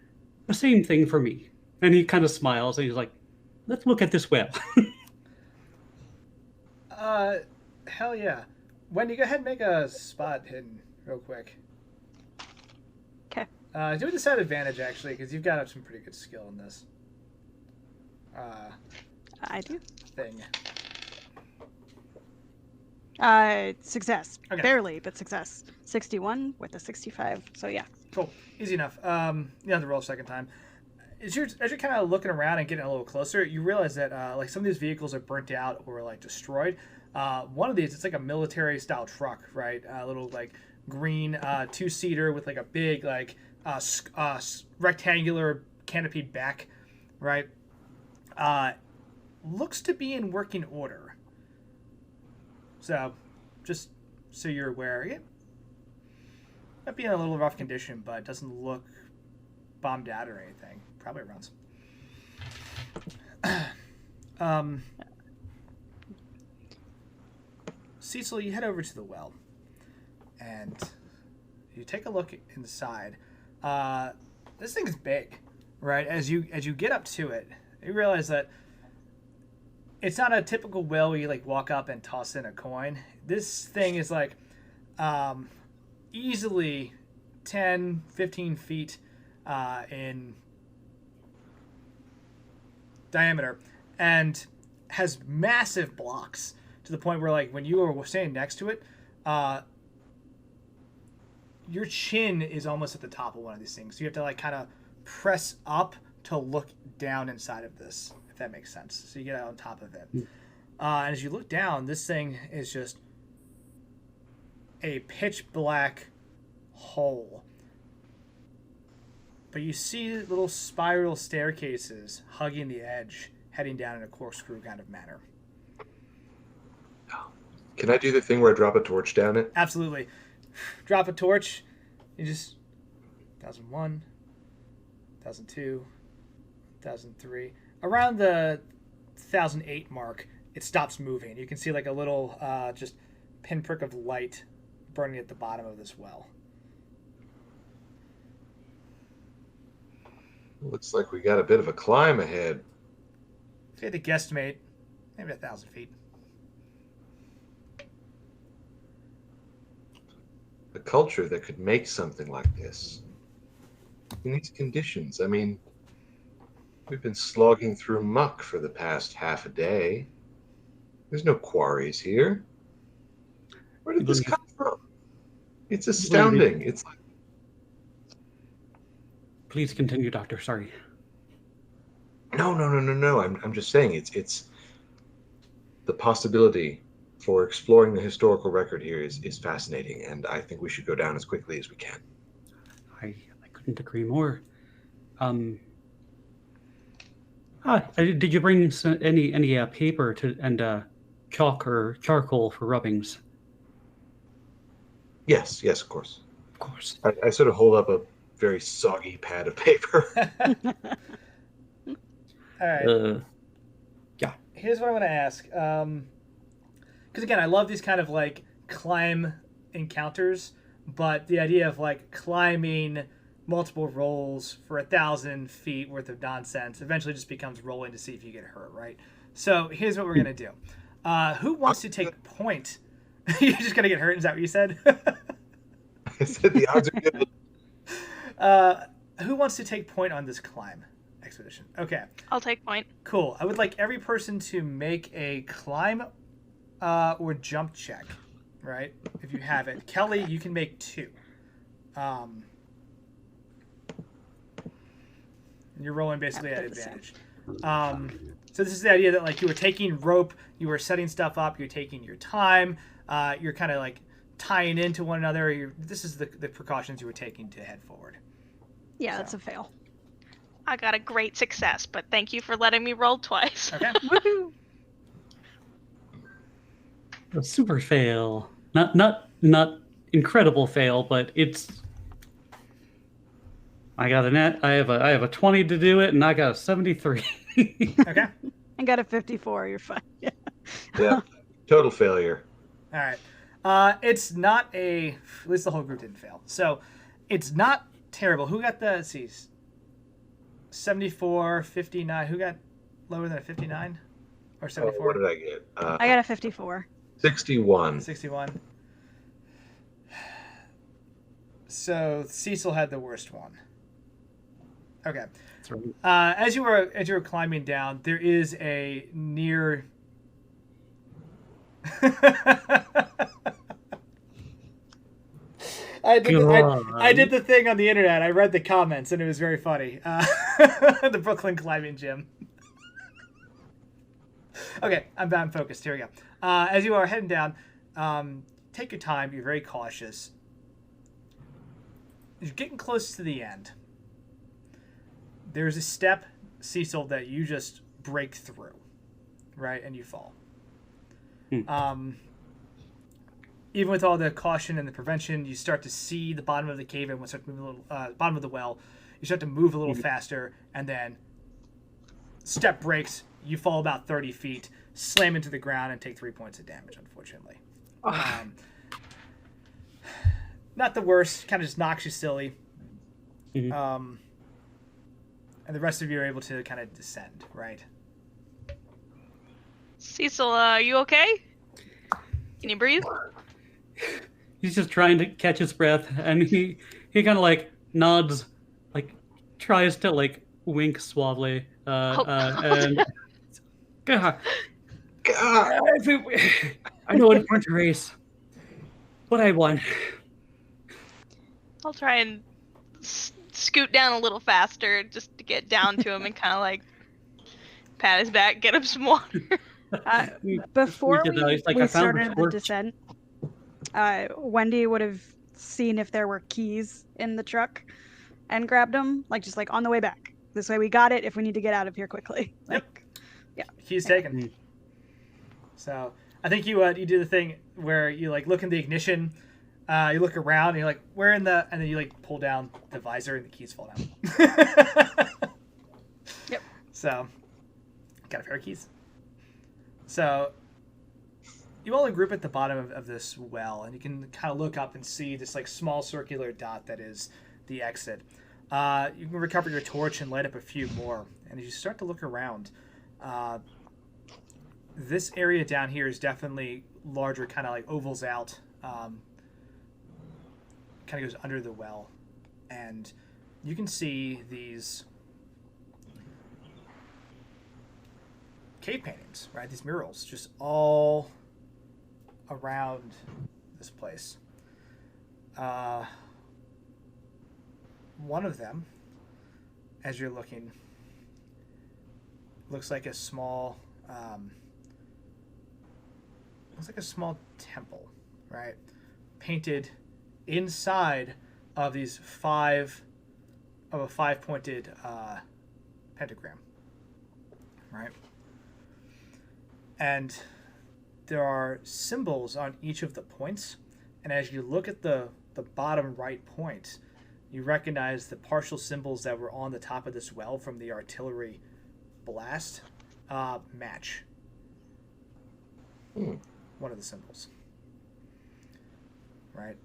"The same thing for me." And he kind of smiles and he's like, "Let's look at this well." Hell yeah. Wendy, go ahead and make a spot hidden real quick. Okay. Do it at advantage, actually, because you've got some pretty good skill in this. I do. Thing. Success. Okay. Barely, but success. 61 with a 65. So yeah. Cool. Easy enough. You don't have to roll a second time. As you're kind of looking around and getting a little closer, you realize that like some of these vehicles are burnt out or like destroyed. One of these, it's like a military style truck, right? A little like green two-seater with like a big like rectangular canopied back, right? Looks to be in working order. So, just so you're aware, it might be in a little rough condition, but it doesn't look bombed out or anything. Probably runs. Cecil, you head over to the well, and you take a look inside. This thing's big, right? As you get up to it, you realize that it's not a typical well where you like walk up and toss in a coin. This thing is like easily 10, 15 feet in diameter and has massive blocks to the point where like when you are standing next to it, your chin is almost at the top of one of these things. So you have to like kind of press up to look down inside of this, if that makes sense. So you get on top of it. And as you look down, this thing is just a pitch black hole. But you see little spiral staircases hugging the edge, heading down in a corkscrew kind of manner. Can I do the thing where I drop a torch down it? Absolutely. Drop a torch. You just 1001, 1002, 1003. Around the 1008 mark, it stops moving. You can see like a little just pinprick of light burning at the bottom of this well. Looks like we got a bit of a climb ahead. If you had to guesstimate, maybe 1,000 feet. A culture that could make something like this in these conditions. I mean, we've been slogging through muck for the past half a day. There's no quarries here. Where did this come from? It's astounding. It's like... Please continue, Doctor. Sorry. No. I'm just saying it's the possibility for exploring the historical record here is fascinating, and I think we should go down as quickly as we can. I couldn't agree more. Did you bring any paper and chalk or charcoal for rubbings? Yes, of course. Of course. I sort of hold up a very soggy pad of paper. All right. Yeah. Here's what I want to ask. Because again, I love these kind of like climb encounters, but the idea of like climbing multiple rolls for 1,000 feet worth of nonsense eventually just becomes rolling to see if you get hurt, right? So here's what we're gonna do. Who wants to take point? You're just gonna get hurt? Is that what you said? I said the odds are good. Who wants to take point on this climb expedition? Okay. I'll take point. Cool. I would like every person to make a climb or jump check, right? If you have it. Kelly, you can make 2. You're rolling basically at advantage. So this is the idea that like you were taking rope, you were setting stuff up, you're taking your time, you're kind of like tying into one another. This is the precautions you were taking to head forward. Yeah, that's a fail. I got a great success, but thank you for letting me roll twice. Okay. Woohoo! A super fail. Not incredible fail, but it's. I got a net. I have a 20 to do it, and I got a 73. Okay. I got a 54. You're fine. Yeah, total failure. All right. It's not at least the whole group didn't fail. So it's not terrible. Who got the, let's see, 74, 59. Who got lower than a 59? Or 74? What did I get? I got a 54. 61. 61. So Cecil had the worst one. Okay. That's right. As you were climbing down, there is a near. I did the thing on the internet. I read the comments and it was very funny. The Brooklyn climbing gym. Okay, I'm focused. Here we go. As you are heading down, take your time. Be very cautious. You're getting close to the end. There's a step, Cecil, that you just break through, right? And you fall. Even with all the caution and the prevention, you start to see the bottom of the cave and start to move a little, bottom of the well. You start to move a little faster, and then step breaks. You fall about 30 feet, slam into the ground, and take 3 points of damage, unfortunately. Not the worst, kind of just knocks you silly. And the rest of you are able to kind of descend, right? Cecil, are you okay? Can you breathe? He's just trying to catch his breath, and he kind of like nods, like tries to like wink suavely, and God, I know it weren't a race, but I won. I'll try and scoot down a little faster just to get down to him and kind of like pat his back, get him some water. Before did we, that. He's like, we I found the started the torch. descent, Wendy would have seen if there were keys in the truck and grabbed them, like just like on the way back. This way we got it if we need to get out of here quickly. Like, yeah. Keys taken. So I think you do the thing where you like look in the ignition, you look around, and you're like, "Where in the?" And then you like pull down the visor, and the keys fall down. Yep. So got a pair of keys. So you all group at the bottom of this well, and you can kind of look up and see this like small circular dot that is the exit. You can recover your torch and light up a few more. And as you start to look around, this area down here is definitely larger, kind of like ovals out, kind of goes under the well. And you can see these cave paintings, right? These murals just all around this place. One of them, as you're looking, looks like a small temple, right? Painted inside of a five-pointed pentagram, right? And there are symbols on each of the points, and as you look at the bottom right point, you recognize the partial symbols that were on the top of this well from the artillery blast match one of the symbols, right?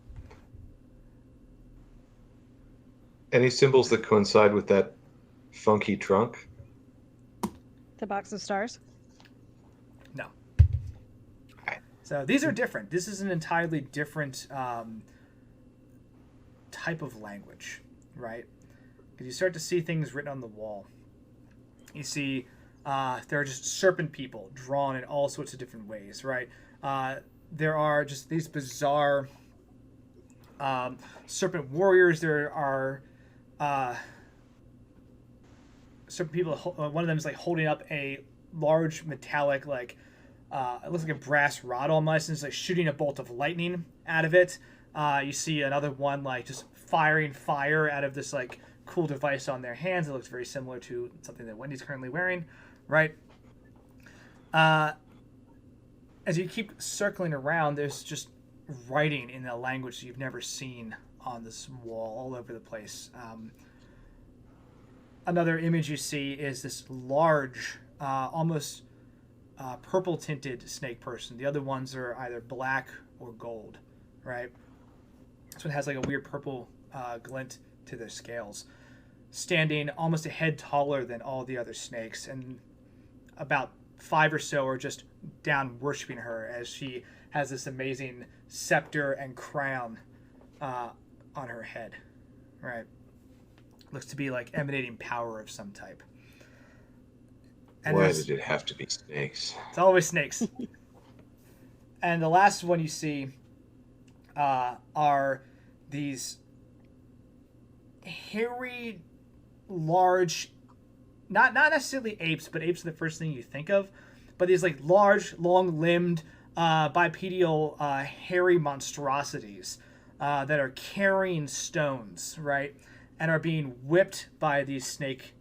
Any symbols that coincide with that funky trunk? The box of stars. No. So these are different. This is an entirely different type of language, right? Because you start to see things written on the wall. You see there are just serpent people drawn in all sorts of different ways, right? There are just these bizarre serpent warriors. There are serpent people. One of them is like holding up a large metallic, like it looks like a brass rod almost, and it's like shooting a bolt of lightning out of it. You see another one like just firing fire out of this like cool device on their hands. It looks very similar to something that Wendy's currently wearing, right? As you keep circling around, there's just writing in a language you've never seen on this wall all over the place. Another image you see is this large, almost purple tinted snake person. The other ones are either black or gold, right? This one has like a weird purple glint to their scales, standing almost a head taller than all the other snakes, and about 5 or so are just down worshiping her as she has this amazing scepter and crown on her head, right? Looks to be like emanating power of some type. And why did it have to be snakes? It's always snakes. And the last one you see are these hairy, large, not necessarily apes, but apes are the first thing you think of, but these like large, long-limbed, bipedal, hairy monstrosities that are carrying stones, right, and are being whipped by these snake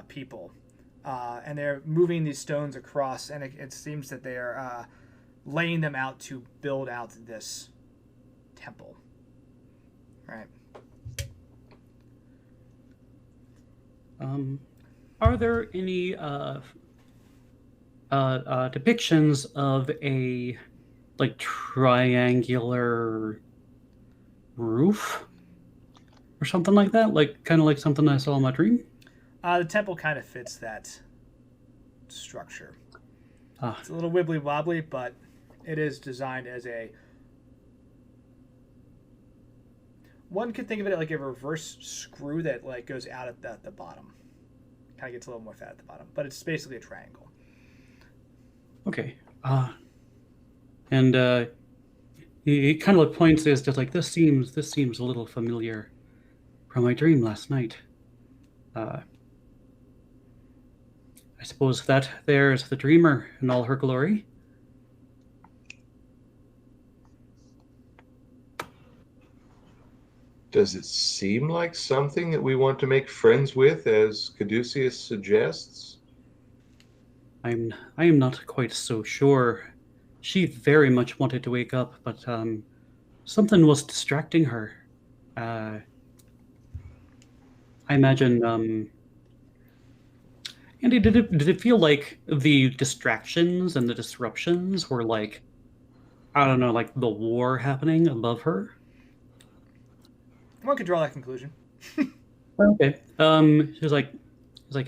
people. And they're moving these stones across, and it seems that they are laying them out to build out this temple, right? Are there any depictions of a like triangular roof or something like that? Like kind of like something I saw in my dream? The temple kind of fits that structure. It's a little wibbly wobbly, but it is designed as a... One could think of it like a reverse screw that like goes out at the bottom. Kind of gets a little more fat at the bottom, but it's basically a triangle. Okay. And he kind of points as just like this seems a little familiar from my dream last night. I suppose that there's the dreamer in all her glory. Does it seem like something that we want to make friends with, as Caduceus suggests? I am not quite so sure. She very much wanted to wake up, but something was distracting her. I imagine. Andy, did it feel like the distractions and the disruptions were like, I don't know, like the war happening above her? One could draw that conclusion. Okay. She's like,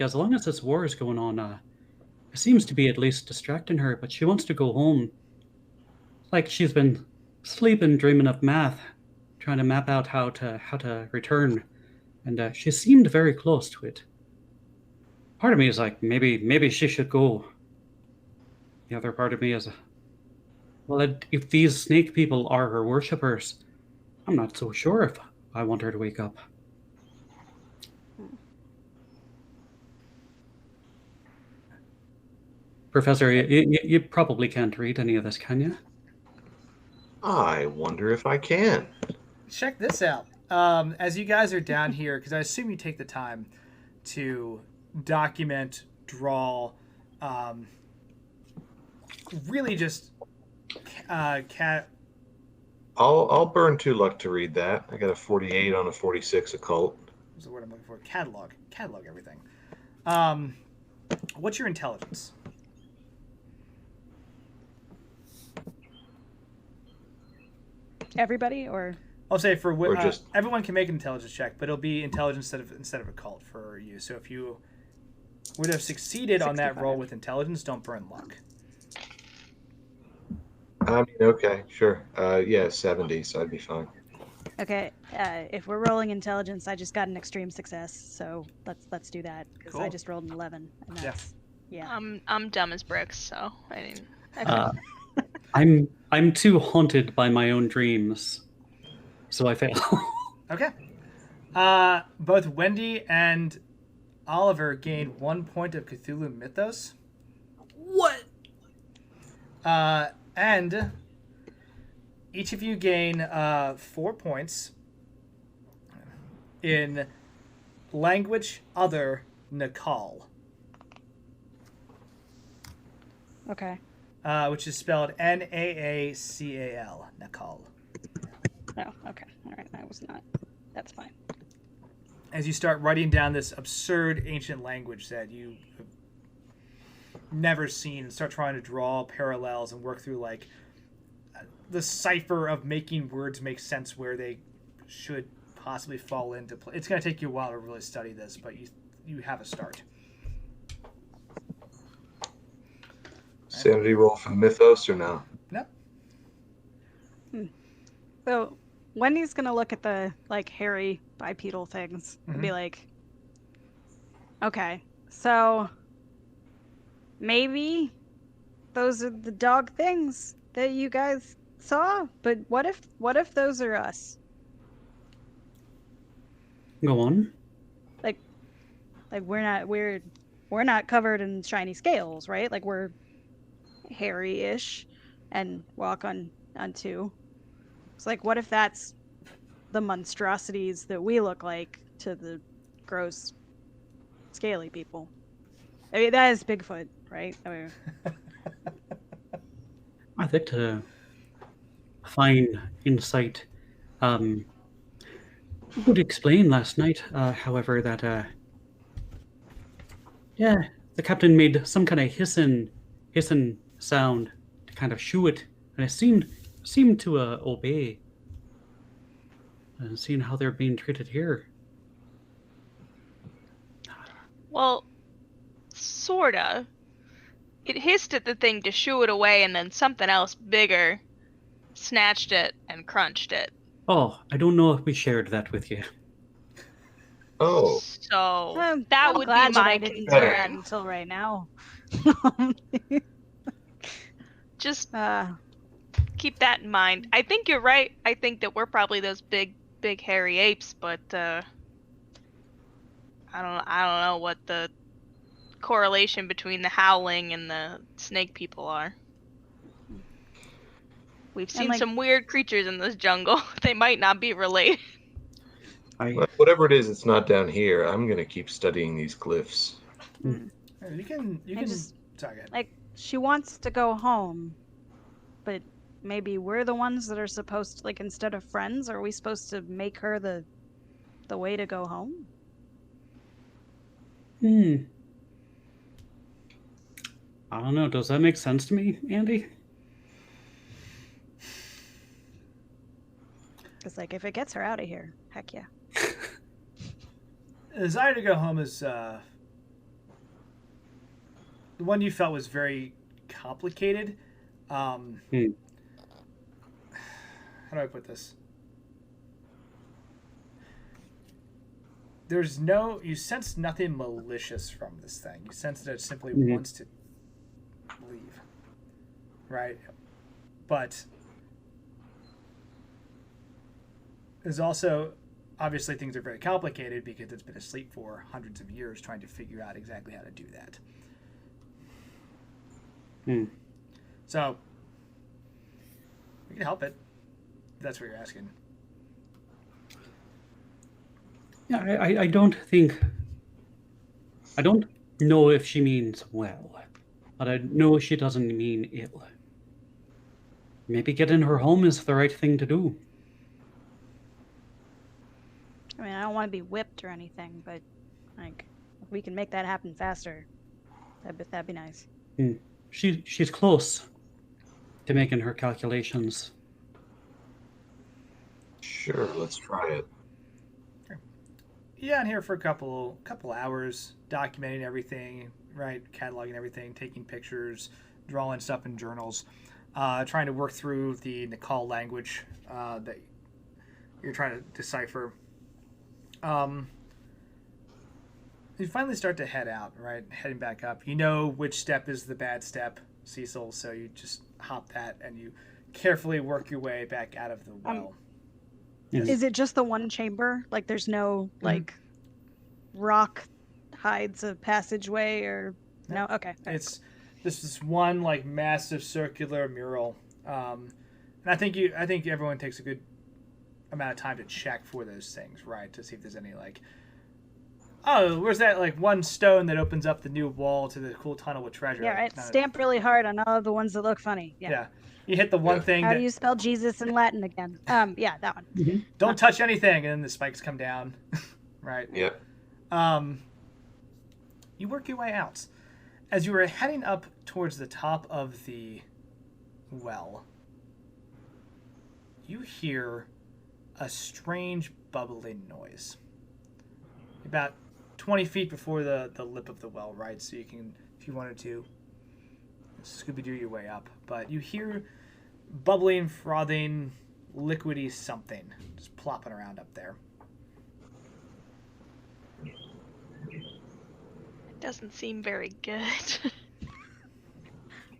as long as this war is going on, it seems to be at least distracting her, but she wants to go home. Like she's been sleeping, dreaming of math, trying to map out how to return, and she seemed very close to it. Part of me is like, maybe she should go. The other part of me is, well, if these snake people are her worshippers, I'm not so sure if I want her to wake up. Professor, you probably can't read any of this, can you? I wonder if I can. Check this out. As you guys are down here, because I assume you take the time to document, draw, really just I'll burn 2 luck to read that. I got a 48 on a 46 occult. What's the word I'm looking for? Catalog everything. What's your intelligence? Everybody, or I'll say for just everyone can make an intelligence check, but it'll be intelligence instead of occult for you. So if you would have succeeded on that 65. roll with intelligence, don't burn luck. I mean, okay, sure. Yeah, 70, so I'd be fine. okay, if we're rolling intelligence, I just got an extreme success, so let's do that because I Cool. just rolled an 11, and that's yeah. I'm dumb as bricks, so I mean. I'm too haunted by my own dreams, so I fail. Okay. Both Wendy and Oliver gained 1 point of Cthulhu Mythos. What? And each of you gain 4 points in language other Nakal, Okay. which is spelled Naacal. Nakal. Oh, okay. All right. That was not. That's fine. As you start writing down this absurd ancient language that you have never seen, and start trying to draw parallels and work through like the cipher of making words make sense where they should possibly fall into place. It's going to take you a while to really study this, but you have a start. Sanity roll for Mythos or no? No. So Wendy's gonna look at the like hairy bipedal things and be like, okay, so maybe those are the dog things that you guys saw, but what if those are us? Go on. Like we're not covered in shiny scales, right? Like we're hairy-ish and walk on 2. It's like, what if that's the monstrosities that we look like to the gross, scaly people? I mean, that is Bigfoot, right? I mean, I'd like to find insight. Would explain last night, however, that the captain made some kind of hissing sound to kind of shoo it, and it seemed to obey. And seeing how they're being treated here. Well, sorta. It hissed at the thing to shoo it away, and then something else bigger snatched it and crunched it. Oh, I don't know if we shared that with you. Oh, So I'm that would glad be that my I didn't do concern. that until right now. Just uh, keep that in mind. I think you're right. I think that we're probably those big hairy apes, but I don't know what the correlation between the howling and the snake people are. We've seen like- some weird creatures in this jungle. They might not be related. Well, whatever it is, it's not down here. I'm gonna keep studying these glyphs. You can. just- Sorry, go ahead. Like, she wants to go home, but maybe we're the ones that are supposed to, like, instead of friends, are we supposed to make her the way to go home? I don't know. Does that make sense to me, Andy? Because, like, if it gets her out of here, heck yeah. The desire to go home is the one you felt was very complicated. How do I put this? You sense nothing malicious from this thing. You sense that it simply wants to leave. Right? But there's also, obviously things are very complicated because it's been asleep for hundreds of years trying to figure out exactly how to do that. So, we can help it. If that's what you're asking. Yeah, I don't know if she means well, but I know she doesn't mean ill. Maybe getting her home is the right thing to do. I mean, I don't want to be whipped or anything, but, like, if we can make that happen faster, that'd be nice. She's close to making her calculations. Sure, let's try it. Yeah, I'm here for a couple hours, documenting everything, right? Cataloging everything, taking pictures, drawing stuff in journals, trying to work through the Nakal language that you're trying to decipher. You finally start to head out, right? Heading back up. You know which step is the bad step, Cecil, so you just hop that and you carefully work your way back out of the well. Is it just the one chamber? Like, there's no, like, rock hides a passageway or... No? Okay. It's this one, like, massive circular mural. And I think everyone takes a good amount of time to check for those things, right? To see if there's any, like... Oh, where's that, like, one stone that opens up the new wall to the cool tunnel with treasure? Yeah, right. Stamp really hard on all of the ones that look funny. Yeah. You hit the one thing How do you spell Jesus in Latin again? Yeah, that one. Don't touch anything, and then the spikes come down. Right? Yeah. You work your way out. As you were heading up towards the top of the well, you hear a strange bubbling noise. About 20 feet before the lip of the well, right? So you can, if you wanted to, Scooby-Doo your way up. But you hear bubbling, frothing, liquidy something just plopping around up there. It doesn't seem very good.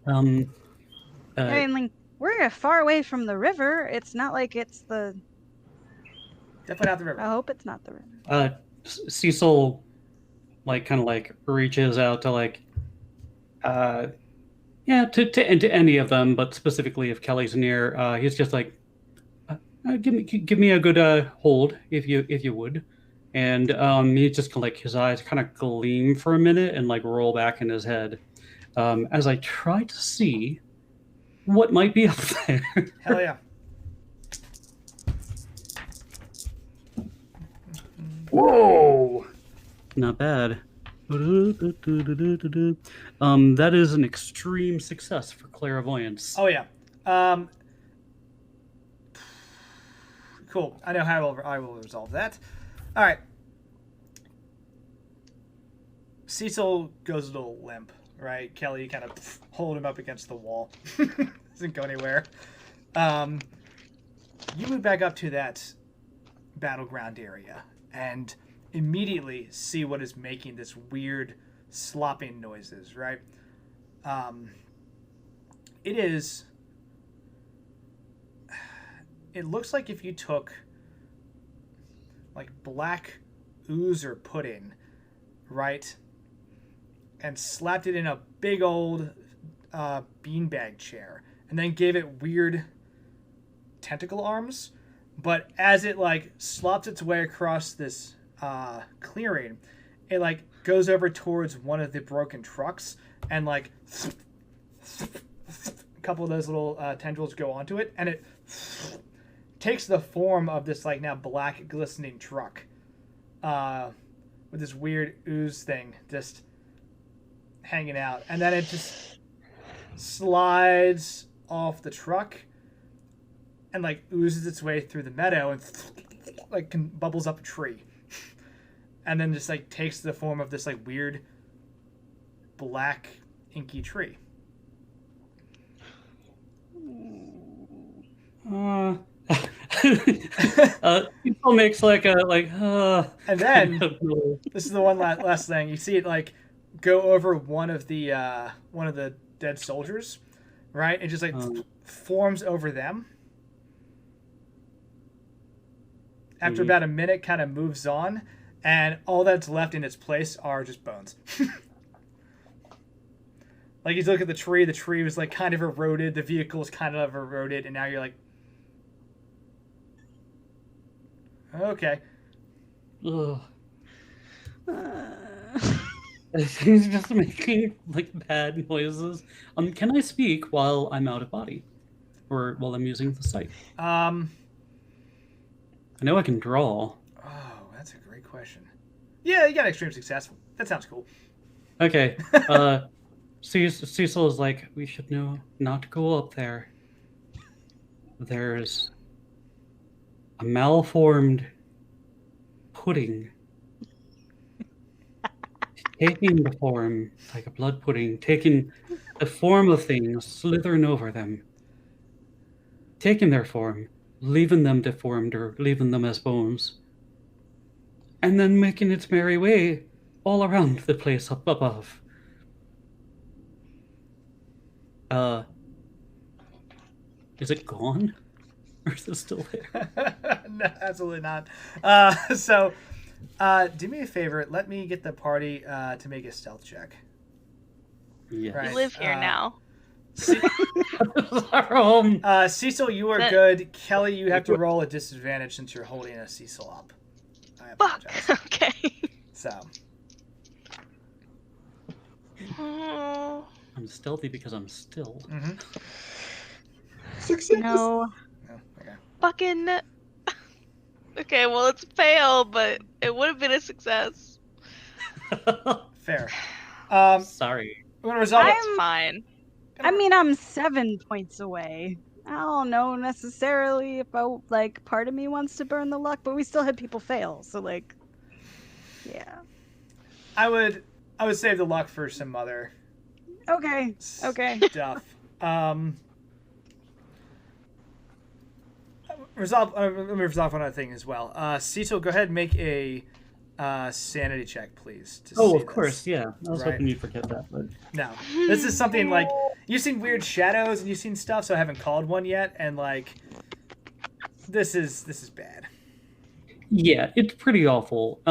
I mean, like, we're far away from the river. It's not like it's the... Definitely not the river. I hope it's not the river. Cecil, like, kind of like reaches out to, like, to any of them, but specifically if Kelly's near, he's just like, give me a good hold if you would, and he just like his eyes kind of gleam for a minute and like roll back in his head, as I try to see what might be up there. Hell yeah. Whoa! Not bad. That is an extreme success for clairvoyance. Oh yeah. Cool. I know how I will resolve that. All right. Cecil goes a little limp, right? Kelly kind of hold him up against the wall. Doesn't go anywhere. You move back up to that battleground area and immediately see what is making this weird slopping noises, right? It looks like if you took like black ooze or pudding, right, and slapped it in a big old beanbag chair, and then gave it weird tentacle arms. But as it like slops its way across this clearing, it like goes over towards one of the broken trucks, and like a couple of those little tendrils go onto it, and it takes the form of this like now black glistening truck with this weird ooze thing just hanging out, and then it just slides off the truck and like oozes its way through the meadow and like bubbles up a tree, and then just like takes the form of this like weird black inky tree. People makes like a and then this is the one last thing. You see it like go over one of the dead soldiers, right? It just like forms over them. After about a minute, kind of moves on, and all that's left in its place are just bones. Like you look at the tree was like kind of eroded, the vehicle was kind of eroded, and now you're like, okay. Ugh. He's just making like bad noises. Can I speak while I'm out of body, or while I'm using the site? I know I can draw. Oh, that's a great question. Yeah, you got extreme success. That sounds cool. Okay. Cecil is like, we should know not to go up there. There's a malformed pudding taking the form, like a blood pudding, taking the form of things, slithering over them, taking their form, leaving them deformed or leaving them as bones, and then making its merry way all around the place up above. Is it gone? Or is it still there? No, absolutely not. Do me a favor. Let me get the party to make a stealth check. Yeah. Right. You live here now. Cecil, you are good. Kelly, you have to roll a disadvantage since you're holding a Cecil up. I apologize. Fuck. Okay. So. I'm stealthy because I'm still. Mm-hmm. Success. No. Oh, okay. Fucking. Okay, well, it's a fail, but it would have been a success. Fair. Sorry. I'm gonna resolve it. It's fine. I mean, I'm 7 points away. I don't know necessarily if part of me wants to burn the luck, but we still had people fail, so like, yeah. I would save the luck for some other. Okay. Stuff. Let me resolve one other thing as well. Cecil, go ahead and make a sanity check, please. Of course, yeah. I was Right. hoping you'd forget that, but No, this is something like you've seen weird shadows and you've seen stuff, so I haven't called one yet, and like this is bad. yeah, it's pretty awful.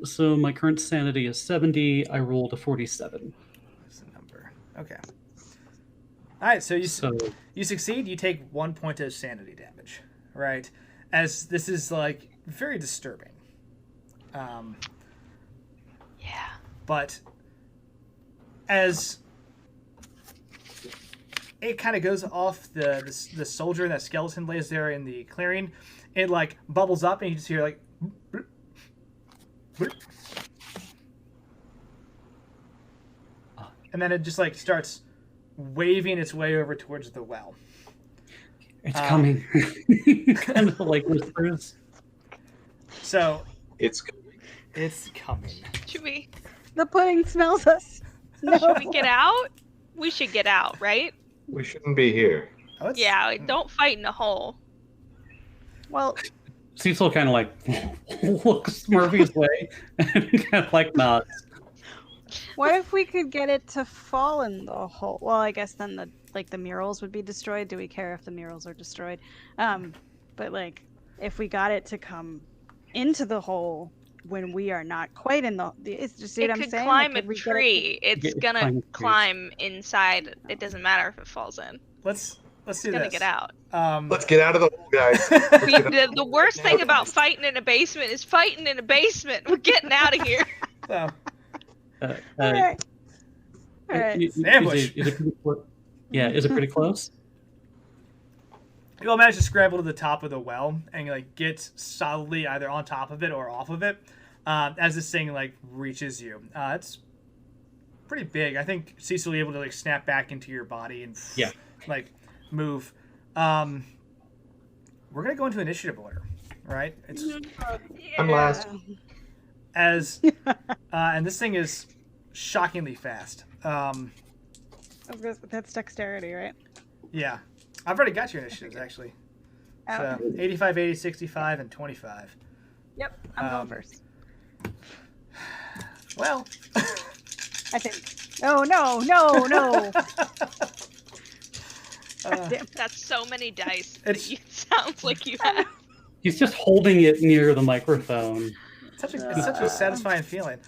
So my current sanity is 70. I rolled a 47. What's the number? Okay. All right, so you So succeed. You take 1 point of sanity damage, right? As this is like very disturbing. Yeah. But as it kind of goes off the soldier and that skeleton lays there in the clearing, it like bubbles up and you just hear like bloop, bloop. And then it just like starts waving its way over towards the well. it's coming. Kind of like whispers. So It's coming. Should we The pudding smells us. No. should we get out? We should get out, right? we shouldn't be here. Oh, it's- Yeah, don't fight in a hole. Well, Cecil kind of like looks Murphy's way and kind of like nods. what if we could get it to fall in the hole? Well, I guess then the murals would be destroyed. Do we care if the murals are destroyed? But like if we got it to come into the hole when we are not quite in the it's just see It what I'm could saying? climb Like, a if we get tree. It's Get- gonna climb a tree. climb inside. It doesn't matter if it falls in. Let's do It's this. gonna get out. Let's get out of the hole, guys. The worst thing about fighting in a basement is fighting in a basement. We're getting out of here. So, Uh, All right. All right. Ambush. Is it pretty yeah, is it pretty close? you'll manage to scramble to the top of the well and like get solidly either on top of it or off of it as this thing like reaches you. It's pretty big. I think Cecil will be able to like snap back into your body and like move. We're gonna go into initiative order, right? It's I'm last. as and this thing is shockingly fast. That's dexterity, right? Yeah, I've already got your initiatives actually. So 85, 80, 65, and 25. Yep, I'm going first. Well, I think. Oh no! Damn. That's so many dice. It's- It sounds like you have. He's just holding it near the microphone. it's such a satisfying feeling.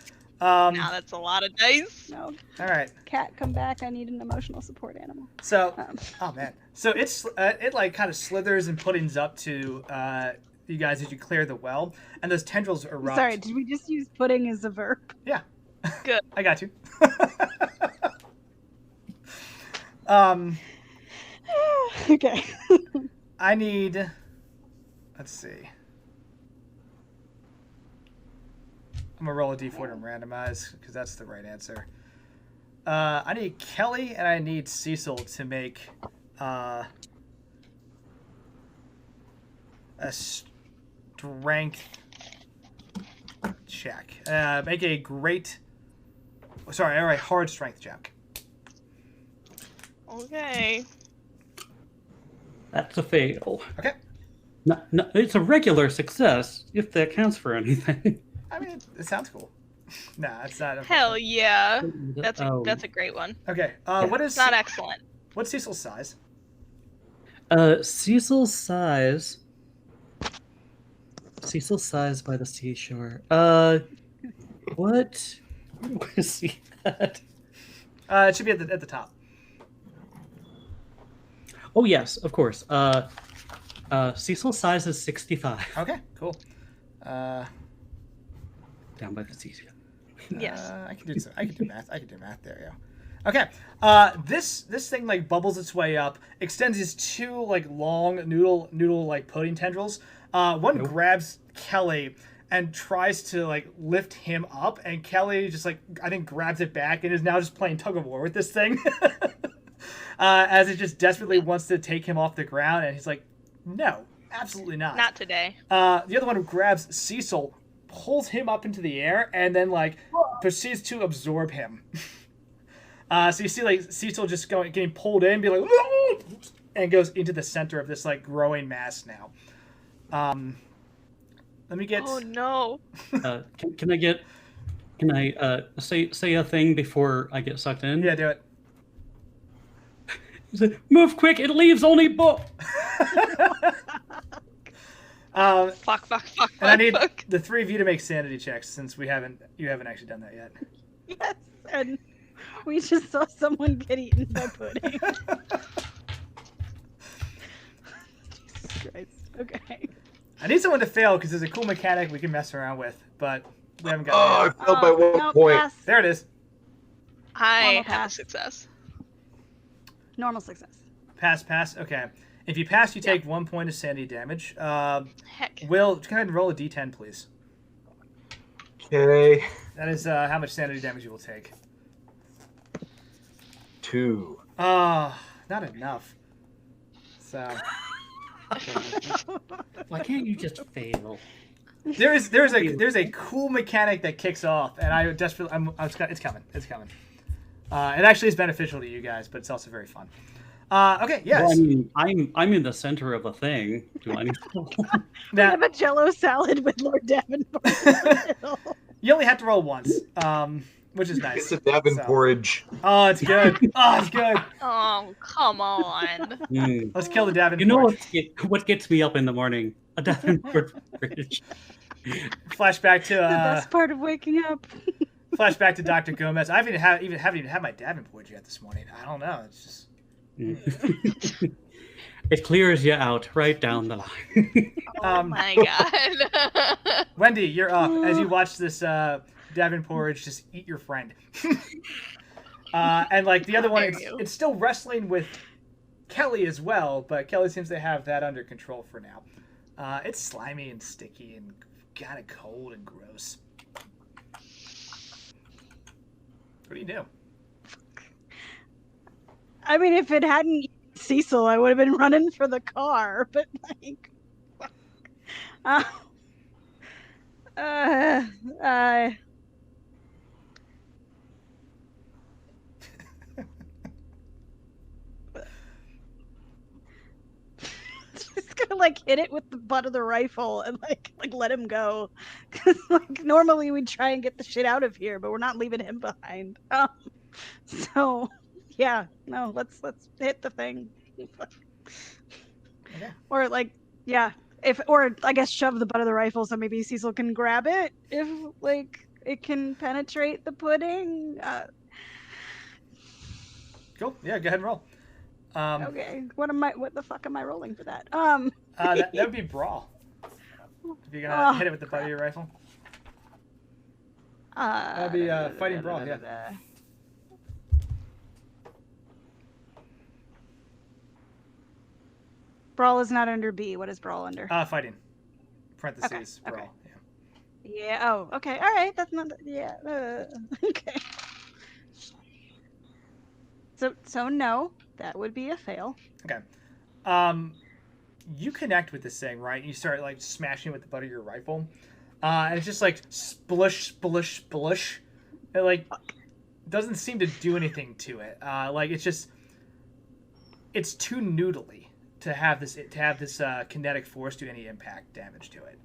Now that's a lot of dice. No, All right. cat, come back! I need an emotional support animal. So, Um, oh man. So it like kind of slithers and puddings up to you guys as you clear the well, and those tendrils erupt. Sorry, did we just use pudding as a verb? Yeah. Good. I got you. Okay. I need. Let's see. I'm gonna roll a d4 and randomize because that's the right answer. I need Kelly and I need Cecil to make a strength check. Make a hard strength check. Okay. That's a fail. Okay. No, it's a regular success, if that counts for anything. I mean, it sounds cool. Nah, it's not. Hell yeah. That's Oh. a great one. Okay. What is It's not excellent. what's Cecil's size? Cecil's size by the seashore. What? Where do I see that? It should be at the top. Oh yes, of course. Cecil's size is 65. Okay, cool. Down by the seashore. Yes. I can do math. I can do math. There you go. Okay. This thing like bubbles its way up, extends its two like long noodle like pudding tendrils. One grabs Kelly and tries to like lift him up, and Kelly just like I think grabs it back and is now just playing tug of war with this thing. As it just desperately wants to take him off the ground, and he's like, "No, absolutely not." Not today. The other one who grabs Cecil, pulls him up into the air, and then like proceeds to absorb him. So you see like Cecil just getting pulled in, be like, "Whoa!" and goes into the center of this like growing mass now. Let me get. Oh no. Can I say a thing before I get sucked in? Yeah, do it. He said, "Move quick! It leaves only book." Fuck. And I need fuck. the three of you to make sanity checks since you haven't actually done that yet. Yes, and we just saw someone get eaten by pudding. Jesus Christ. Okay. I need someone to fail because there's a cool mechanic we can mess around with, but we haven't got Oh, it I failed by one no, point. pass. yet. There it is. I Normal have a pass. success. Normal success. Pass. Okay. If you pass, you take 1 point of sanity damage. Heck. Will, go ahead and roll a d10, please. Okay. That is how much sanity damage you will take. 2. Not enough. So Why can't you just fail? there's a cool mechanic that kicks off, and it's coming. It actually is beneficial to you guys, but it's also very fun. Okay, yes. Well, I mean, I'm in the center of a thing. Do I need to? I Now, have a Jello salad with Lord Davenport. you only have to roll once, which is nice. It's a Davin So- porridge. Oh, it's good. Oh, it's good. Oh, come on. Mm. Let's kill the Davenport. You know what gets me up in the morning? A Davenport bridge. Flashback to The best part of waking up. flashback to Dr. Gomez. I haven't even had my Davenport yet this morning. I don't know. It's just It clears you out right down the line. Oh my god. Wendy, you're up as you watch this Davenport just eat your friend. And like the other one, it's still wrestling with Kelly as well, but Kelly seems to have that under control for now. It's slimy and sticky and kind of cold and gross. What do you do? I mean, if it hadn't eaten Cecil, I would have been running for the car. But like, just gonna like hit it with the butt of the rifle and like let him go. Because like normally we'd try and get the shit out of here, but we're not leaving him behind. So yeah, no, let's hit the thing. Okay. Or like, yeah, or I guess shove the butt of the rifle so maybe Cecil can grab it if like it can penetrate the pudding. Cool. Yeah, go ahead and roll. Okay, what the fuck am I rolling for that? That would be brawl. If you're gonna hit it with the butt of your rifle. That'd be fighting brawl. Yeah. Brawl is not under B. What is brawl under? Fighting. Parentheses. Okay, Brawl. okay. Yeah. Oh. Okay. All right. That's not. Yeah. Okay. So no, that would be a fail. Okay. You connect with this thing, right? You start like smashing with the butt of your rifle, and it's just like splush, splush, splush. It like doesn't seem to do anything to it. Like it's too noodly to have this kinetic force do any impact damage to it.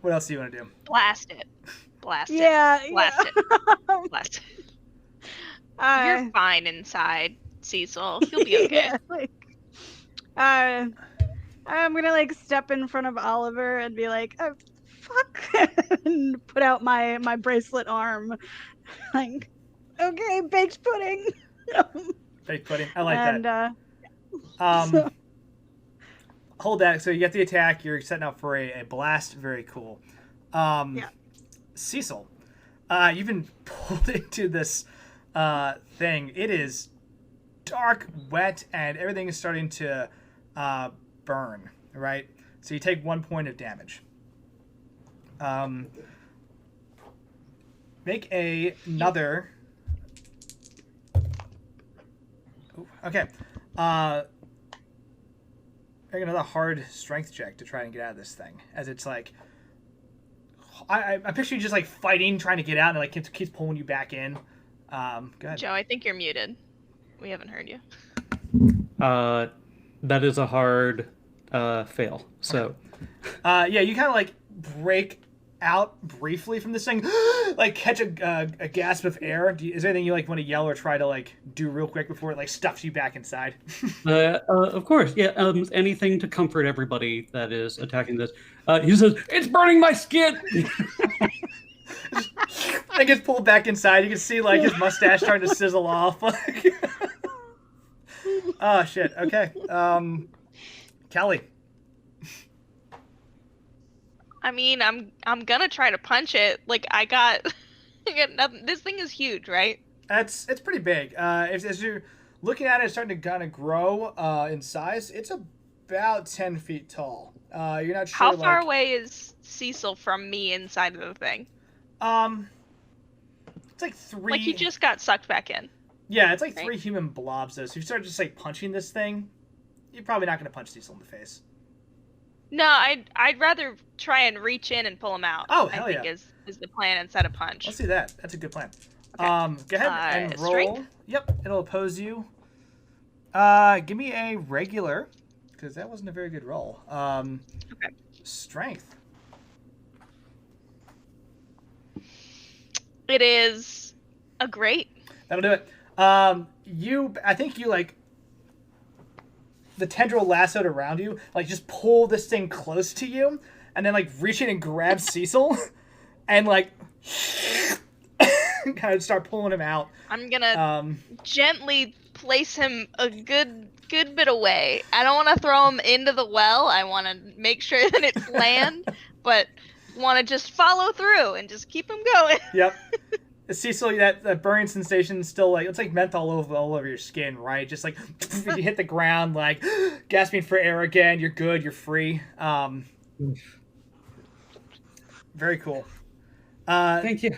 What else do you want to do? Blast it. Blast it. Yeah. Blast it. Blast it. You're fine inside, Cecil. You'll be okay. Yeah, like, I'm gonna like step in front of Oliver and be like, oh, fuck, and put out my bracelet arm, like, okay, baked pudding. Baked pudding. I like that. So, Hold that. So you get the attack. You're setting up for a blast. Very cool. Yeah. Cecil, you've been pulled into this thing. It is dark, wet, and everything is starting to burn. Right. So you take 1 point of damage. Make another. Ooh, okay. Make another hard strength check to try and get out of this thing, as it's like I picture you just like fighting, trying to get out, and it like keeps pulling you back in. Go ahead. Joe, I think you're muted. We haven't heard you. That is a hard fail. So, yeah, you kind of like break out briefly from this thing, like catch a gasp of air. Is there anything you like want to yell or try to like do real quick before it like stuffs you back inside? of course, yeah. Anything to comfort everybody that is attacking this. He says, "It's burning my skin." I gets pulled back inside. You can see like his mustache starting to sizzle off. Oh shit. Okay. Kelly. I mean, I'm gonna try to punch it. Like I got nothing. This thing is huge, right? It's pretty big. As you're looking at it, it's starting to kind of grow in size. It's about 10 feet tall. You're not sure. How far away is Cecil from me inside of the thing? It's like 3. Like he just got sucked back in. Yeah, it's like right? 3 human blobs. Though, so if you start just like punching this thing, you're probably not going to punch Cecil in the face. No, I'd rather try and reach in and pull him out. Oh, hell I think yeah. is the plan instead of punch. Let's do that. That's a good plan. Okay. Go ahead and roll. Strength? Yep, it'll oppose you. Give me a regular, because that wasn't a very good roll. Okay. Strength. It is a great. That'll do it. I think you like the tendril lassoed around you, like just pull this thing close to you, and then like reach in and grab Cecil, and like kind of start pulling him out. I'm gonna gently place him a good bit away. I don't want to throw him into the well. I want to make sure that it's land, but want to just follow through and just keep him going. Yep. Cecil, that burning sensation is still like, it's like menthol all over your skin, right? Just like you hit the ground, like gasping for air again. You're good. You're free. Very cool. Thank you.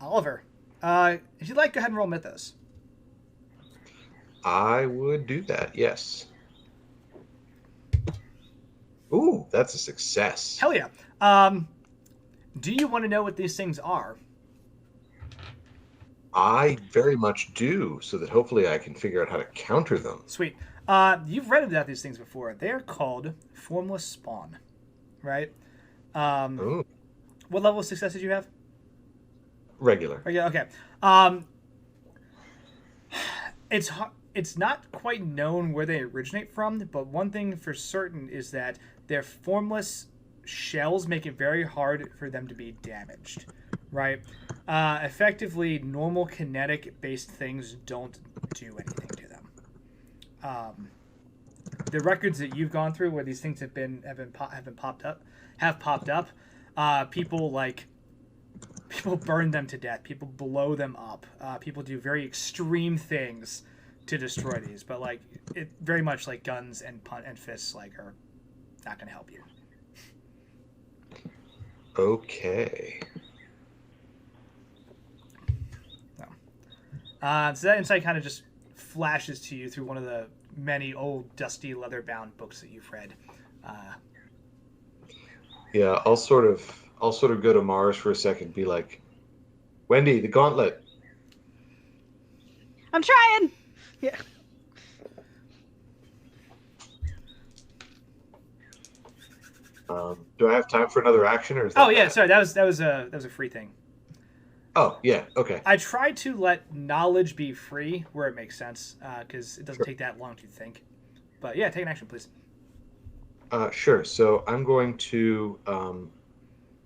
Oliver, if you'd like, go ahead and roll Mythos. I would do that, yes. Ooh, that's a success. Hell yeah. Do you want to know what these things are? I very much do, so that hopefully I can figure out how to counter them. Sweet. You've read about these things before. They're called formless spawn, right? Ooh, What level of success did you have? regular. Okay. It's not quite known where they originate from, but one thing for certain is that their formless shells make it very hard for them to be damaged, right? Effectively, normal kinetic-based things don't do anything to them. The records that you've gone through, where these things have popped up, people burn them to death. People blow them up. People do very extreme things to destroy these, but like it very much like guns and fists like are not going to help you. Okay. So that insight kind of just flashes to you through one of the many old dusty leather-bound books that you've read. Yeah, I'll sort of go to Mars for a second and be like, Wendy, the gauntlet. I'm trying. Yeah. Do I have time for another action, or is that Oh yeah, bad? sorry, that was a free thing. Oh yeah, okay. I try to let knowledge be free where it makes sense, because it doesn't take that long to think. But yeah, take an action, please. Sure. So I'm going to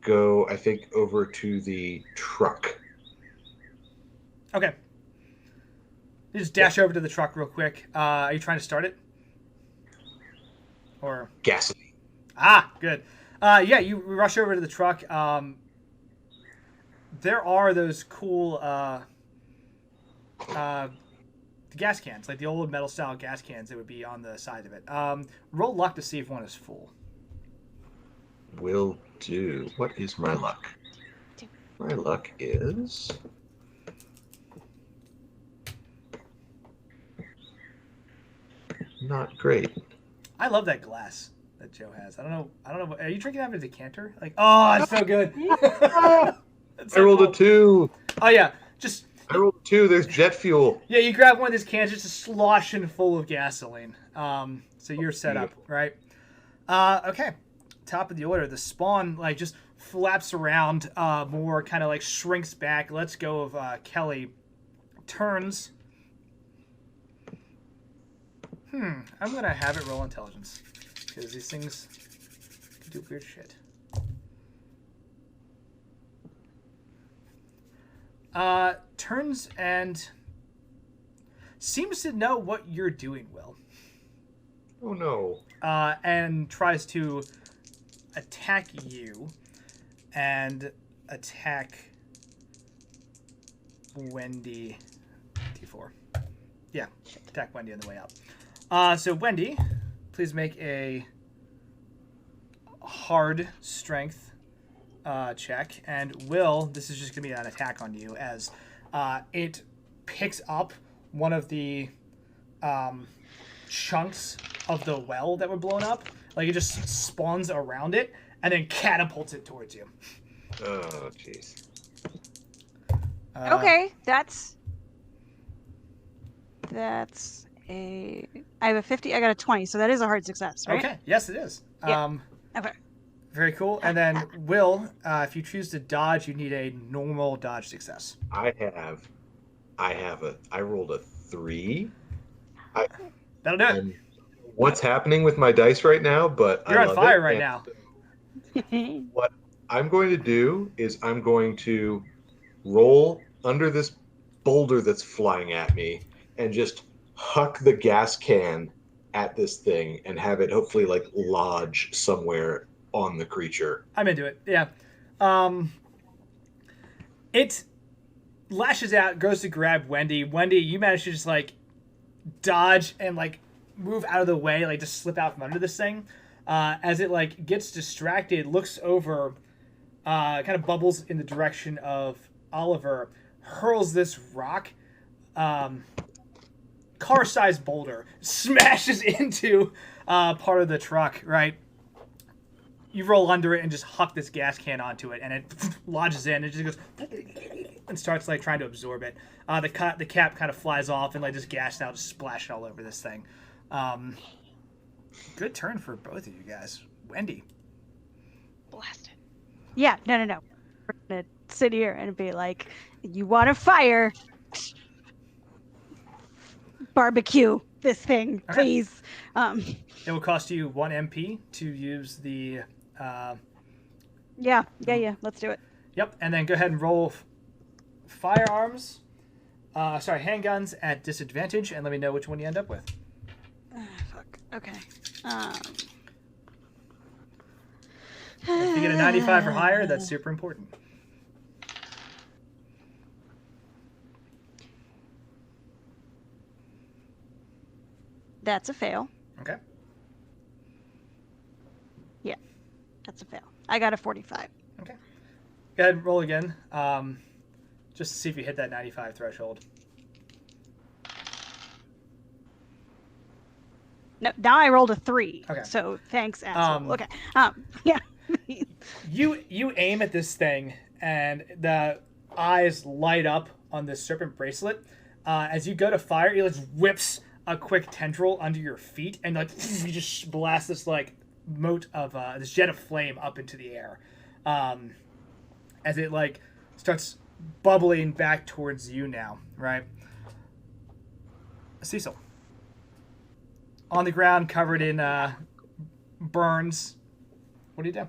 go, I think, over to the truck. Okay. You just dash over to the truck real quick. Are you trying to start it? Or Gasoline. good. Yeah, you rush over to the truck. There are those cool gas cans, like the old metal style gas cans that would be on the side of it. Roll luck to see if one is full. Will do. What is my luck? My luck is... not great. I love that glass that Joe has. I don't know. Are you drinking out of a decanter? Like, oh, it's so good. It's so I rolled cool. a 2. Oh yeah, just I rolled a 2. There's jet fuel. yeah. You grab one of these cans, just sloshing full of gasoline. So you're set up, right? Okay. Top of the order. The spawn like just flaps around more, kind of like shrinks back. Let's go of Kelly. Turns. I'm gonna have it roll intelligence because these things can do weird shit. Turns and seems to know what you're doing, Will. Oh no. And tries to attack you and attack Wendy. T4. Yeah, attack Wendy on the way out. So Wendy, please make a hard strength check. And Will, this is just going to be an attack on you as it picks up one of the chunks of the well that were blown up. Like it just spawns around it and then catapults it towards you. Oh, jeez. Okay, that's a. I have a 50. I got a 20, so that is a hard success, right? Okay. Yes, it is. Yeah. Okay. Very cool. And then Will, if you choose to dodge, you need a normal dodge success. I rolled a 3. That'll do it. What's happening with my dice right now? But You're I on love fire it. right And now. what I'm going to do is I'm going to roll under this boulder that's flying at me and just huck the gas can at this thing and have it hopefully like lodge somewhere on the creature. I'm into it. Yeah. It lashes out, goes to grab Wendy. Wendy, you manage to just like dodge and like move out of the way, like just slip out from under this thing. As it like gets distracted, looks over, kind of bubbles in the direction of Oliver, hurls this rock, car-sized boulder, smashes into part of the truck, right? You roll under it and just huck this gas can onto it, and it lodges in. It just goes and starts like trying to absorb it. The cap kind of flies off and like just gas now, just splashing all over this thing. Good turn for both of you guys. Wendy. Blasted. Yeah, no. We're gonna sit here and be like, you want to fire? Barbecue this thing, Okay. please. It will cost you 1 MP to use the. Yeah. Let's do it. Yep, and then go ahead and roll firearms. Handguns at disadvantage, and let me know which one you end up with. Fuck. Okay. If you get a 95 or higher, that's super important. That's a fail. Okay. Yeah, that's a fail. I got a 45. Okay. Go ahead and roll again, just to see if you hit that 95 threshold. No, now I rolled a 3. Okay. So thanks, asshole. Okay. Yeah. You aim at this thing, and the eyes light up on this serpent bracelet. As you go to fire, it just whips a quick tendril under your feet, and like you just blast this like mote of this jet of flame up into the air, as it like starts bubbling back towards you now, right? Cecil, on the ground, covered in burns. What do you do?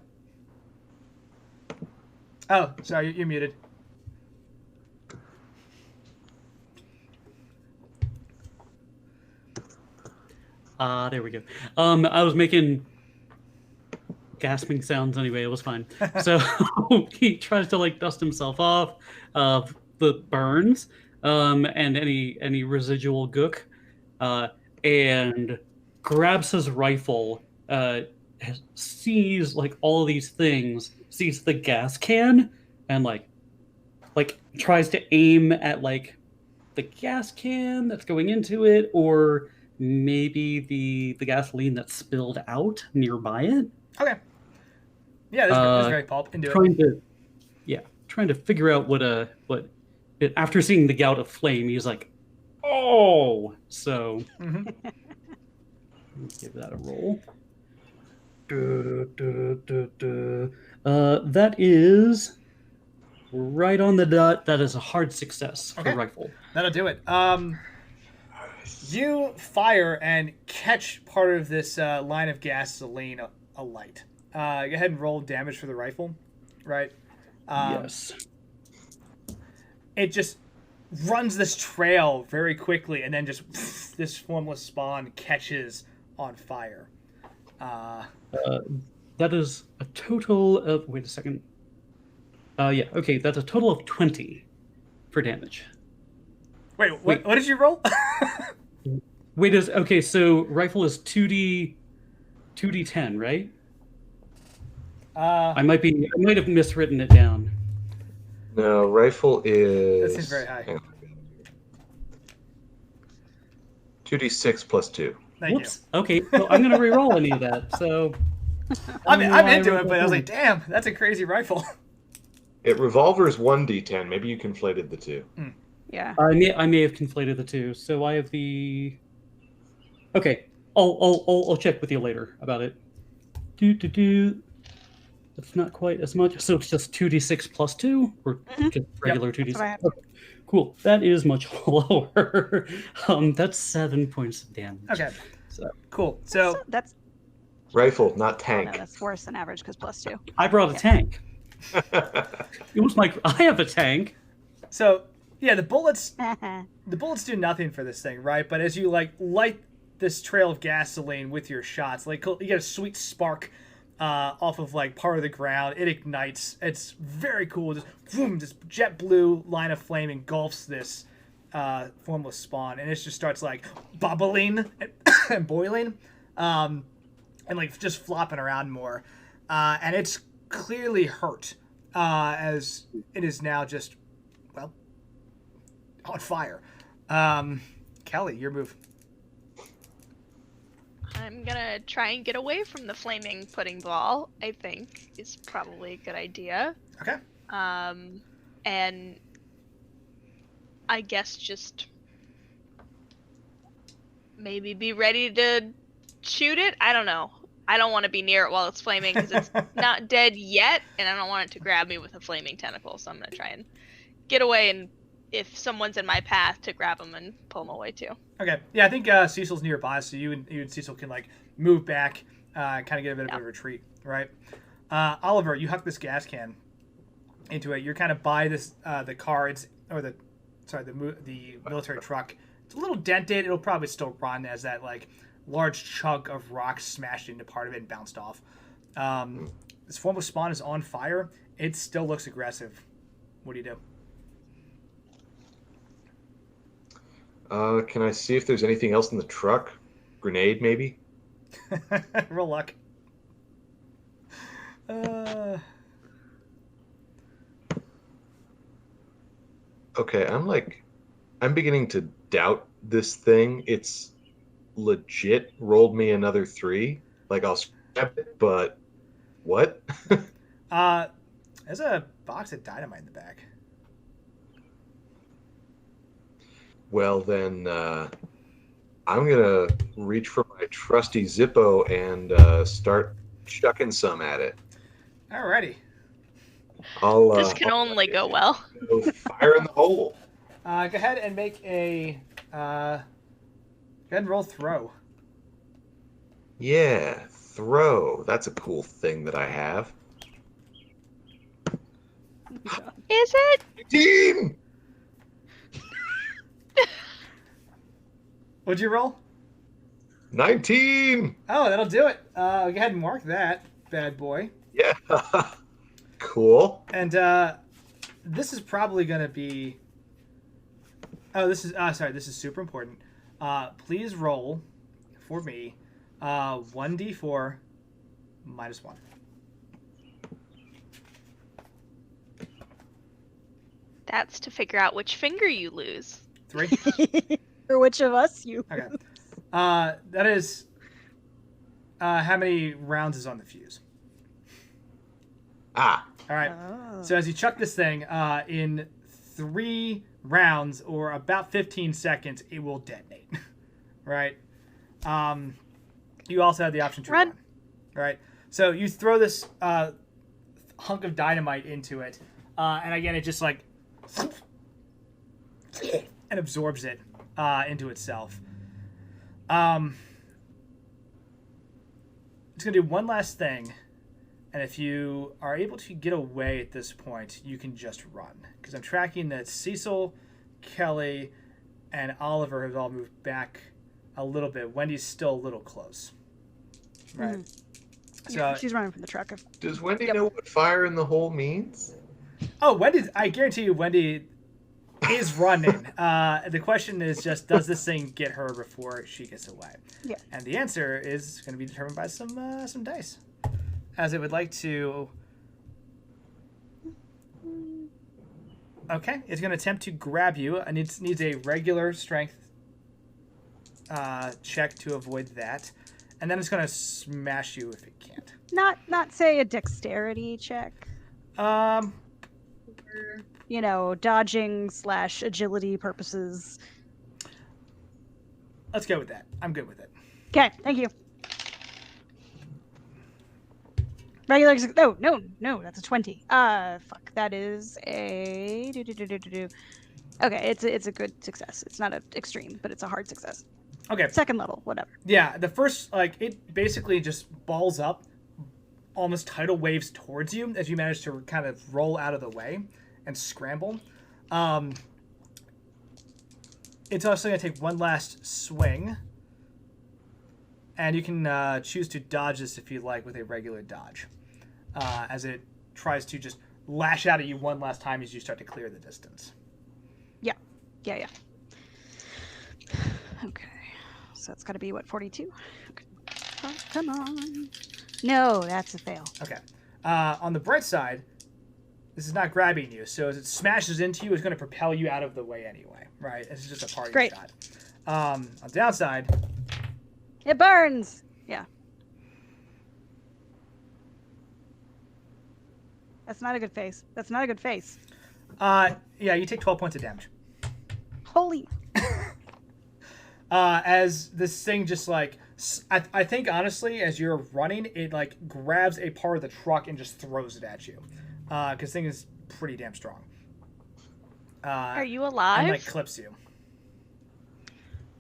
Oh, sorry, you're muted. There we go. I was making gasping sounds anyway. It was fine. So he tries to like dust himself off of the burns, and any residual gook, and grabs his rifle, sees like all of these things, sees the gas can, and like tries to aim at like the gas can that's going into it, or maybe the gasoline that's spilled out nearby it. Okay. Yeah, this is very Pulp. Into it. Trying to figure out what after seeing the gout of flame, he's like, oh, so let's give that a roll. That is right on the dot. That is a hard success for rifle. That'll do it. You fire and catch part of this line of gasoline alight. Go ahead and roll damage for the rifle, right? Yes. It just runs this trail very quickly, and then just this formless spawn catches on fire. That is a total of... Wait a second. Okay, that's a total of 20 for damage. Wait, what did you roll? Okay, so rifle is 2d10, right? I might have miswritten it down. No, rifle is... That seems very high. 2d6 plus 2. Whoops. Okay, so I'm going to re-roll any of that, so... I'm into it, but I was like, damn, that's a crazy rifle. Revolver is 1d10. Maybe you conflated the two. Yeah. I may have conflated the two, so I have the... Okay, I'll check with you later about it. It's not quite as much. So it's just 2d6 plus 2? Or just regular 2d6? what I have. Okay. Cool. That is much lower. That's 7 points of damage. Okay. So Cool. So That's Rifle, not oh, tank. no, that's worse than average because +2. I brought a tank. It was like, I have a tank. yeah, the bullets do nothing for this thing, right? But as you like light this trail of gasoline with your shots, like you get a sweet spark off of like part of the ground. It ignites. It's very cool. Just boom, this jet blue line of flame engulfs this formless spawn, and it just starts like bubbling and boiling, and like just flopping around more. And it's clearly hurt as it is now just, well, on fire. Kelly, your move. I'm gonna try and get away from the flaming pudding ball, I think is probably a good idea. Okay. And I guess just maybe be ready to shoot it. I don't know. I don't want to be near it while it's flaming because it's not dead yet, and I don't want it to grab me with a flaming tentacle. So I'm gonna try and get away, and if someone's in my path, to grab them and pull them away too. Okay. Yeah, I think Cecil's nearby, so you and Cecil can like move back, kind of get a bit of a retreat, right? Oliver, you huck this gas can into it. You're kind of by this the car. The military truck. It's a little dented. It'll probably still run as that like large chunk of rock smashed into part of it and bounced off. This formless spawn is on fire. It still looks aggressive. What do you do? Can I see if there's anything else in the truck? Grenade, maybe? Roll luck. Okay, I'm beginning to doubt this thing. It's legit rolled me another 3. Like, I'll scrap it, but what? There's a box of dynamite in the back. Well, then, I'm gonna reach for my trusty Zippo and start chucking some at it. Alrighty. This can only go well. Go fire in the hole. Go ahead and make a. Go ahead and roll throw. Yeah, throw. That's a cool thing that I have. Is it? Team! What'd you roll? 19! Oh, that'll do it. Go ahead and mark that, bad boy. Yeah. Cool. And this is probably going to be... Oh, this is super important. Please roll, for me, 1d4 minus 1. That's to figure out which finger you lose. 3? For which of us you? Okay. That is... how many rounds is on the fuse? Ah. All right. Oh. So as you chuck this thing, in 3 rounds or about 15 seconds, it will detonate. Right? You also have the option to run. Right? So you throw this hunk of dynamite into it, and again, it just like and absorbs it into itself. It's gonna do one last thing. And if you are able to get away at this point, you can just run. Because I'm tracking that Cecil, Kelly, and Oliver have all moved back a little bit. Wendy's still a little close. Right? Yeah, So, she's running from the truck. Does Wendy know what fire in the hole means? oh, I guarantee you Wendy is running. The question is just, does this thing get her before she gets away? Yeah. And the answer is going to be determined by some dice. As it would like to... Okay, it's going to attempt to grab you. It needs a regular strength check to avoid that. And then it's going to smash you if it can't. Not say a dexterity check. You know, dodging / agility purposes. Let's go with that. I'm good with it. Okay, thank you. Regular no, that's a 20. Fuck, that is a Okay, it's a good success. It's not an extreme, but it's a hard success. Okay. Second level, whatever. Yeah, the first, like, it basically just balls up, almost tidal waves towards you as you manage to kind of roll out of the way and scramble. It's also going to take one last swing. And you can choose to dodge this if you like with a regular dodge. As it tries to just lash out at you one last time as you start to clear the distance. Yeah. Okay. So it's got to be, what, 42? Okay. Oh, come on. No, that's a fail. Okay. On the bright side, this is not grabbing you, so as it smashes into you, it's going to propel you out of the way anyway, right? This is just a party Great. shot. On the downside... It burns! Yeah. That's not a good face. Yeah, you take 12 points of damage. Holy... As this thing just like, I think honestly, as you're running, it like grabs a part of the truck and just throws it at you. Because this thing is pretty damn strong. Are you alive? And like clips you.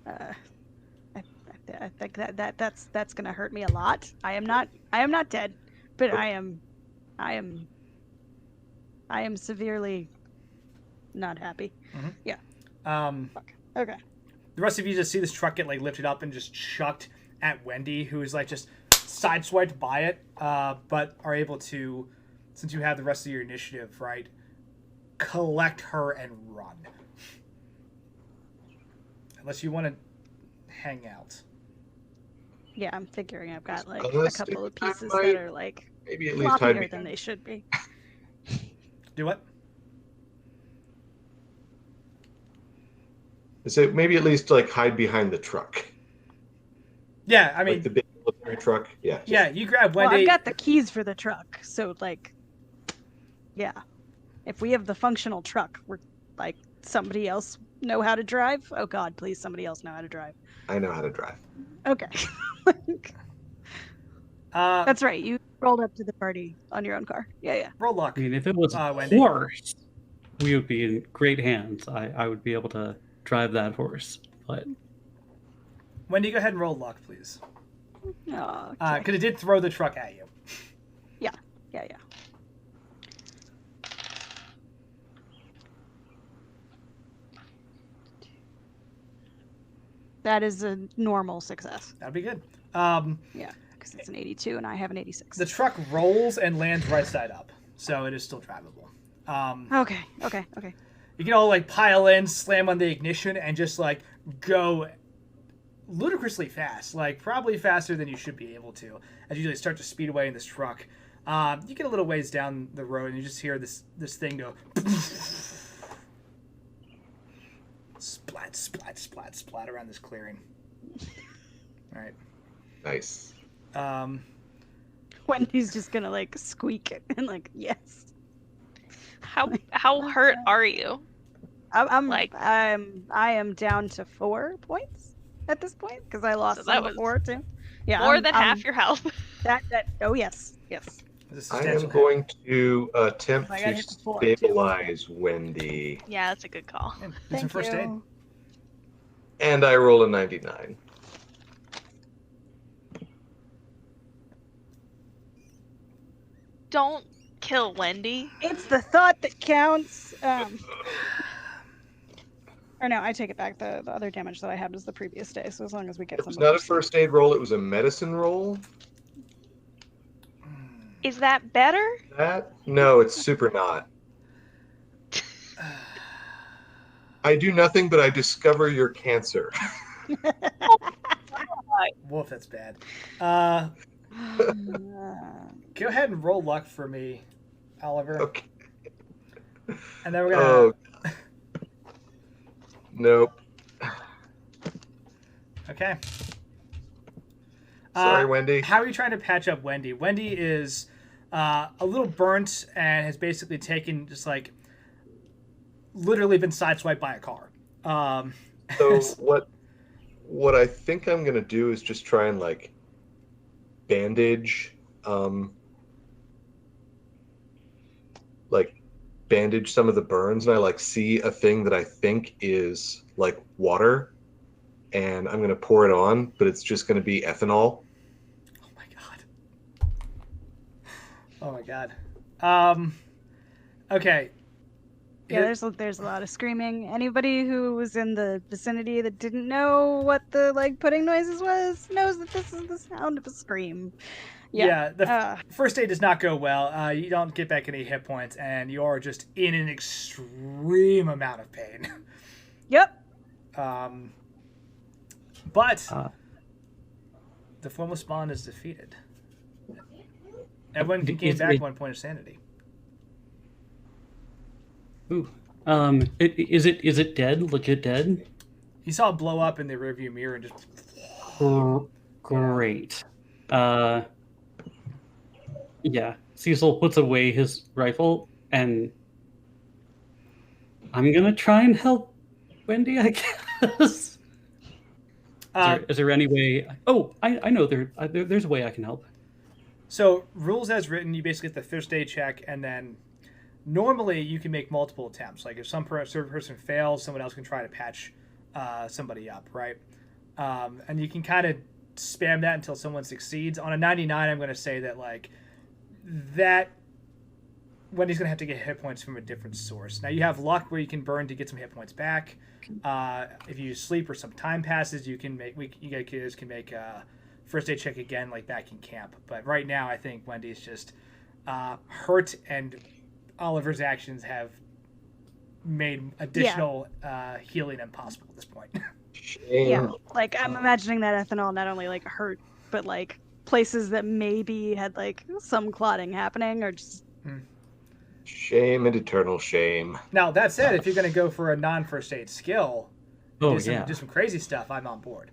I think that's gonna hurt me a lot. I am not dead, but I am severely not happy. Mm-hmm. Yeah. Fuck. Okay. The rest of you just see this truck get like lifted up and just chucked at Wendy, who is like just sideswiped by it, but are able to, since you have the rest of your initiative, right, collect her and run. Unless you want to hang out. Yeah, I'm figuring I've got like Unless a couple of I pieces might- that are like Maybe at least hide floppier than behind. they should be. Do what? So maybe at least like hide behind the truck, Yeah, I mean, like the big military truck. Yeah. just- yeah, you grab Well, Wendy. I've got the keys for the truck, so like, yeah. If we have the functional truck, we're like somebody else know how to drive. Oh God, please, somebody else know how to drive. I know how to drive. Okay. That's right. You rolled up to the party on your own car. Yeah. Roll luck. I mean, if it was a Wendy. horse, we would be in great hands. I would be able to drive that horse. But Wendy, go ahead and roll luck, please. Oh, Because it did throw the truck at you. yeah. That is a normal success. That'd be good. Yeah, because it's an 82 and I have an 86. The truck rolls and lands right side up, so it is still drivable. Okay. You can all like pile in, slam on the ignition, and just like go ludicrously fast, like probably faster than you should be able to, as you like, start to speed away in this truck. You get a little ways down the road, and you just hear this thing go splat, splat, splat, splat around this clearing. All right. Nice. Wendy's just gonna like squeak and like yes. How hurt are you? I am down to 4 points at this point because I lost So that some was before too. Yeah, More than half your health. that. Oh yes. This is I substantial am going to attempt I gotta to hit the 4, too. stabilize Wendy, Yeah, that's a good call. hit. Do some first aid. and I roll a 99. Don't kill Wendy. It's the thought that counts. Or no, I take it back. The other damage that I had was the previous day. So as long as we get It some. was of not a those- first aid roll; it was a medicine roll. Is that better? That no, it's super not. I do nothing, but I discover your cancer. Wolf, that's bad. Go ahead and roll luck for me, Oliver. Okay. And then we're gonna. Oh. Nope. Okay. Sorry, Wendy. How are you trying to patch up Wendy? Wendy is a little burnt and has basically taken just like literally been sideswiped by a car. So what I think I'm gonna do is just try and like bandage like bandage some of the burns, and I like see a thing that I think is like water, and I'm gonna pour it on, but it's just gonna be ethanol. Oh my god. Oh my god. Okay. Yeah, there's a lot of screaming. Anybody who was in the vicinity that didn't know what the like pudding noises was knows that this is the sound of a scream. Yeah, the first aid does not go well. You don't get back any hit points, and you are just in an extreme amount of pain. Yep. But the formless spawn is defeated. Everyone can gain back 1 point of sanity. Ooh. Is it dead? Legit dead? You saw it blow up in the rearview mirror and just. Great. Yeah. Cecil puts away his rifle, and I'm gonna try and help Wendy, I guess. Is there any way? Oh, I know there's a way I can help. So rules as written, you basically get the first aid check, and then normally you can make multiple attempts. Like if some certain person fails, someone else can try to patch somebody up, right? And you can kind of spam that until someone succeeds. On a 99, I'm going to say that like that Wendy's going to have to get hit points from a different source. Now you have luck where you can burn to get some hit points back. If you sleep or some time passes, you can make you guys can make first aid check again like back in camp. But right now, I think Wendy's just hurt, and Oliver's actions have made additional healing impossible at this point. Yeah, like I'm imagining that ethanol not only like hurt, but like places that maybe had like some clotting happening or just. Shame and eternal shame. Now that said, if you're going to go for a non-first aid skill, do some crazy stuff, I'm on board.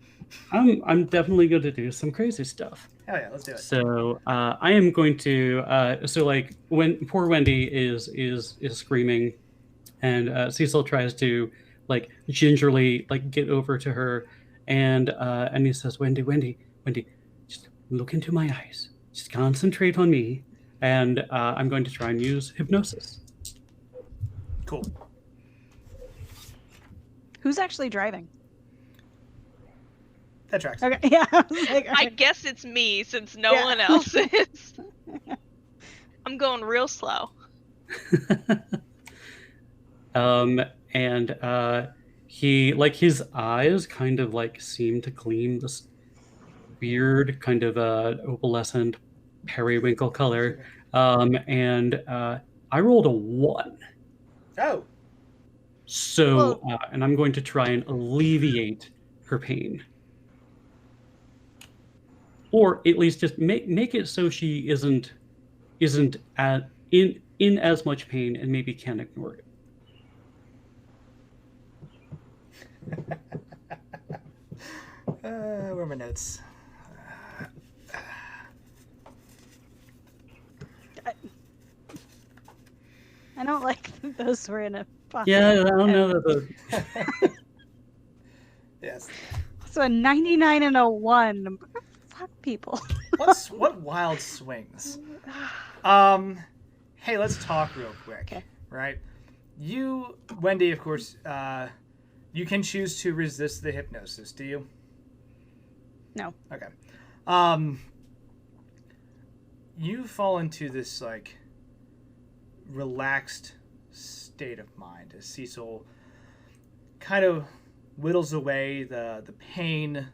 I'm definitely going to do some crazy stuff. Hell yeah, let's do it. So I am going to so like when poor Wendy is screaming, and Cecil tries to like gingerly like get over to her, and he says, Wendy, just look into my eyes, just concentrate on me, and I'm going to try and use hypnosis. Cool. Who's actually driving? That tracks. Okay, yeah. I guess it's me since no one else is. I'm going real slow. And he like his eyes kind of like seem to gleam this weird kind of opalescent periwinkle color. And I rolled a 1. Oh. So and I'm going to try and alleviate her pain. Or at least just make it so she isn't in as much pain and maybe can ignore it. Where are my notes? I don't like those were in a pocket. Yeah, I don't know that. Yes. So a 99 and a 1. Fuck people. What wild swings? Hey, let's talk real quick. Okay. Right? You, Wendy, of course, you can choose to resist the hypnosis, do you? No. Okay. You fall into this, like, relaxed state of mind as Cecil kind of whittles away the pain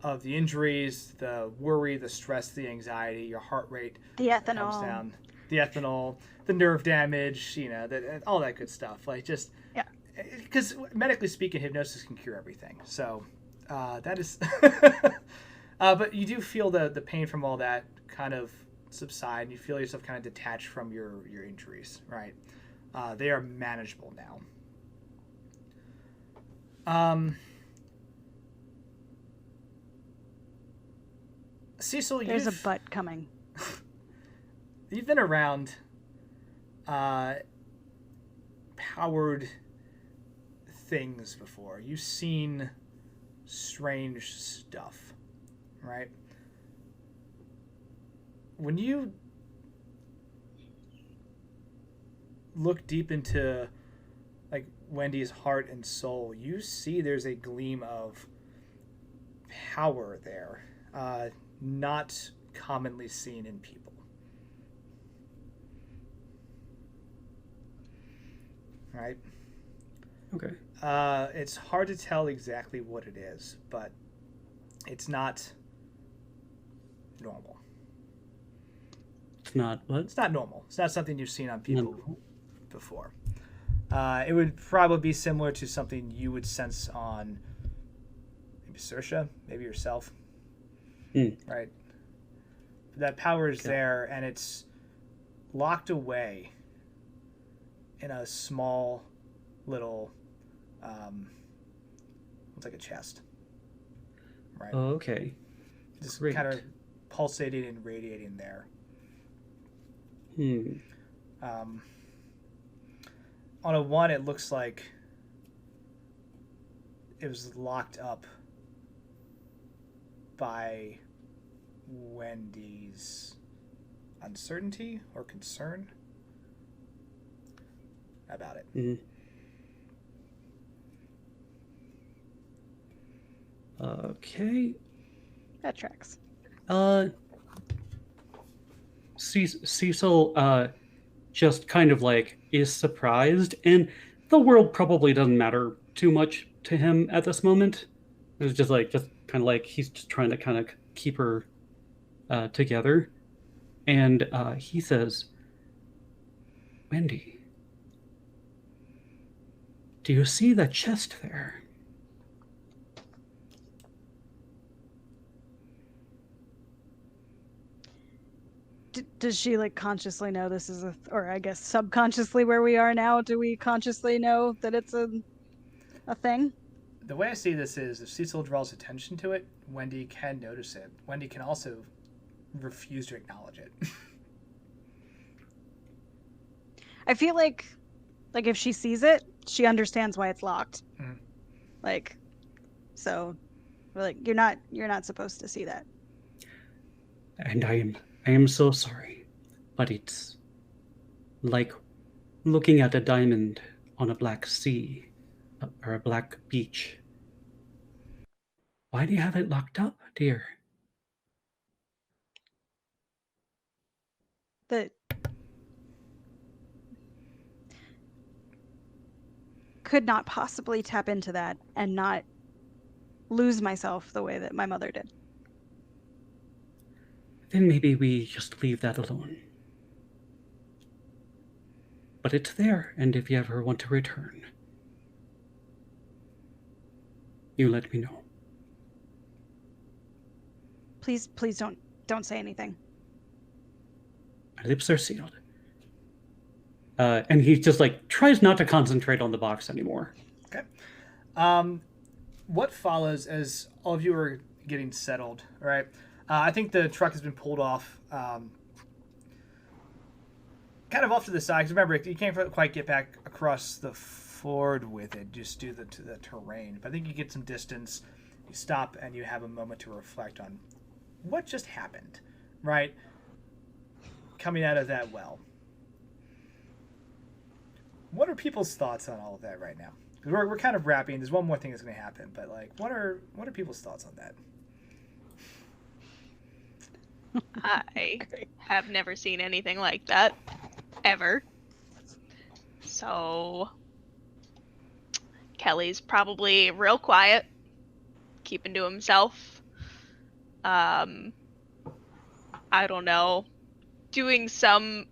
of the injuries, the worry, the stress, the anxiety, your heart rate The ethanol. comes down. The ethanol, the nerve damage, all that good stuff. Like just, because medically speaking, hypnosis can cure everything. So that is, but you do feel the pain from all that kind of subside. And you feel yourself kind of detached from your injuries, right? They are manageable now. Cecil, There's a butt coming. You've been around powered things before. You've seen strange stuff, right? When you look deep into like Wendy's heart and soul, you see there's a gleam of power there, not commonly seen in people. Right? Okay. It's hard to tell exactly what it is, but it's not normal. It's not what? It's not normal. It's not something you've seen on people No. before. It would probably be similar to something you would sense on maybe Saoirse, maybe yourself. Right? That power is there, and it's locked away in a small little, it's like a chest. Right? Oh, okay. Just Great. kind of pulsating and radiating there. On a 1, it looks like it was locked up by Wendy's uncertainty or concern about it. Okay. That tracks. Cecil just kind of like is surprised, and the world probably doesn't matter too much to him at this moment. It's just kind of like he's just trying to kind of keep her together, and he says, "Wendy, do you see that chest there?" Does she like consciously know this is or I guess subconsciously where we are now? Do we consciously know that it's a thing? The way I see this is if Cecil draws attention to it, Wendy can notice it. Wendy can also refuse to acknowledge it. I feel like if she sees it, she understands why it's locked. Mhm. Like, so, like you're not supposed to see that. And I am so sorry, but it's like looking at a diamond on a black sea or a black beach. Why do you have it locked up, dear? That could not possibly tap into that and not lose myself the way that my mother did. Then maybe we just leave that alone. But it's there, and if you ever want to return, you let me know. Please don't say anything. My lips are sealed. And he just like tries not to concentrate on the box anymore. Okay. What follows as all of you are getting settled, right? I think the truck has been pulled off, kind of off to the side. Because remember, you can't quite get back across the ford with it, just due to the terrain. But I think you get some distance, you stop, and you have a moment to reflect on what just happened, right? Coming out of that well. What are people's thoughts on all of that right now? Because we're kind of wrapping. There's one more thing that's going to happen, but like, what are people's thoughts on that? I have never seen anything like that, ever. So, Kelly's probably real quiet, keeping to himself. I don't know, doing some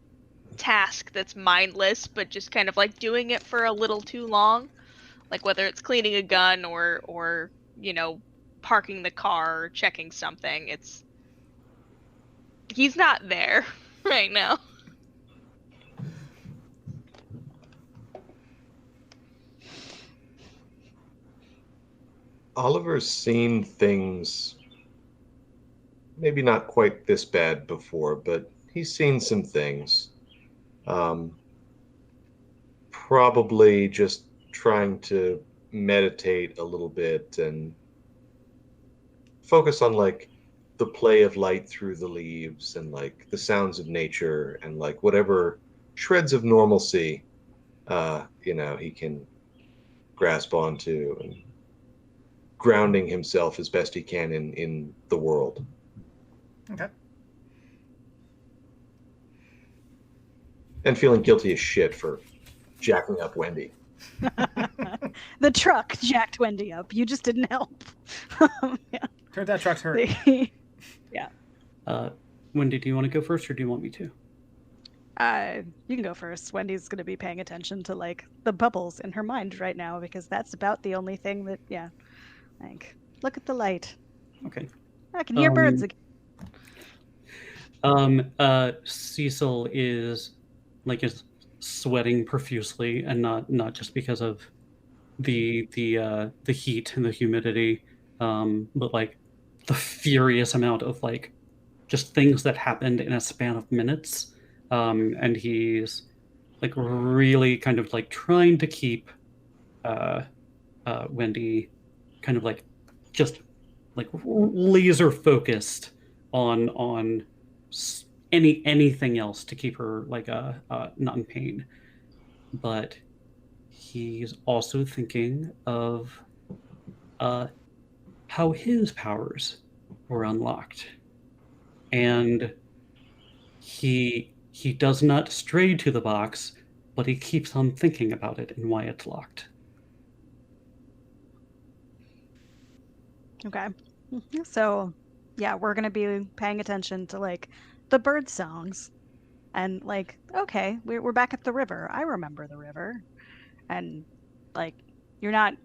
task that's mindless, but just kind of like doing it for a little too long. Like whether it's cleaning a gun or parking the car or checking something. He's not there right now. Oliver's seen things maybe not quite this bad before, but he's seen some things. Probably just trying to meditate a little bit and focus on like the play of light through the leaves and like the sounds of nature and like whatever shreds of normalcy he can grasp onto, and grounding himself as best he can in the world. Okay. And feeling guilty as shit for jacking up Wendy. The truck jacked Wendy up. You just didn't help. Yeah. Turns out trucks hurt. Yeah. Wendy, do you want to go first, or do you want me to? You can go first. Wendy's going to be paying attention to like the bubbles in her mind right now because that's about the only thing that, like, look at the light. Okay. I can hear birds again. Cecil is sweating profusely, and not just because of the heat and the humidity, but like the furious amount of like just things that happened in a span of minutes. And he's like really kind of like trying to keep Wendy kind of like just like laser focused on anything else to keep her like not in pain. But he's also thinking of how his powers were unlocked, and he does not stray to the box, but he keeps on thinking about it and why it's locked. Okay. So, yeah, we're going to be paying attention to like the bird songs. And like, okay, we're back at the river. I remember the river. And like, you're not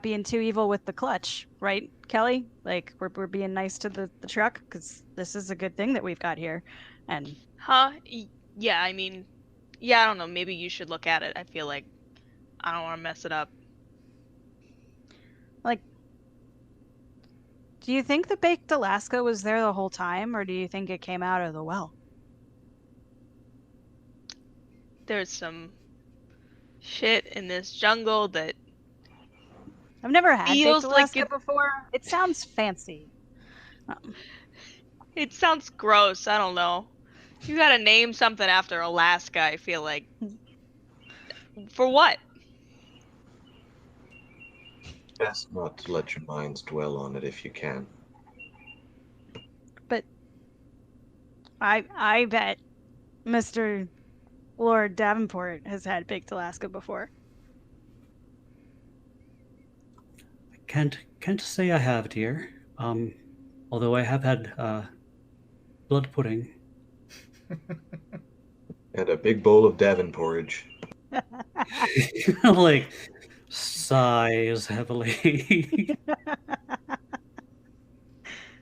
being too evil with the clutch, right, Kelly? Like, we're being nice to the truck because this is a good thing that we've got here. And Yeah, I mean, yeah, I don't know. Maybe you should look at it. I feel like I don't want to mess it up. like, do you think the baked Alaska was there the whole time, or do you think it came out of the well? There's some shit in this jungle that I've never had baked feels like Alaska before. It sounds fancy. it sounds gross. I don't know. You gotta name something after Alaska, I feel like. For what? Best not to let your minds dwell on it if you can. But I bet Mr. Lord Davenport has had baked Alaska before. I can't say I have, dear. Although I have had blood pudding. And a big bowl of Davin porridge. Like sighs heavily.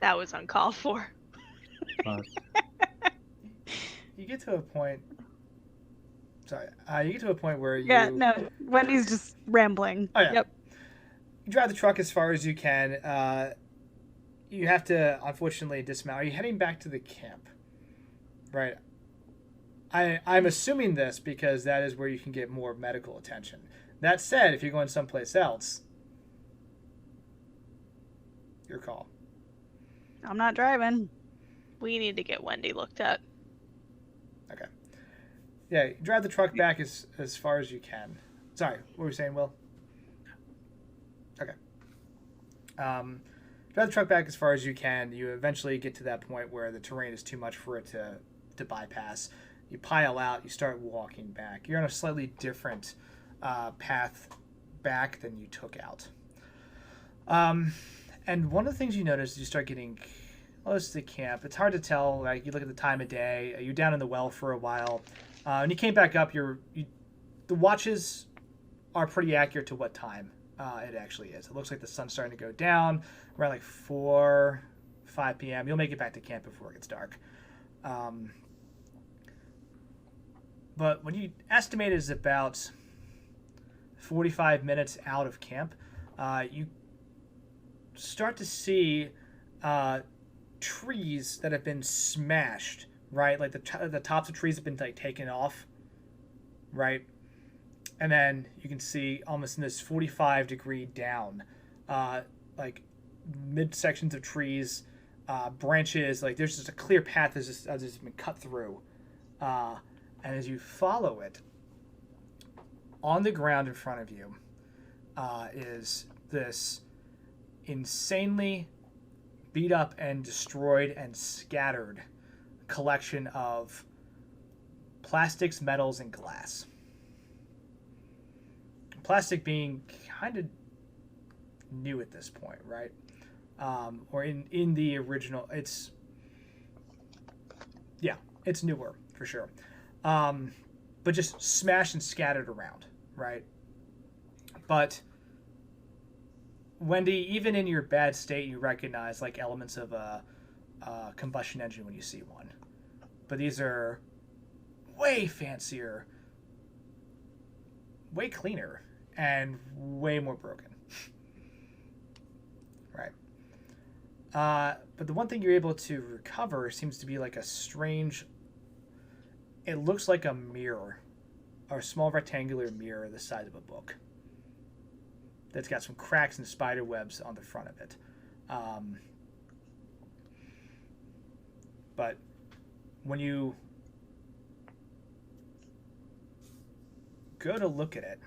That was uncalled for. You get to a point. Sorry, you get to a point where you. Yeah, no, Wendy's just rambling. Oh yeah. Yep. You drive the truck as far as you can. You have to, unfortunately, dismount. Are you heading back to the camp? Right. I'm assuming this because that is where you can get more medical attention. That said, if you're going someplace else, your call. I'm not driving. We need to get Wendy looked at. Okay. Yeah, you drive the truck back as far as you can. Sorry, what were you saying, Will? Okay. Drive the truck back as far as you can. You eventually get to that point where the terrain is too much for it to bypass. You pile out. You start walking back. You're on a slightly different path back than you took out. And one of the things you notice is you start getting close to the camp. It's hard to tell. Like, you look at the time of day. You're down in the well for a while. When you came back up, the watches are pretty accurate to what time it actually is. It looks like the sun's starting to go down around like 4, 5 p.m. You'll make it back to camp before it gets dark. But when you estimate it is about 45 minutes out of camp, you start to see trees that have been smashed, right? Like the tops of trees have been like taken off, right? And then you can see almost in this 45-degree down, like mid-sections of trees, branches, like there's just a clear path that's just been cut through. And as you follow it, on the ground in front of you is this insanely beat up and destroyed and scattered collection of plastics, metals, and glass. Plastic being kind of new at this point, right? Or in the original, it's newer for sure. But just smashed and scattered around, right? But Wendy, even in your bad state, you recognize like elements of a combustion engine when you see one. But these are way fancier, way cleaner, and way more broken. Right. But the one thing you're able to recover seems to be like a strange... It looks like a mirror, or a small rectangular mirror the size of a book. That's got some cracks and spider webs on the front of it. But when you go to look at it,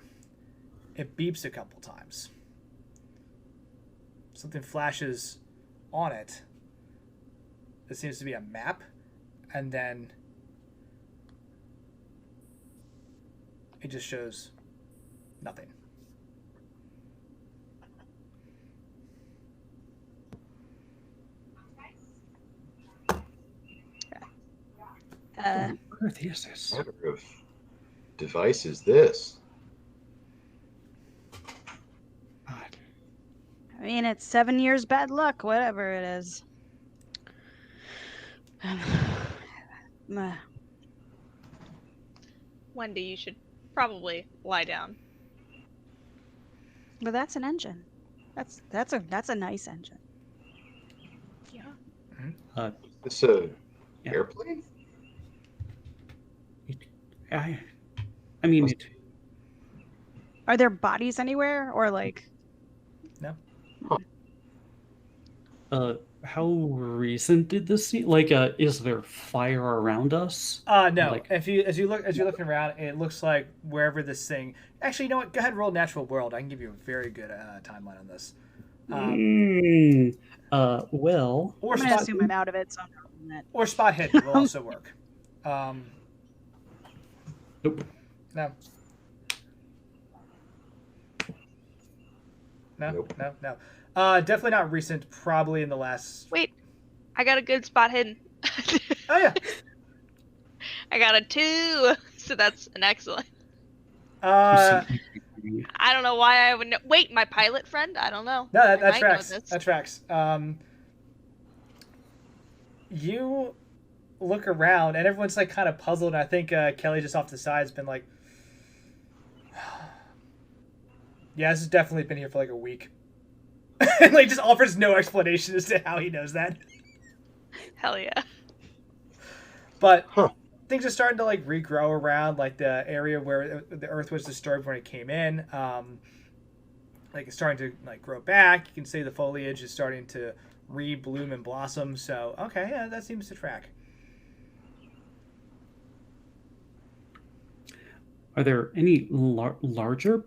it beeps a couple times. Something flashes on it. It seems to be a map, and then it just shows nothing. What on earth is this? What kind of device is this? God. I mean, it's 7 years bad luck, whatever it is. Wendy, you should probably lie down. But that's an engine. That's a nice engine. Yeah. Is this a Yeah. airplane? I mean, it, Are there bodies anywhere, or like? No. how recent did this seem? Like, is there fire around us? No. Like- As you're looking around, it looks like wherever this thing. Actually, you know what? Go ahead and roll natural world. I can give you a very good timeline on this. Well, Or I'm gonna spot, assume I'm out of it, so I'm not doing that. or spot hidden will also work. nope. No. No, Nope. no. Definitely not recent. Probably in the last. Wait, I got a good spot hidden. Oh yeah. I got a 2, so that's an excellent. No, I don't know why I would know. Wait, my pilot friend? I don't know. that I might know tracks. this. That tracks. You look around, and everyone's like kind of puzzled. And I think Kelly just off the side has been like, "Yeah, this has definitely been here for like a week." And like just offers no explanation as to how he knows that. Hell yeah. But Huh. things are starting to like regrow around like the area where the earth was disturbed when it came in. Like it's starting to like grow back. You can see the foliage is starting to re-bloom and blossom. So okay, yeah, that seems to track. Are there any larger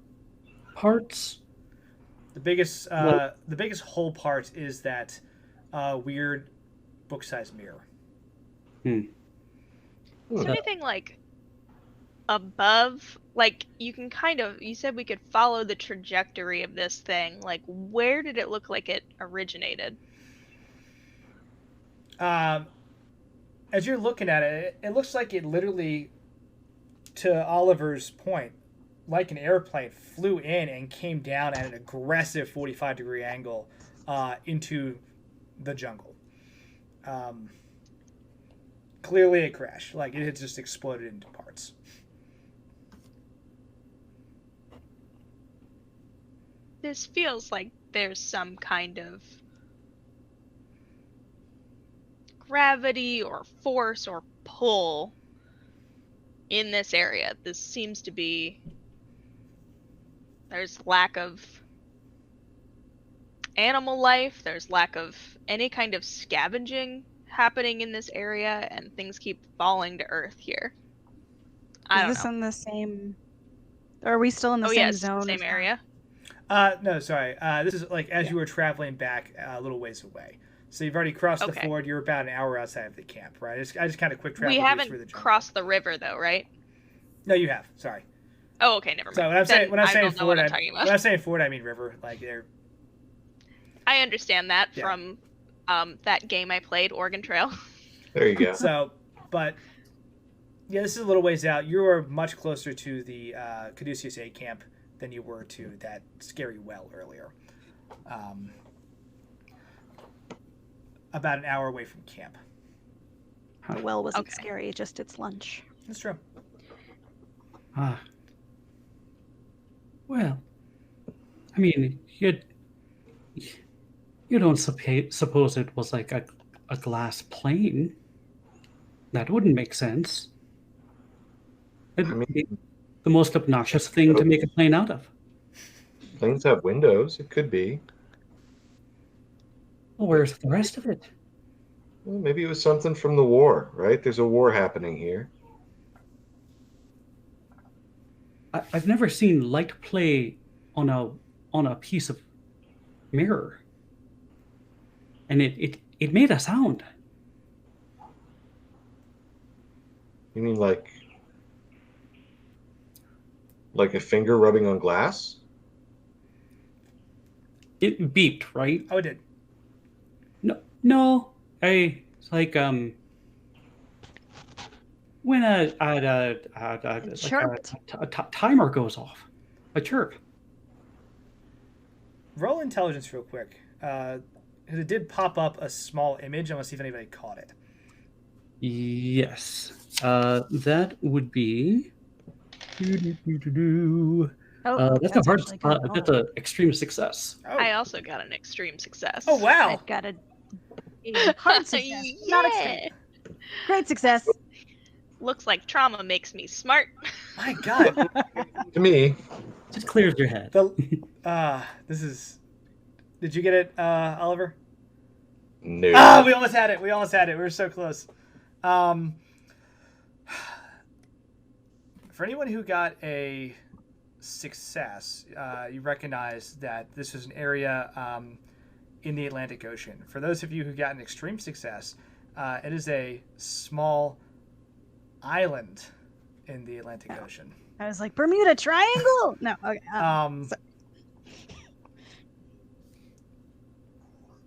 parts? The biggest whole part is that weird book-sized mirror. Is there anything like above? Like you can you said we could follow the trajectory of this thing. Like where did it look like it originated? As you're looking at it, it looks like it literally, to Oliver's point, like an airplane, flew in and came down at an aggressive 45-degree angle into the jungle. Clearly a crash. Like, it had just exploded into parts. This feels like there's some kind of gravity or force or pull in this area. This seems to be... There's lack of animal life. There's lack of any kind of scavenging happening in this area, and things keep falling to earth here. I don't Is this know. in the same Are we still in the Oh same yes, zone? same as area. No, sorry. This is like as you were traveling back a little ways away. So you've already crossed the Okay. ford. You're about an hour outside of the camp, right? I just kind of quick traveled We you through the haven't jungle. crossed the river though, right? No, you have. Sorry. Oh, okay, never mind. So when I'm saying I don't know what I'm talking about. when I'm saying ford, I mean river. Like they're. I understand that Yeah. from that game I played, Oregon Trail. There you go. So, but yeah, this is a little ways out. You are much closer to the Caduceus A camp than you were to that scary well earlier. About an hour away from camp. The well wasn't Okay. scary, just its lunch. That's true. Well, I mean, you don't suppose it was like a glass plane? That wouldn't make sense. It'd mean- be the most obnoxious thing to make a plane out of. Planes have windows. It could be. Well, where's the rest of it? Well, maybe it was something from the war, right? There's a war happening here. I've never seen light play on a piece of mirror, and it made a sound. You mean like a finger rubbing on glass? It beeped, right? Oh, it did. No. It's like when a chirped. timer goes off, a chirp. Roll intelligence real quick. 'Cause it did pop up a small image. I want to see if anybody caught it. Yes, that would be. Oh, That's a hard. actually good That's roll. an extreme success. Oh, I also got an extreme success. oh wow. I've got a hard success, not extreme. Great success. Looks like trauma makes me smart. My God. To me, Just clears your head. This is. Did you get it, Oliver? no. Ah, we almost had it. We were so close. For anyone who got a success, you recognize that this is an area in the Atlantic Ocean. For those of you who got an extreme success, it is a small island in the Atlantic Ocean. I was like, Bermuda Triangle? No, okay.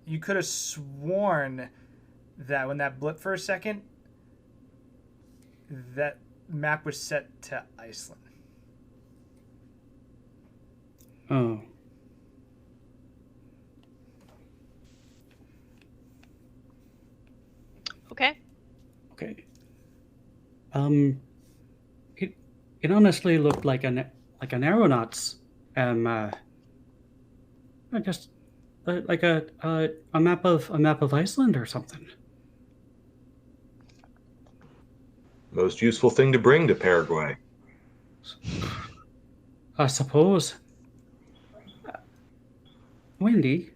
You could have sworn that when that blipped for a second, that map was set to Iceland. Oh. Okay. Okay. It honestly looked like an aeronaut's just like a map of Iceland or something. Most useful thing to bring to Paraguay. I suppose. Wendy,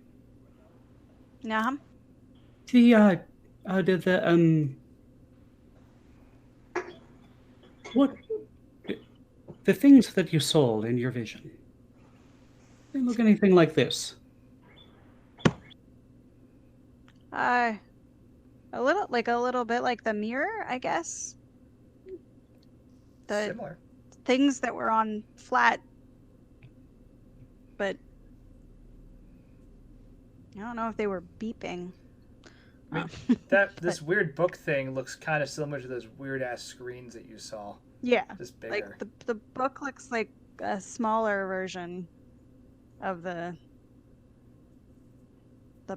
Yeah. the what the things that you saw in your vision, they look anything like this? A little bit like the mirror, I guess. The Similar. things that were on flat, but I don't know if they were beeping. I mean, this weird book thing looks kind of similar to those weird ass screens that you saw. Yeah, Just bigger. like the book looks like a smaller version of the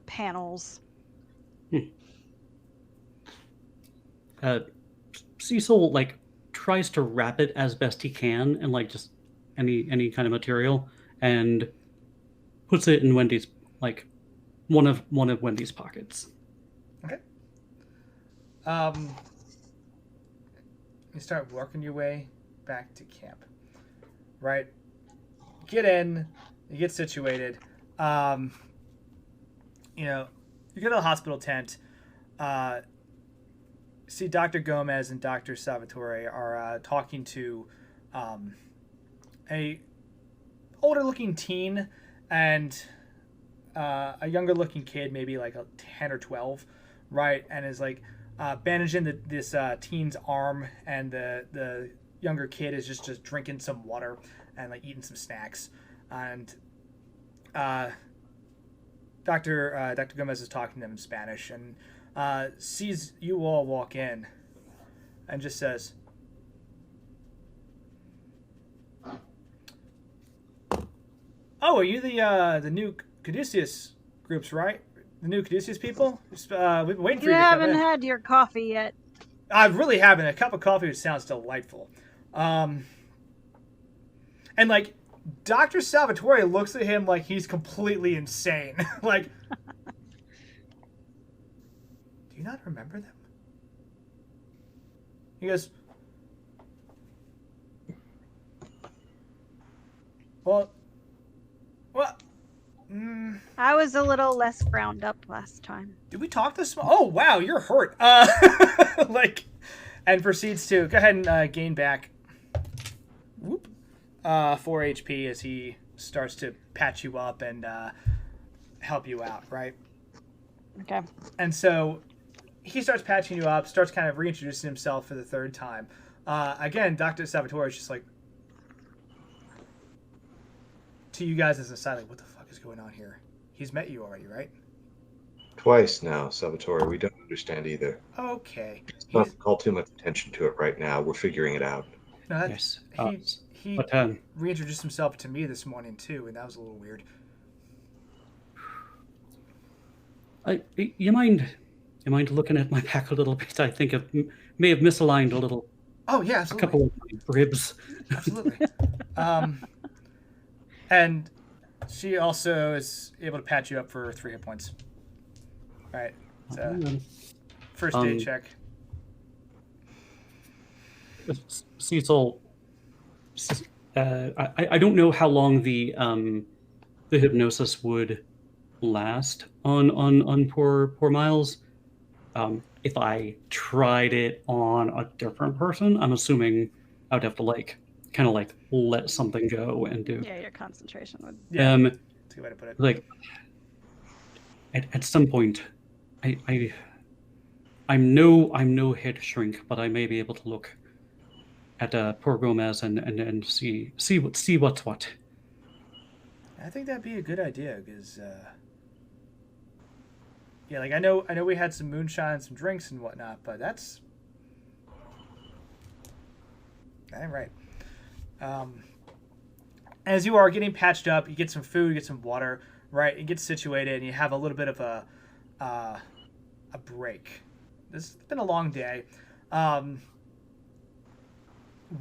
panels. Cecil tries to wrap it as best he can in just any kind of material and puts it in Wendy's one of Wendy's pockets. Okay. You start working your way back to camp. Right? Get in, you get situated. You get to the hospital tent. See Dr. Gomez and Dr. Salvatore are talking to a older looking teen and a younger looking kid, maybe like a 10 or 12, right? And is like bandaging this teen's arm, and the younger kid is just drinking some water and like eating some snacks. And Dr. Gomez is talking to them in Spanish and sees you all walk in and just says, "Oh, are you the new Caduceus groups, right? The new Caduceus people? We've been waiting for you to come in." You haven't had your coffee yet. I really haven't. A cup of coffee sounds delightful. And like Dr. Salvatore looks at him like he's completely insane. Like, do you not remember them? He goes, well, I was a little less ground up last time. did we talk this? Oh, wow, you're hurt. Like, and proceeds to go ahead and gain back 4 HP as he starts to patch you up and help you out, right? Okay. And so he starts patching you up, starts kind of reintroducing himself for the third time. Again, Dr. Salvatore is just like, to you guys as a side, like, what the fuck is going on here? He's met you already, right? Twice now, Salvatore. We don't understand either. Okay. Let's not call too much attention to it right now. We're figuring it out. No, Yes. He But reintroduced himself to me this morning too, and that was a little weird. you mind looking at my pack a little bit? I think I may have misaligned a little. Oh yeah, A absolutely. couple of ribs. Absolutely. And she also is able to patch you up for 3 hit points. All right. So first aid check. Cecil, I don't know how long the hypnosis would last on poor Miles. If I tried it on a different person, I'm assuming I would have to kind of let something go and do. Yeah, your concentration would. Yeah. That's a good way to put it. Like at some point, I'm no head shrink, but I may be able to look at poor Gomez and see what's what. I think that'd be a good idea because, yeah, like I know we had some moonshine, some drinks and whatnot, but that ain't right. As you are getting patched up, you get some food, you get some water, right? You get situated, and you have a little bit of a break. This has been a long day.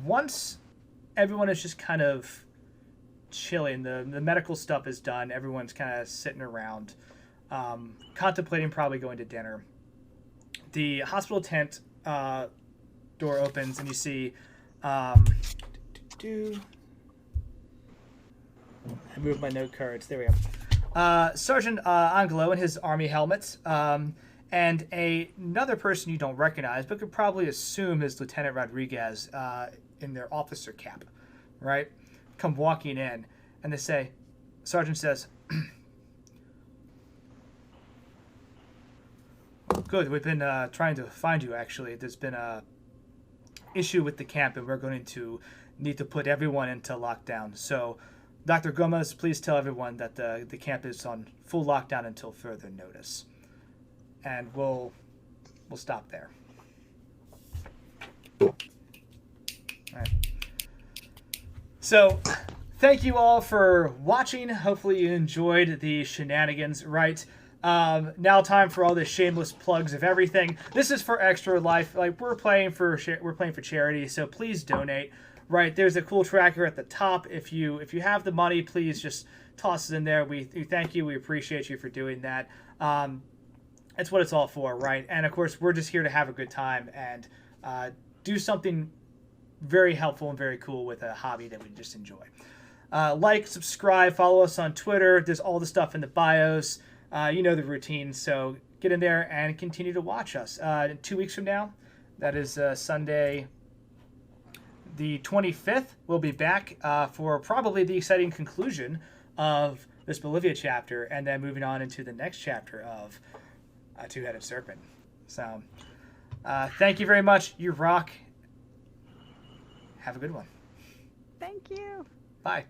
Once everyone is just kind of chilling, the medical stuff is done, everyone's kind of sitting around, contemplating probably going to dinner. The hospital tent door opens, and you see I moved my note cards. There we go. Sergeant Angelo in his army helmet, and another person you don't recognize, but could probably assume is Lieutenant Rodriguez in their officer cap, right? Come walking in, and they say, Sergeant says, "Good, we've been trying to find you, actually. There's been a issue with the camp, and we're going to need to put everyone into lockdown. So, Dr. Gomez, please tell everyone that the camp is on full lockdown until further notice. And we'll stop there." Cool. All right. So, thank you all for watching. Hopefully you enjoyed the shenanigans, right? Now time for all the shameless plugs of everything. This is for Extra Life. Like, we're playing for charity, so please donate. Right, there's a cool tracker at the top. If you have the money, please just toss it in there. We thank you. We appreciate you for doing that. That's what it's all for, right? And of course, we're just here to have a good time and do something very helpful and very cool with a hobby that we just enjoy. Like, subscribe, follow us on Twitter. There's all the stuff in the bios. You know the routine, so get in there and continue to watch us. 2 weeks from now, that is Sunday, the 25th, we'll be back for probably the exciting conclusion of this Bolivia chapter, and then moving on into the next chapter of Two-Headed Serpent. So, thank you very much. You rock. Have a good one. Thank you. Bye.